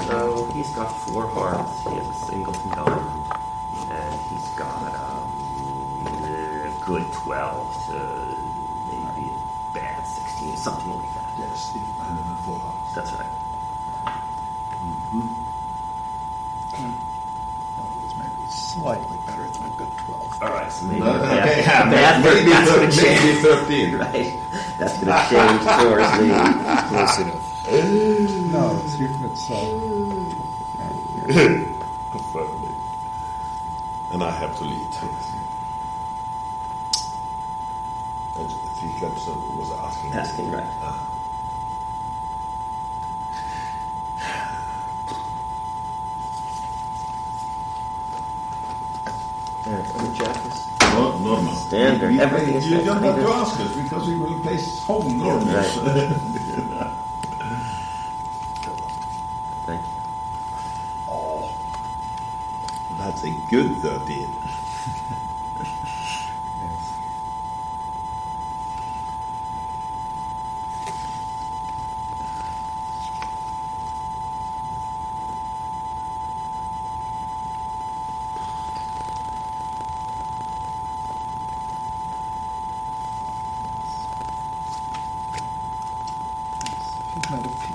So he's got 4 hearts, he has a singleton diamond, and he's got a good 12 to maybe a bad 16, something like that. Yes, 4 hearts. That's right. Well, it was maybe slightly better than a good 12. All right, so maybe maybe 13. Right, that's going to change towards me. Close enough. No, it's Firmly. And I have to lead. And Three Clemson was asking. Asking, right. And the jack is normal. Standard. Everything is you don't have standard. to ask us because we will place home normals. Right. Thank you. Oh, that's a good 13. He's made of people.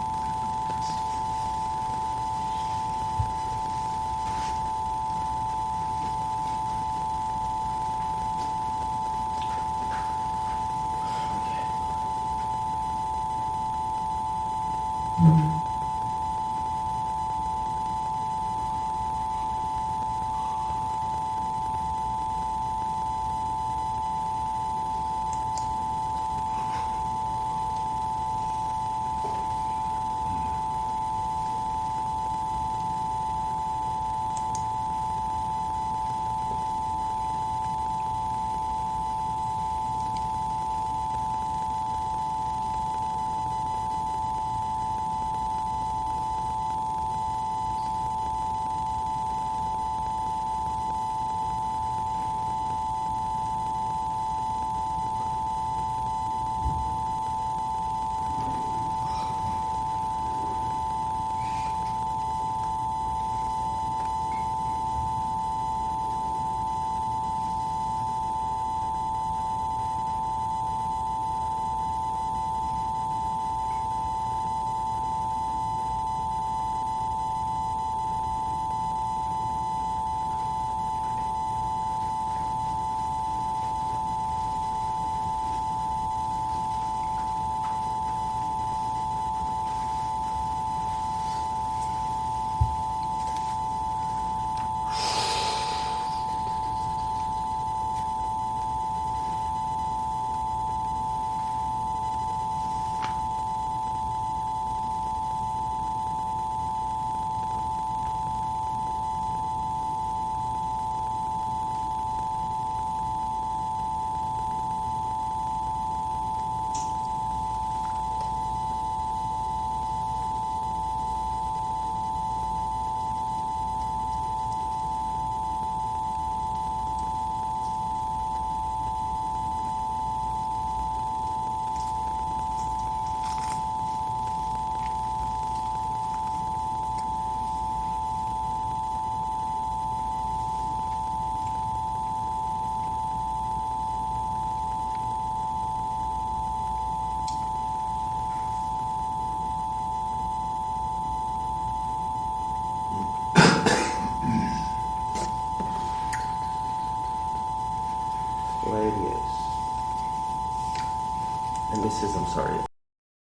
And this is, I'm sorry.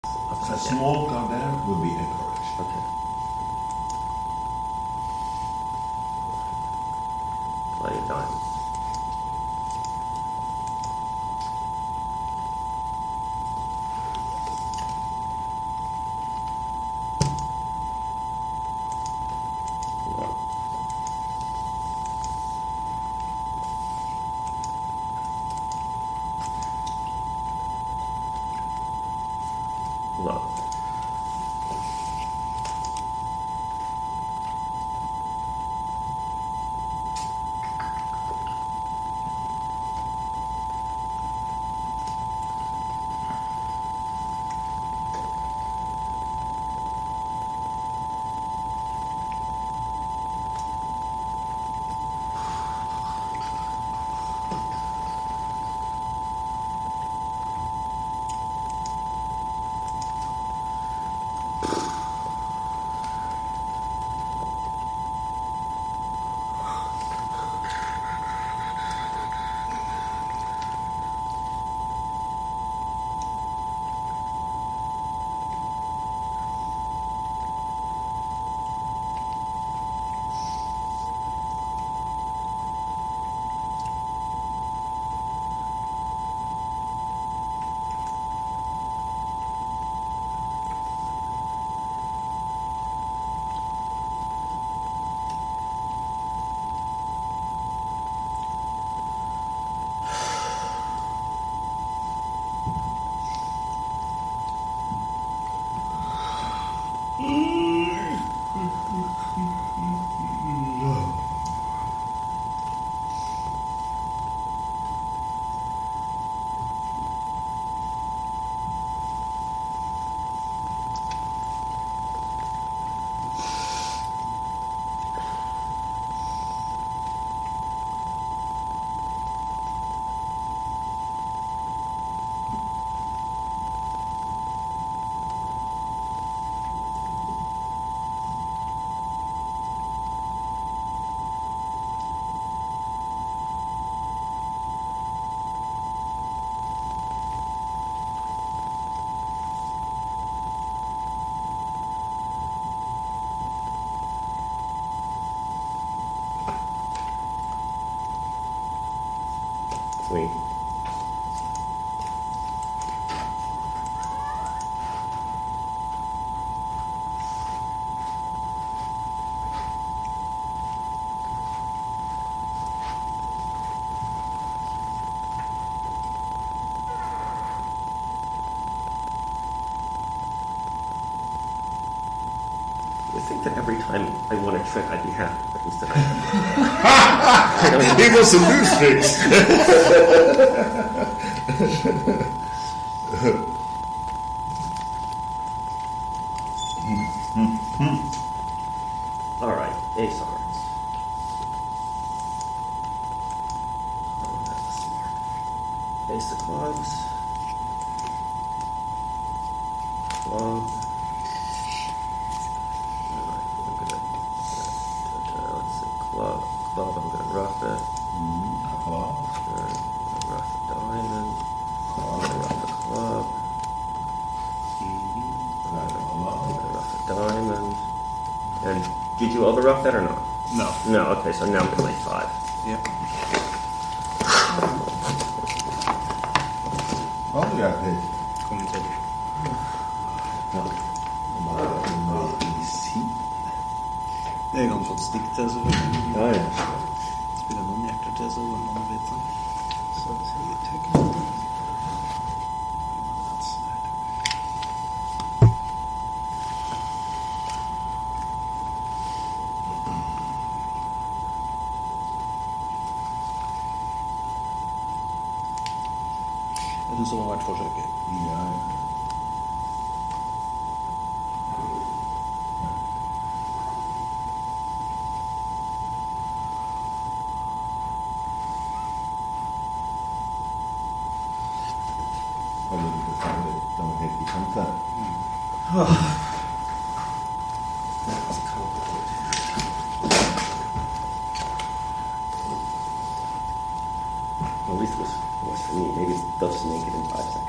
A small card there would be encouraged. Okay. Play a diamond. Love. Sweet. I think that every time I won a trick, I'd be happy, but instead I... It was a loose fix. All right, ace hearts. Oh, that's smart. Ace of clubs. Club. Let's see, club. Club, I'm going to rough it. Club. Sure. I'm going to rough the diamond. I'm going to rough the club. I'm going to rough the diamond. And did you overrough that or not? No. No, okay, so now I'm going to make 5. Yep. Oh, ja, det. Kommentar. Ja. NABC. Jeg kan få et stikk til, selvfølgelig. Ja, ja. Spiller noen hjerter til, så går man litt sånn. Så vi tar det. Det som har vært forsøket. Ja, ja. Har du lyckats ta dem helt i kanten? At least it was for me. Maybe they'll just make it in 5 seconds.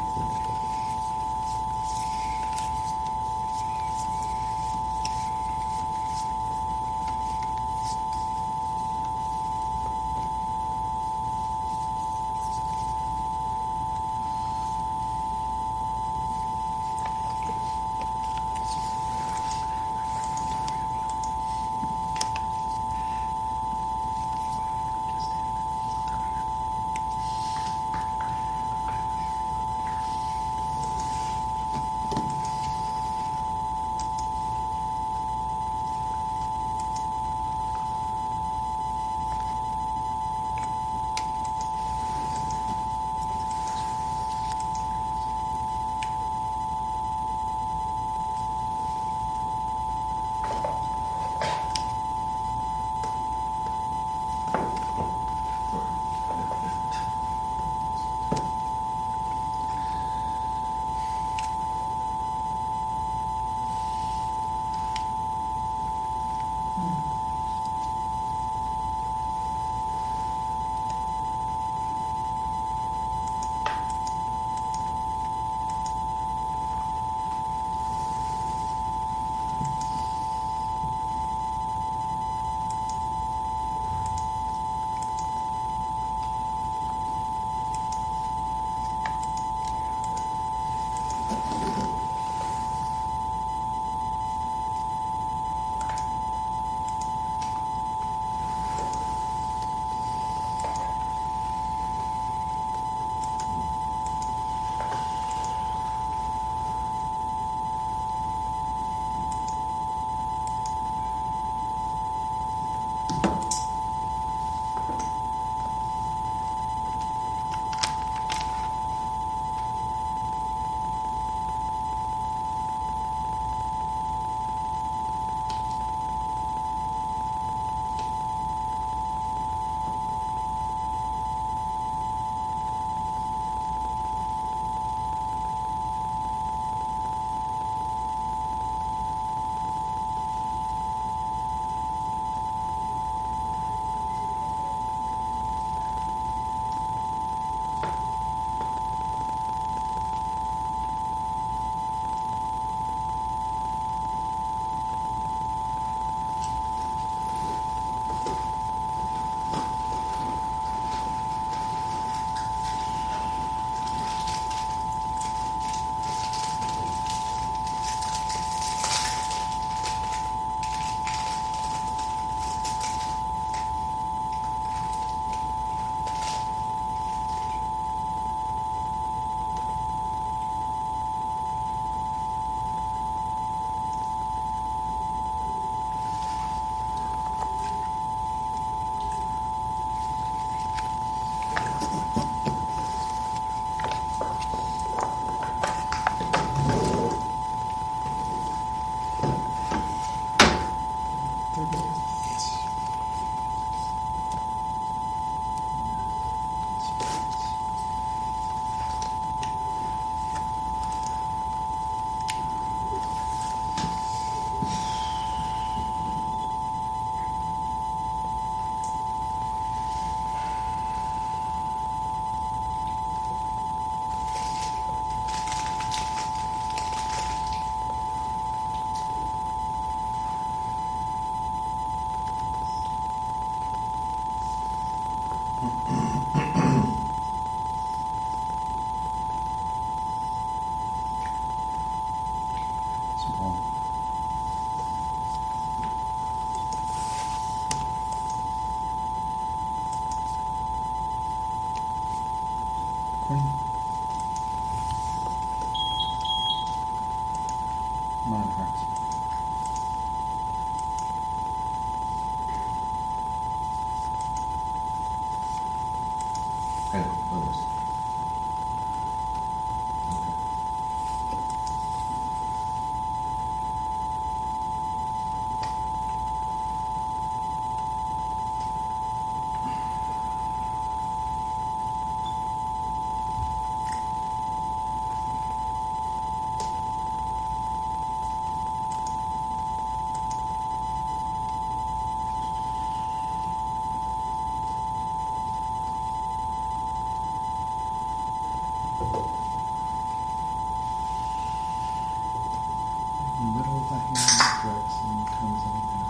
cards. And others. Middle of the hand, Drex, and comes anything.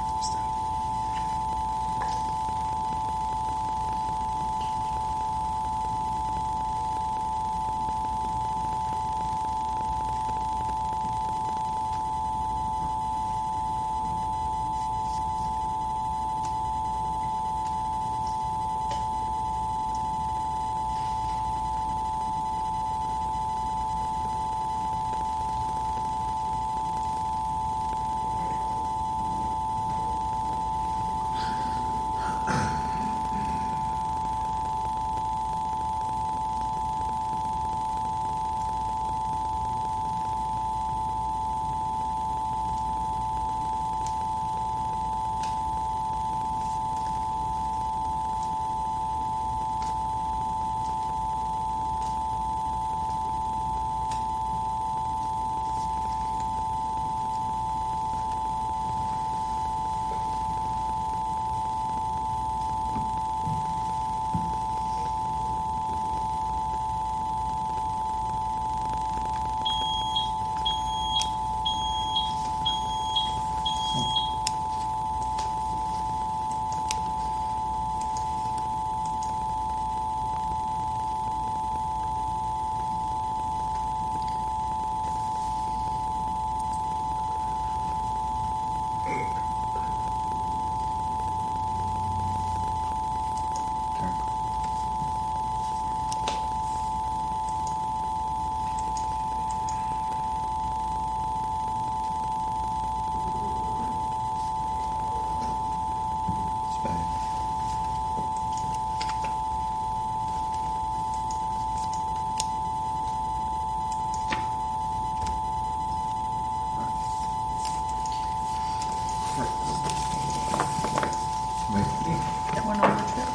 One on the trick.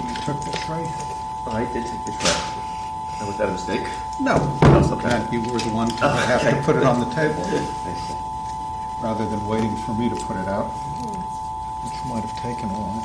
You took the tray? I did take the tray. Was that a mistake? No. Okay. You were the one to have to put it on the table. I see. Rather than waiting for me to put it out, which might have taken a while.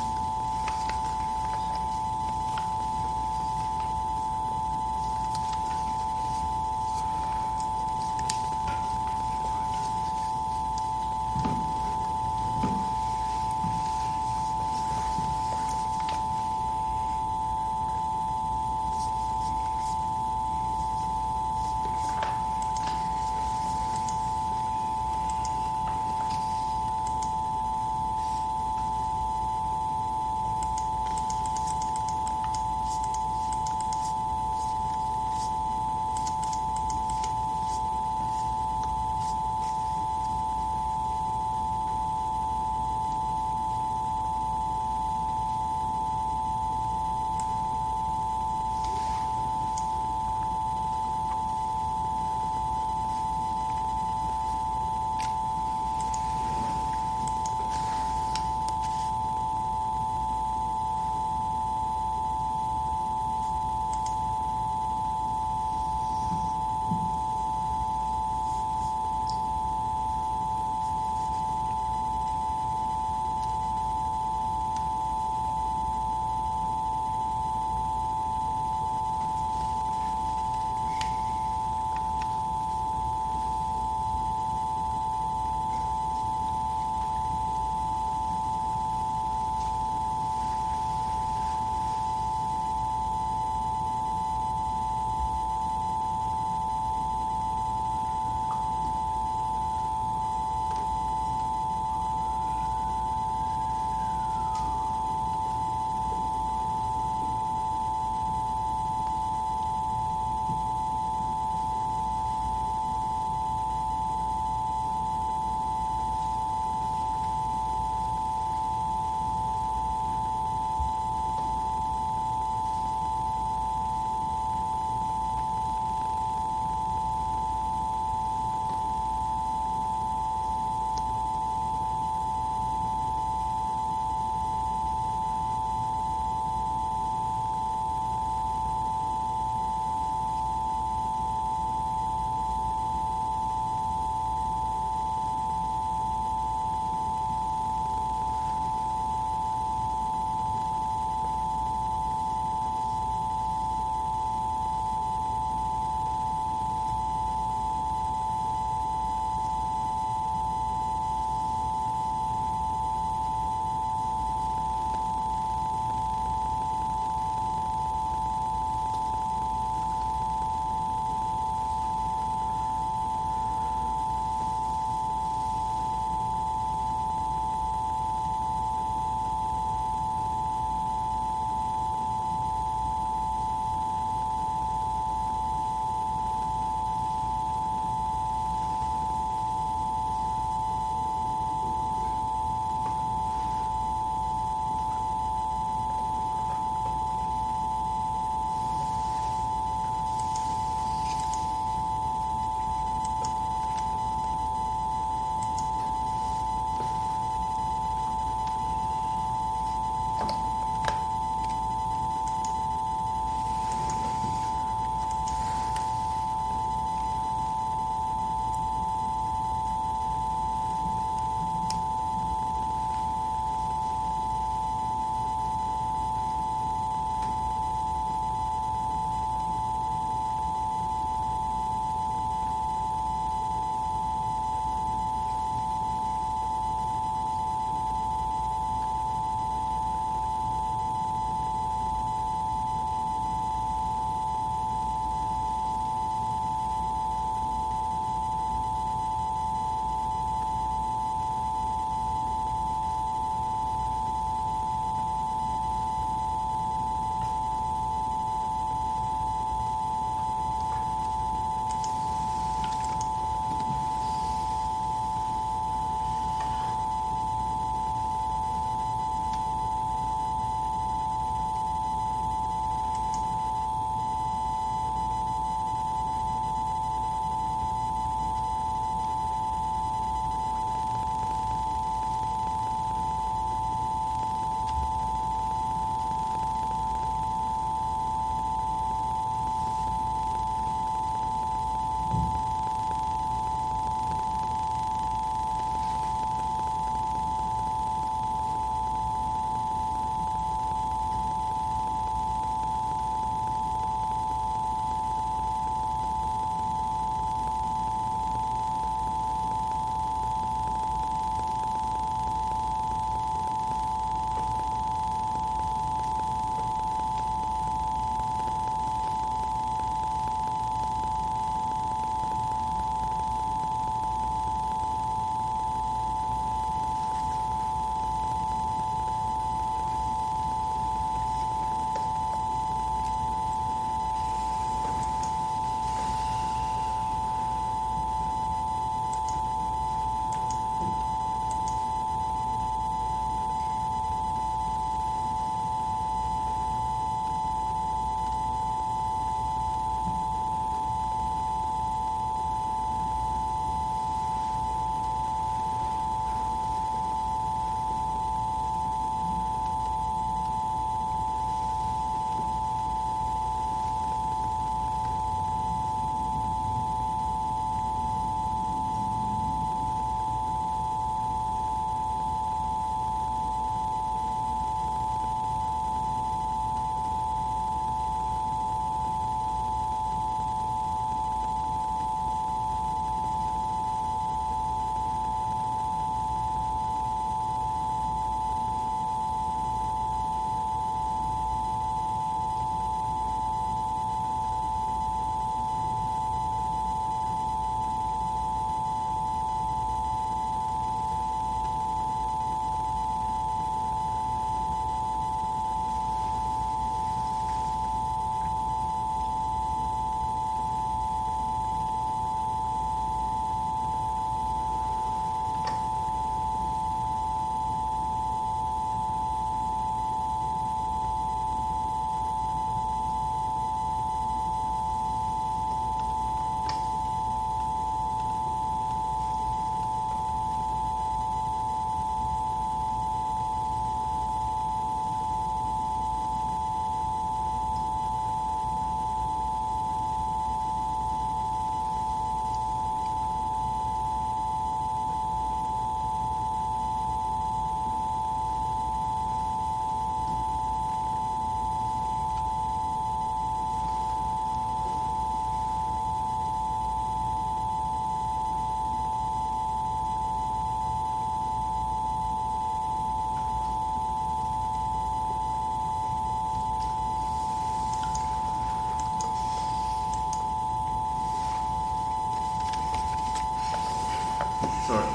Sorry.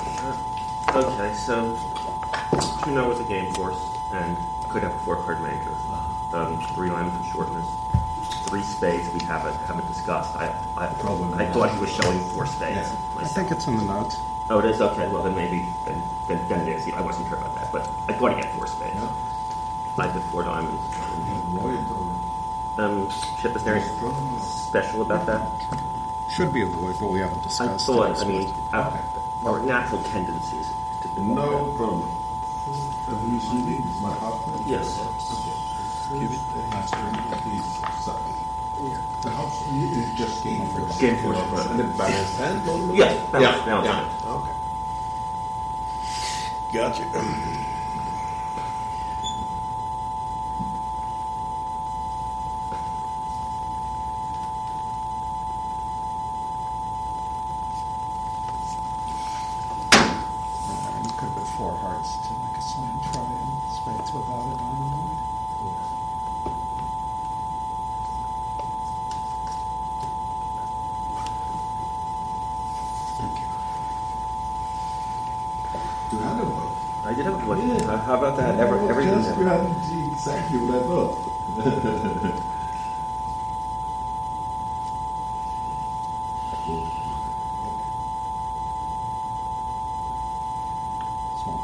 Okay, so you know with the game force and could have a 4-card major. 3 lines of shortness. 3 spades we haven't discussed. I thought he was showing 4 spades. I think it's in the notes. Oh, it is? Okay, well then maybe then it is. I wasn't sure about that, but I thought he had 4 spades. Yeah. I did 4 diamonds. Chip, is there anything special about that? Should be a void, but we haven't I discussed thought, it. I mean, our natural tendencies. No problem. Have you seen it? My partner? Yes. Give it the master. Please, sir. The house is just game force. Game force. And the balance hand? Yes, balance hand. Okay. Gotcha. You could put 4 hearts to like a slam try and spades without a diamond void. Do you have a void? I did have a void. Yeah. How about that? Everything. Just you had exactly what I thought. Small.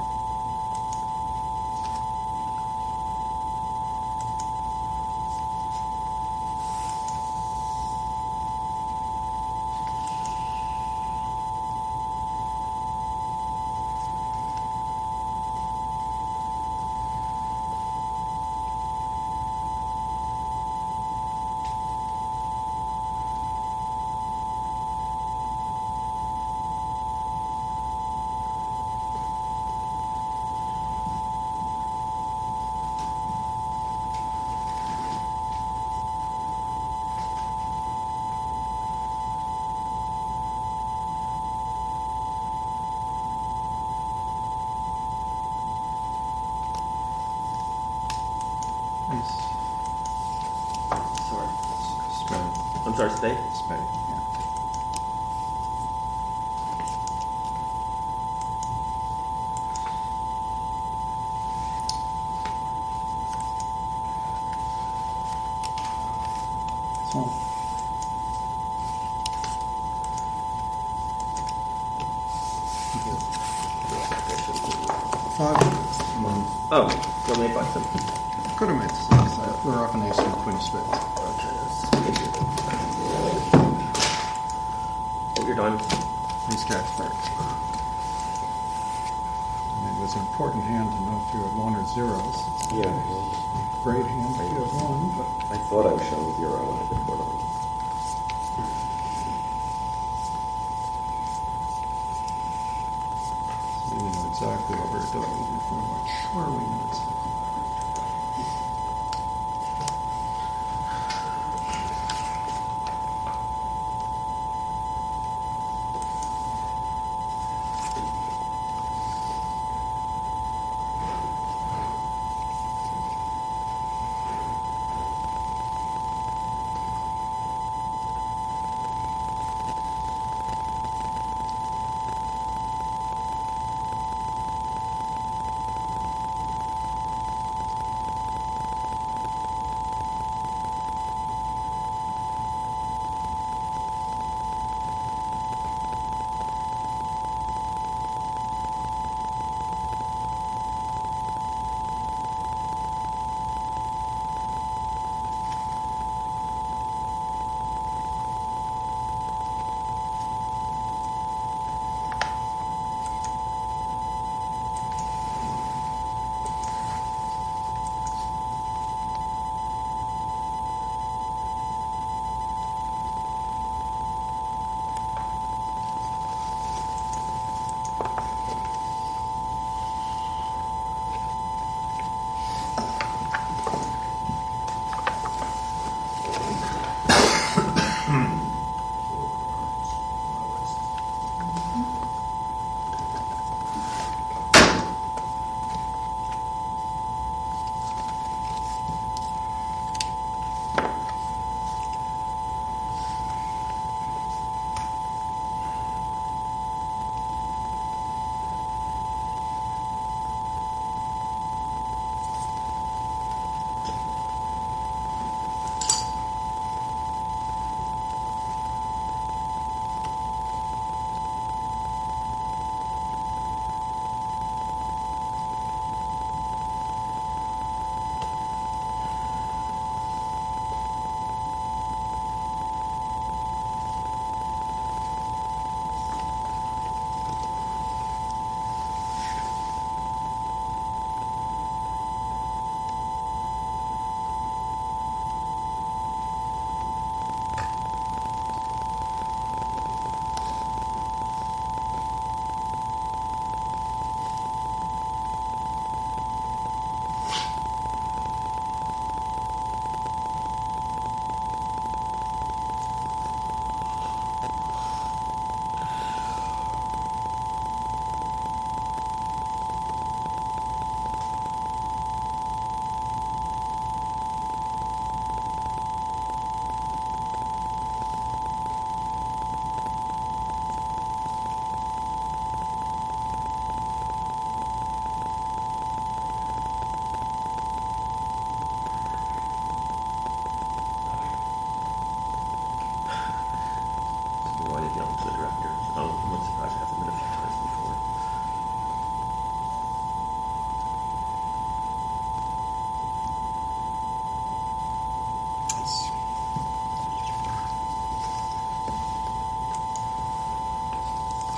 Ace. Sorry. Spade. I'm sorry, spade? Spade, yeah. Small. Five. Oh, so made by some. Could have made 6. We're off an ace and queen of spades. Okay, what your diamonds? Ace jack thirds. And it was an important hand to know if you had 1 or 0s. It's Yeah. Great hand if you have 1, but I thought I was showing 0 when I did 4 diamonds. we know exactly what we're doing. If we weren't sure we know exactly.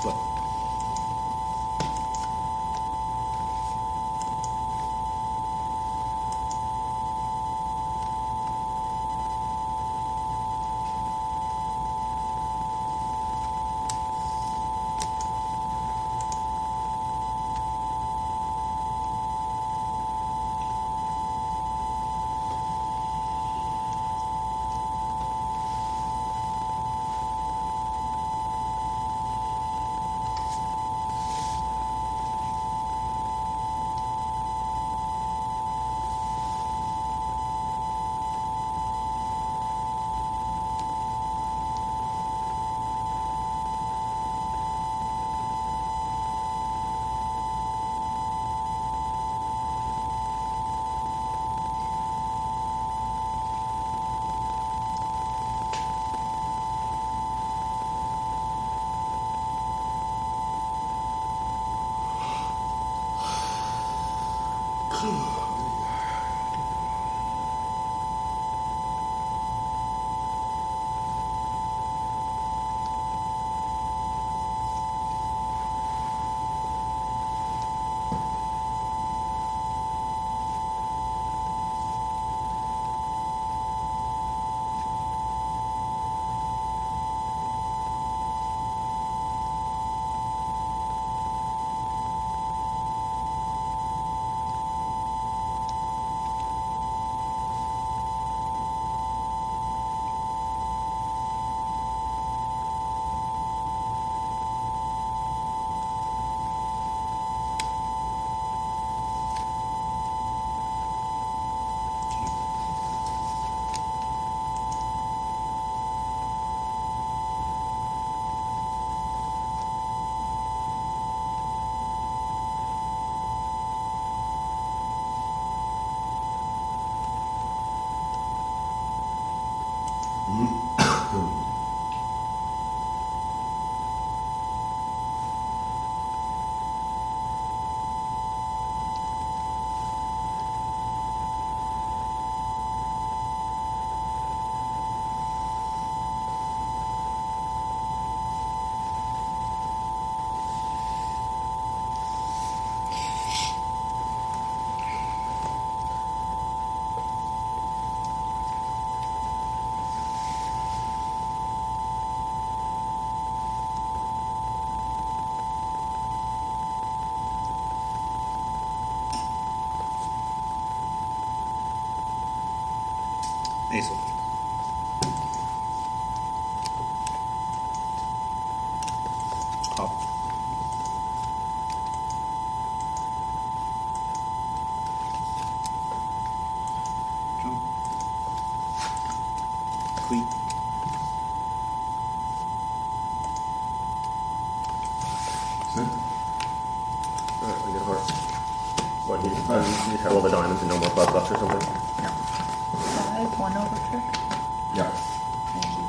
Flip. Ace. Hop. Jump. Cleat. Set. Alright, I get a heart. What, you just have all the diamonds and no more clubs left or something? Yeah. 5, 1 over trick. Yeah. Thank you.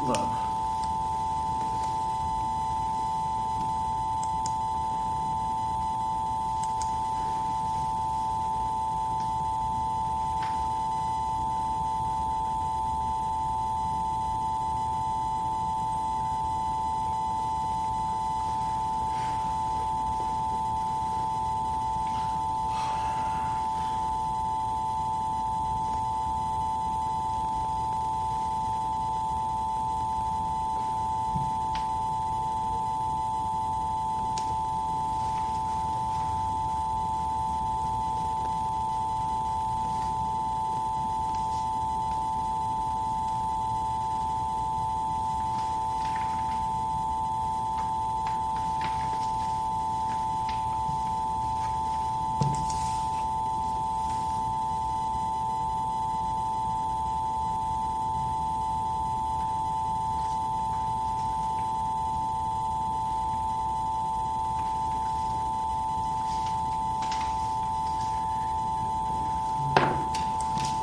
Low.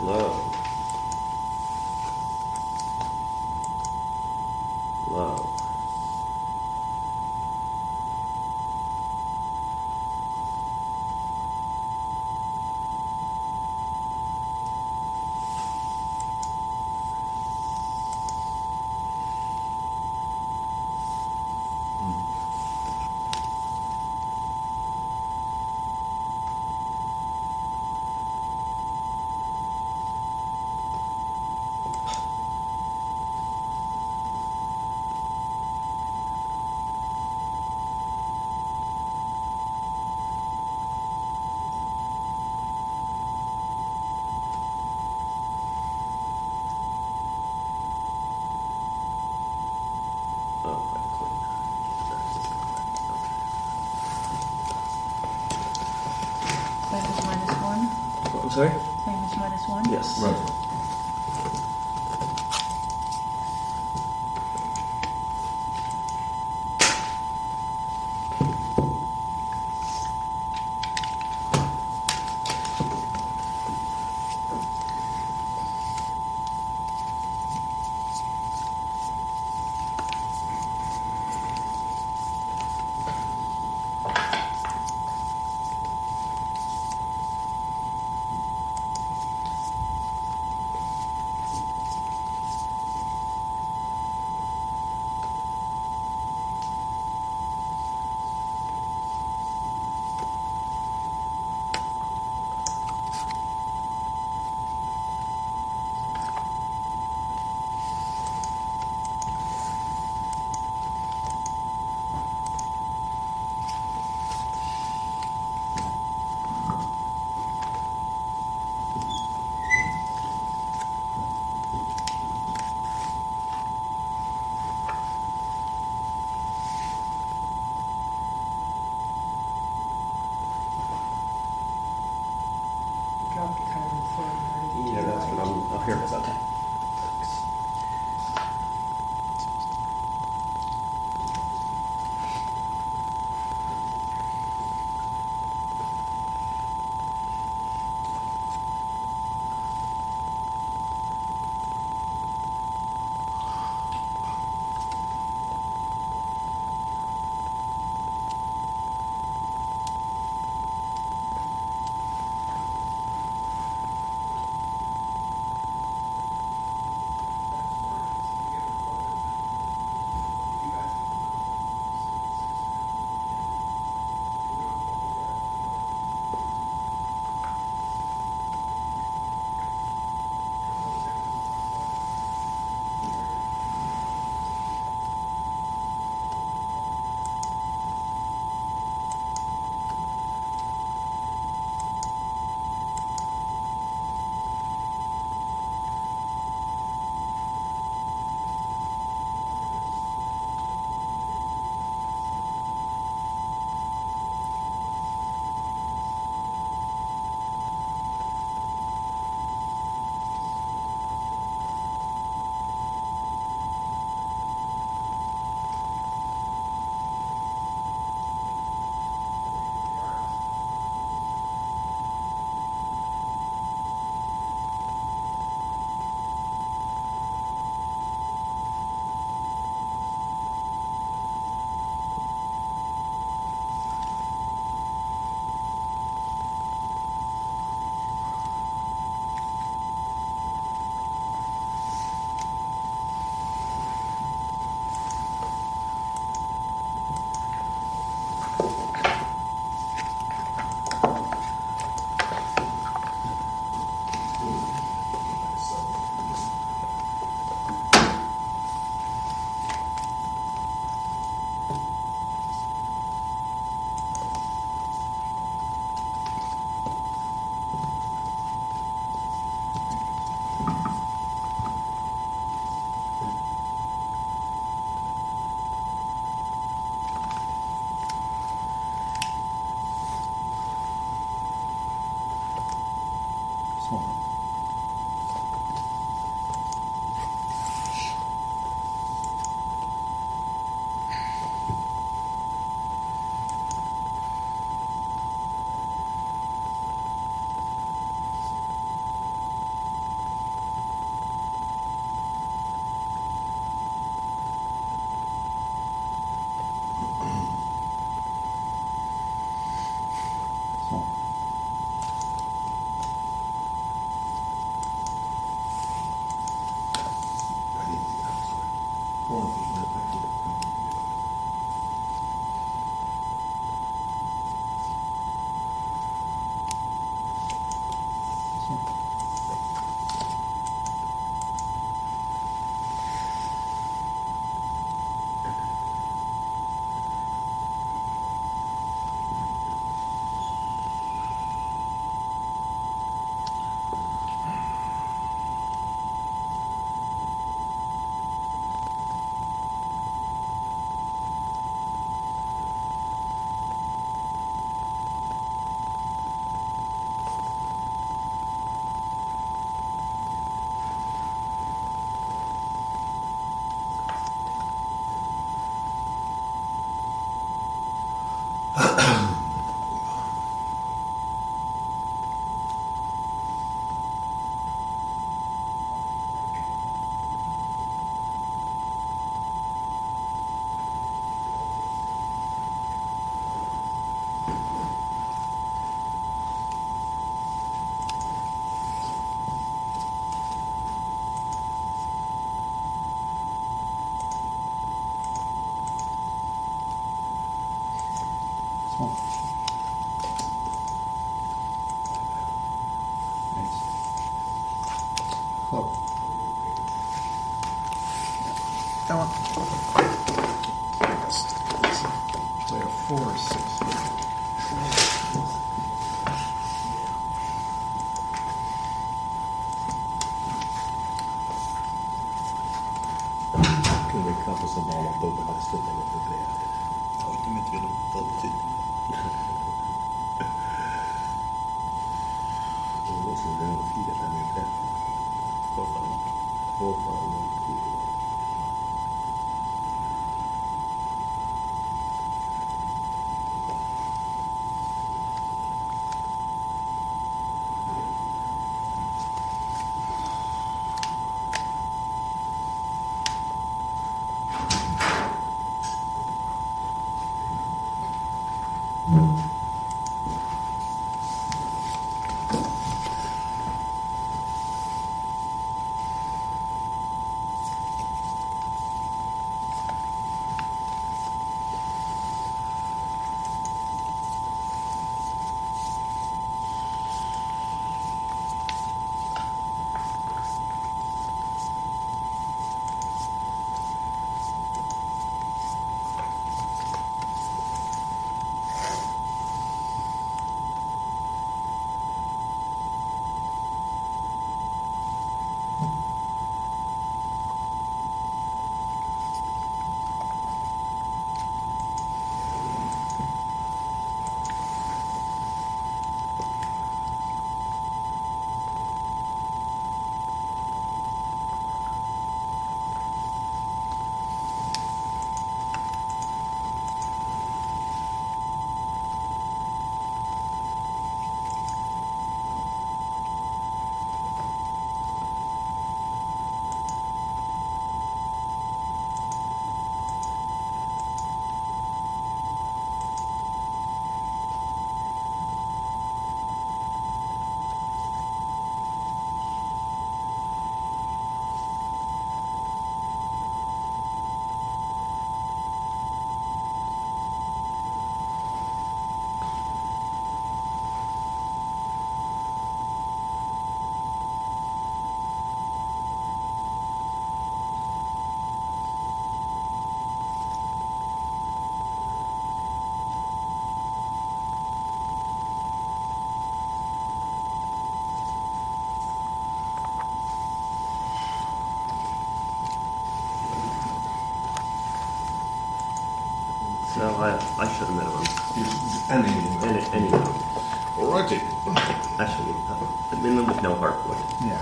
Low. Low. Oh, right, clean. Same as -1? I'm sorry? Same as -1? Yes. Right. Drop the card for Yeah, that's what I'm. Oh, here it is. Okay. Thanks. Small. Nice. Club. That one. So we have 4 or 6. Kun vi knappe som barn att då hade stått med det där. Ja, de inte vill alltid. Det är så det är nog 4 där med det. Fortfarande. So I should have minimum. Any. Alrighty. Actually, the minimum with no hardwood. Yeah.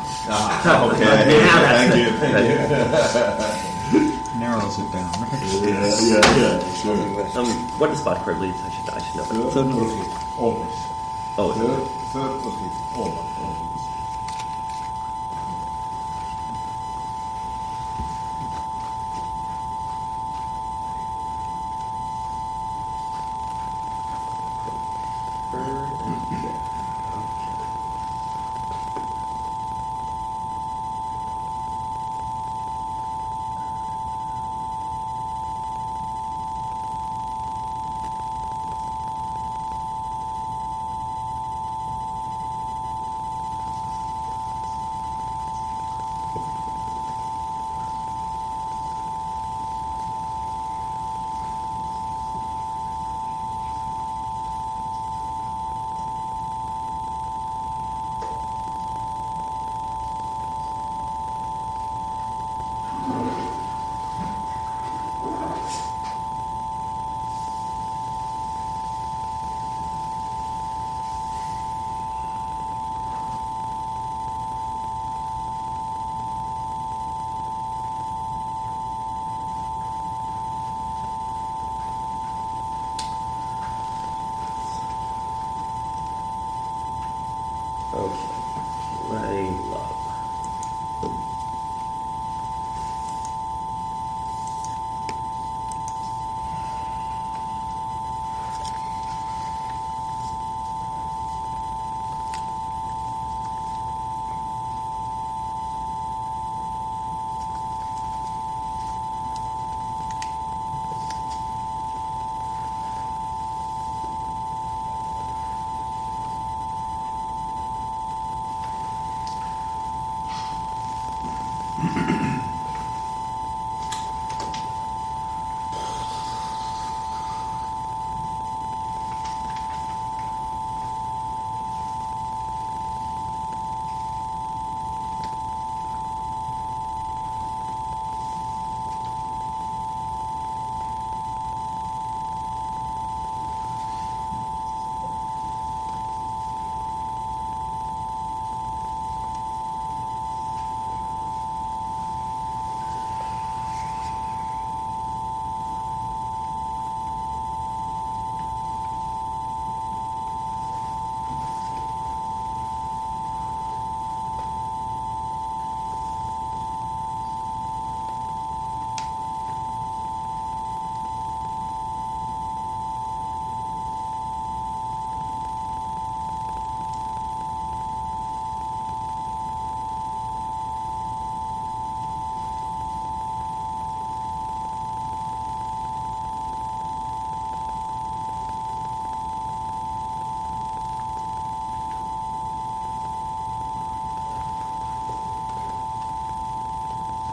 Okay. Now Thank you. Narrows it down, right? Yeah. Sure. What is spot card leads? I should know that. Third hit, always. Oh, Third hit, always.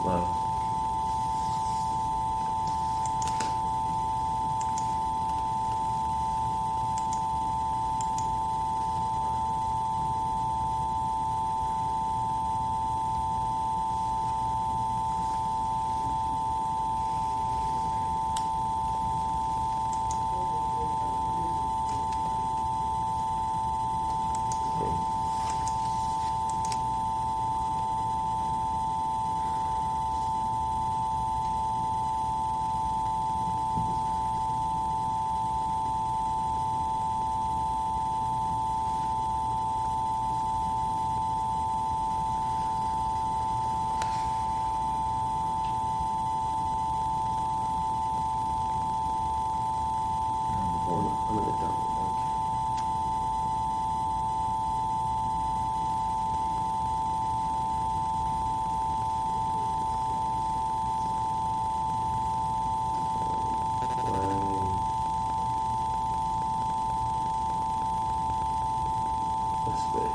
Low. I'm gonna double look. Let's see.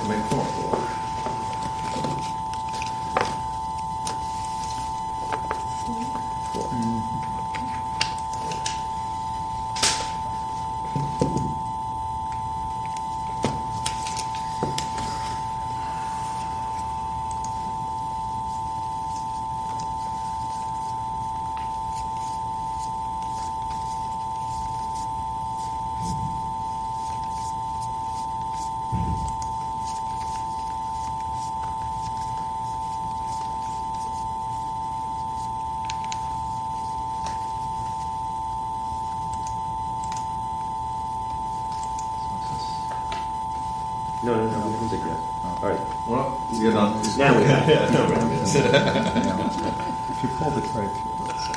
Make four. No, we haven't picked yet. All right. Well, you're done. Now we have it. If you pull the tray through, let's say.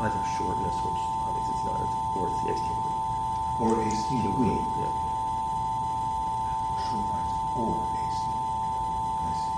either shortness, which obviously it's not, or it's the ace king queen. Or ace king queen. Yeah. Short hearts or ace king. I see.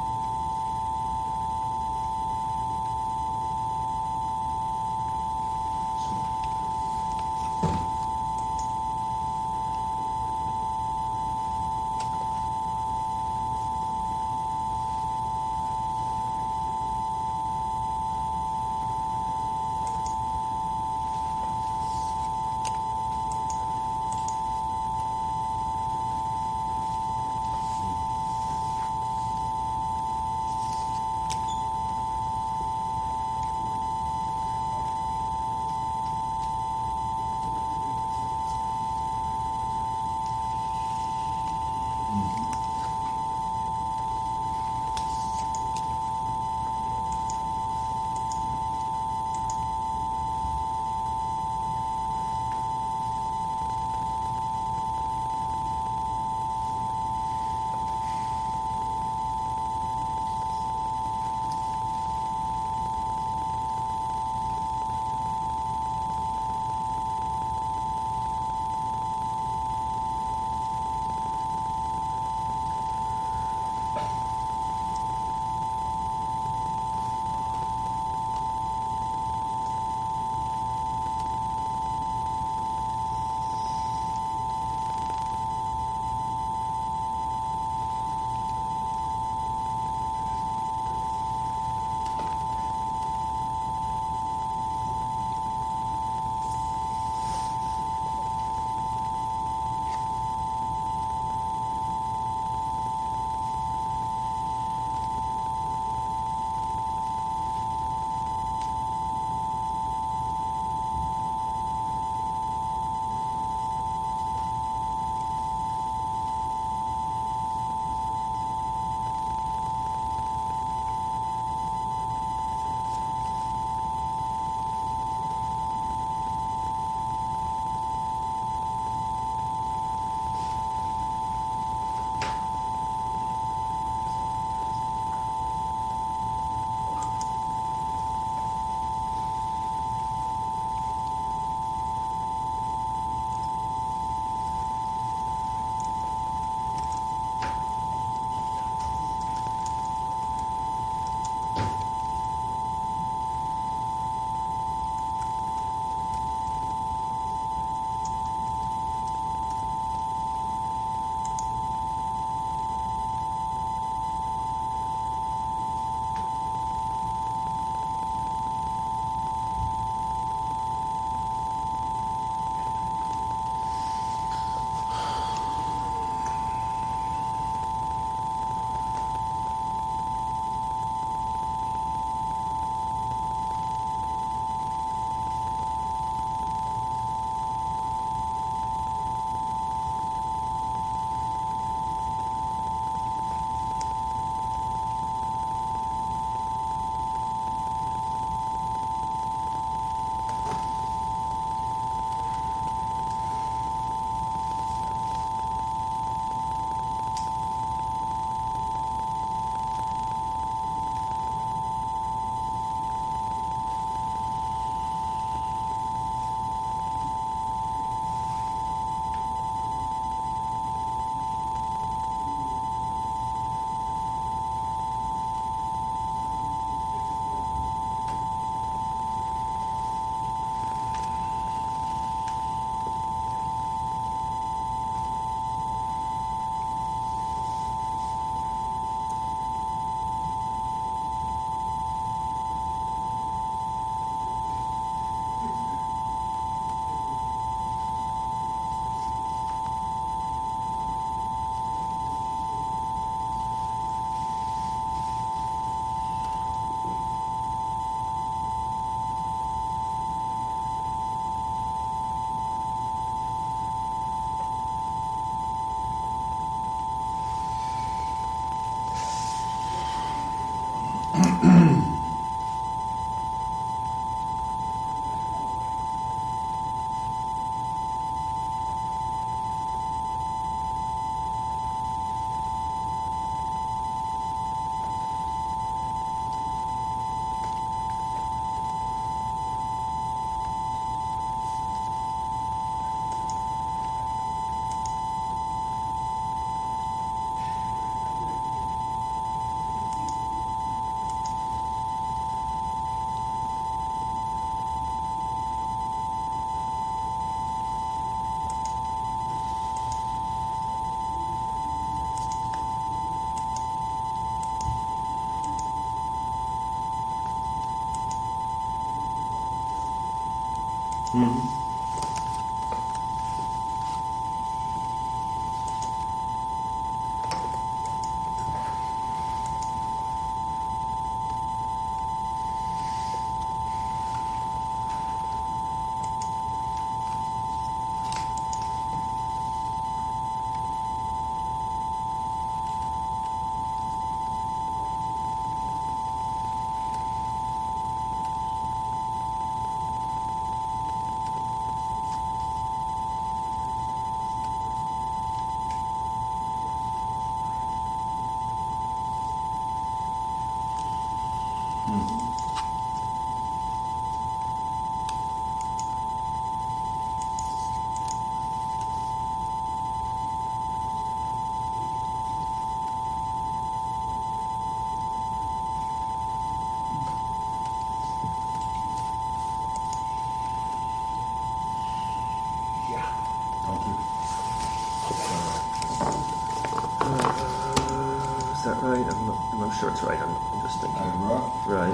Is that right? I'm not sure it's right. I'm just thinking. Right.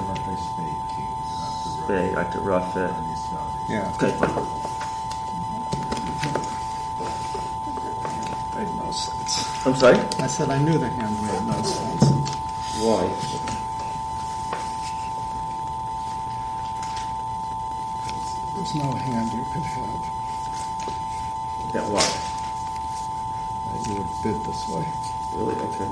Spade, after rough it. Yeah. Okay, fine. Made no sense. I'm sorry? I said I knew the hand made no sense. Why? There's no hand you could have. That what? That you would bid this way. Really? Okay.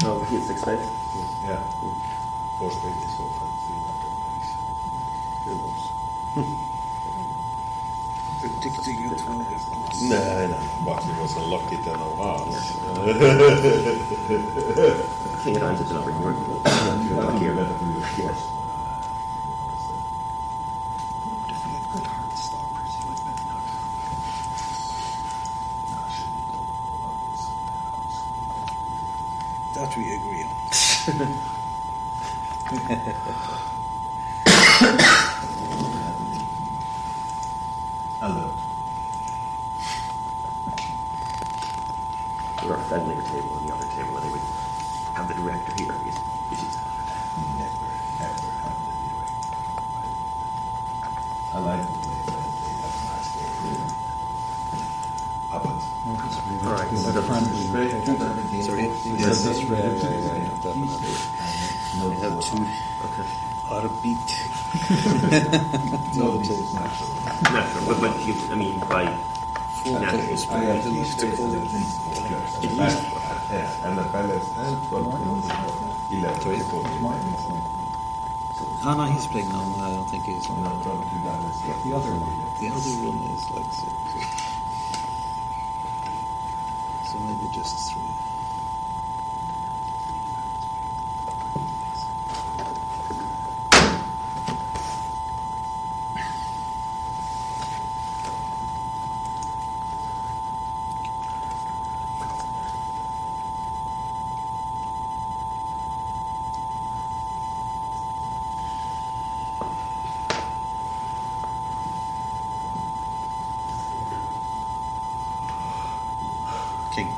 Oh, he had 6 spades? Yeah. 4 spades is over 3 not Predicting a 12. No, but it was a lucky 10 of hearts. King of diamonds is not bringing work. You have to be better for your course. If you had good heart stoppers, you would have been enough. That we agree on. Alert. Or a familiar table on the other table, and they would have the director here. Never, ever have the director. I like the way they have nice game. Up it. All right, so Sorry? Yes, that's right. definitely. I have 2 Arbit. No, this is natural. Natural, but you, I mean, by 4 natural. tables I per have leaf to call it. Yeah, and the balance and 12 11 Sorry? Oh no, he's playing now. I don't think he's playing. No, 12 balance. The other one. The other one is like 6. So maybe just 3. King.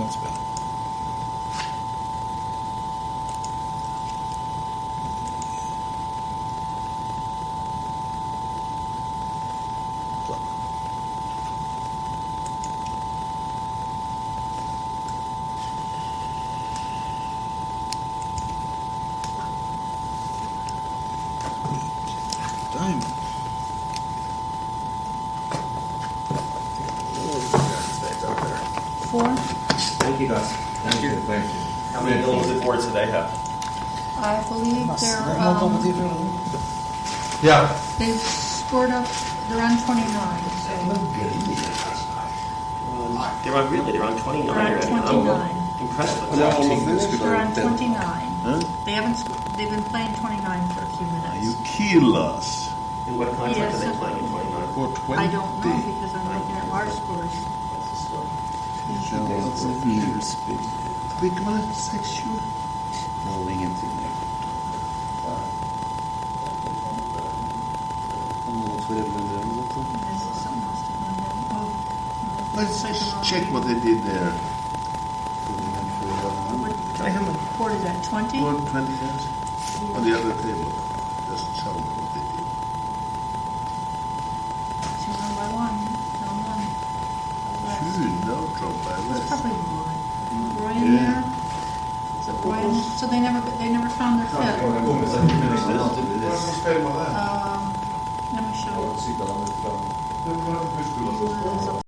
Not so bad. Club. Diamond. Four. Thank you, guys. Thank you. Thank you. How many illicit boards do they have? I believe Yeah. they've scored up, they're on 29, so They're on 29 they're on already. 29. I'm impressed with They're that. almost finished. They're on 29. Huh? They haven't, they've been playing 29 for a few minutes. You kill us. And what contract Yes, are they sir. playing in 29? For 20. I don't know because I'm looking at our scores. Vilken var det? 6-20? No, ingenting. This is something else to find out. Oh, no. Let's Played the wrong check game. what they did there. Can I have a report? Is that 20? For 20 cents? On the other table. Just show me what they did. 2 one by 1. Down 1. No drop by It's less. probably Roy. Roy in there? Is it Roy in there? So they never found their fit. Let me show you.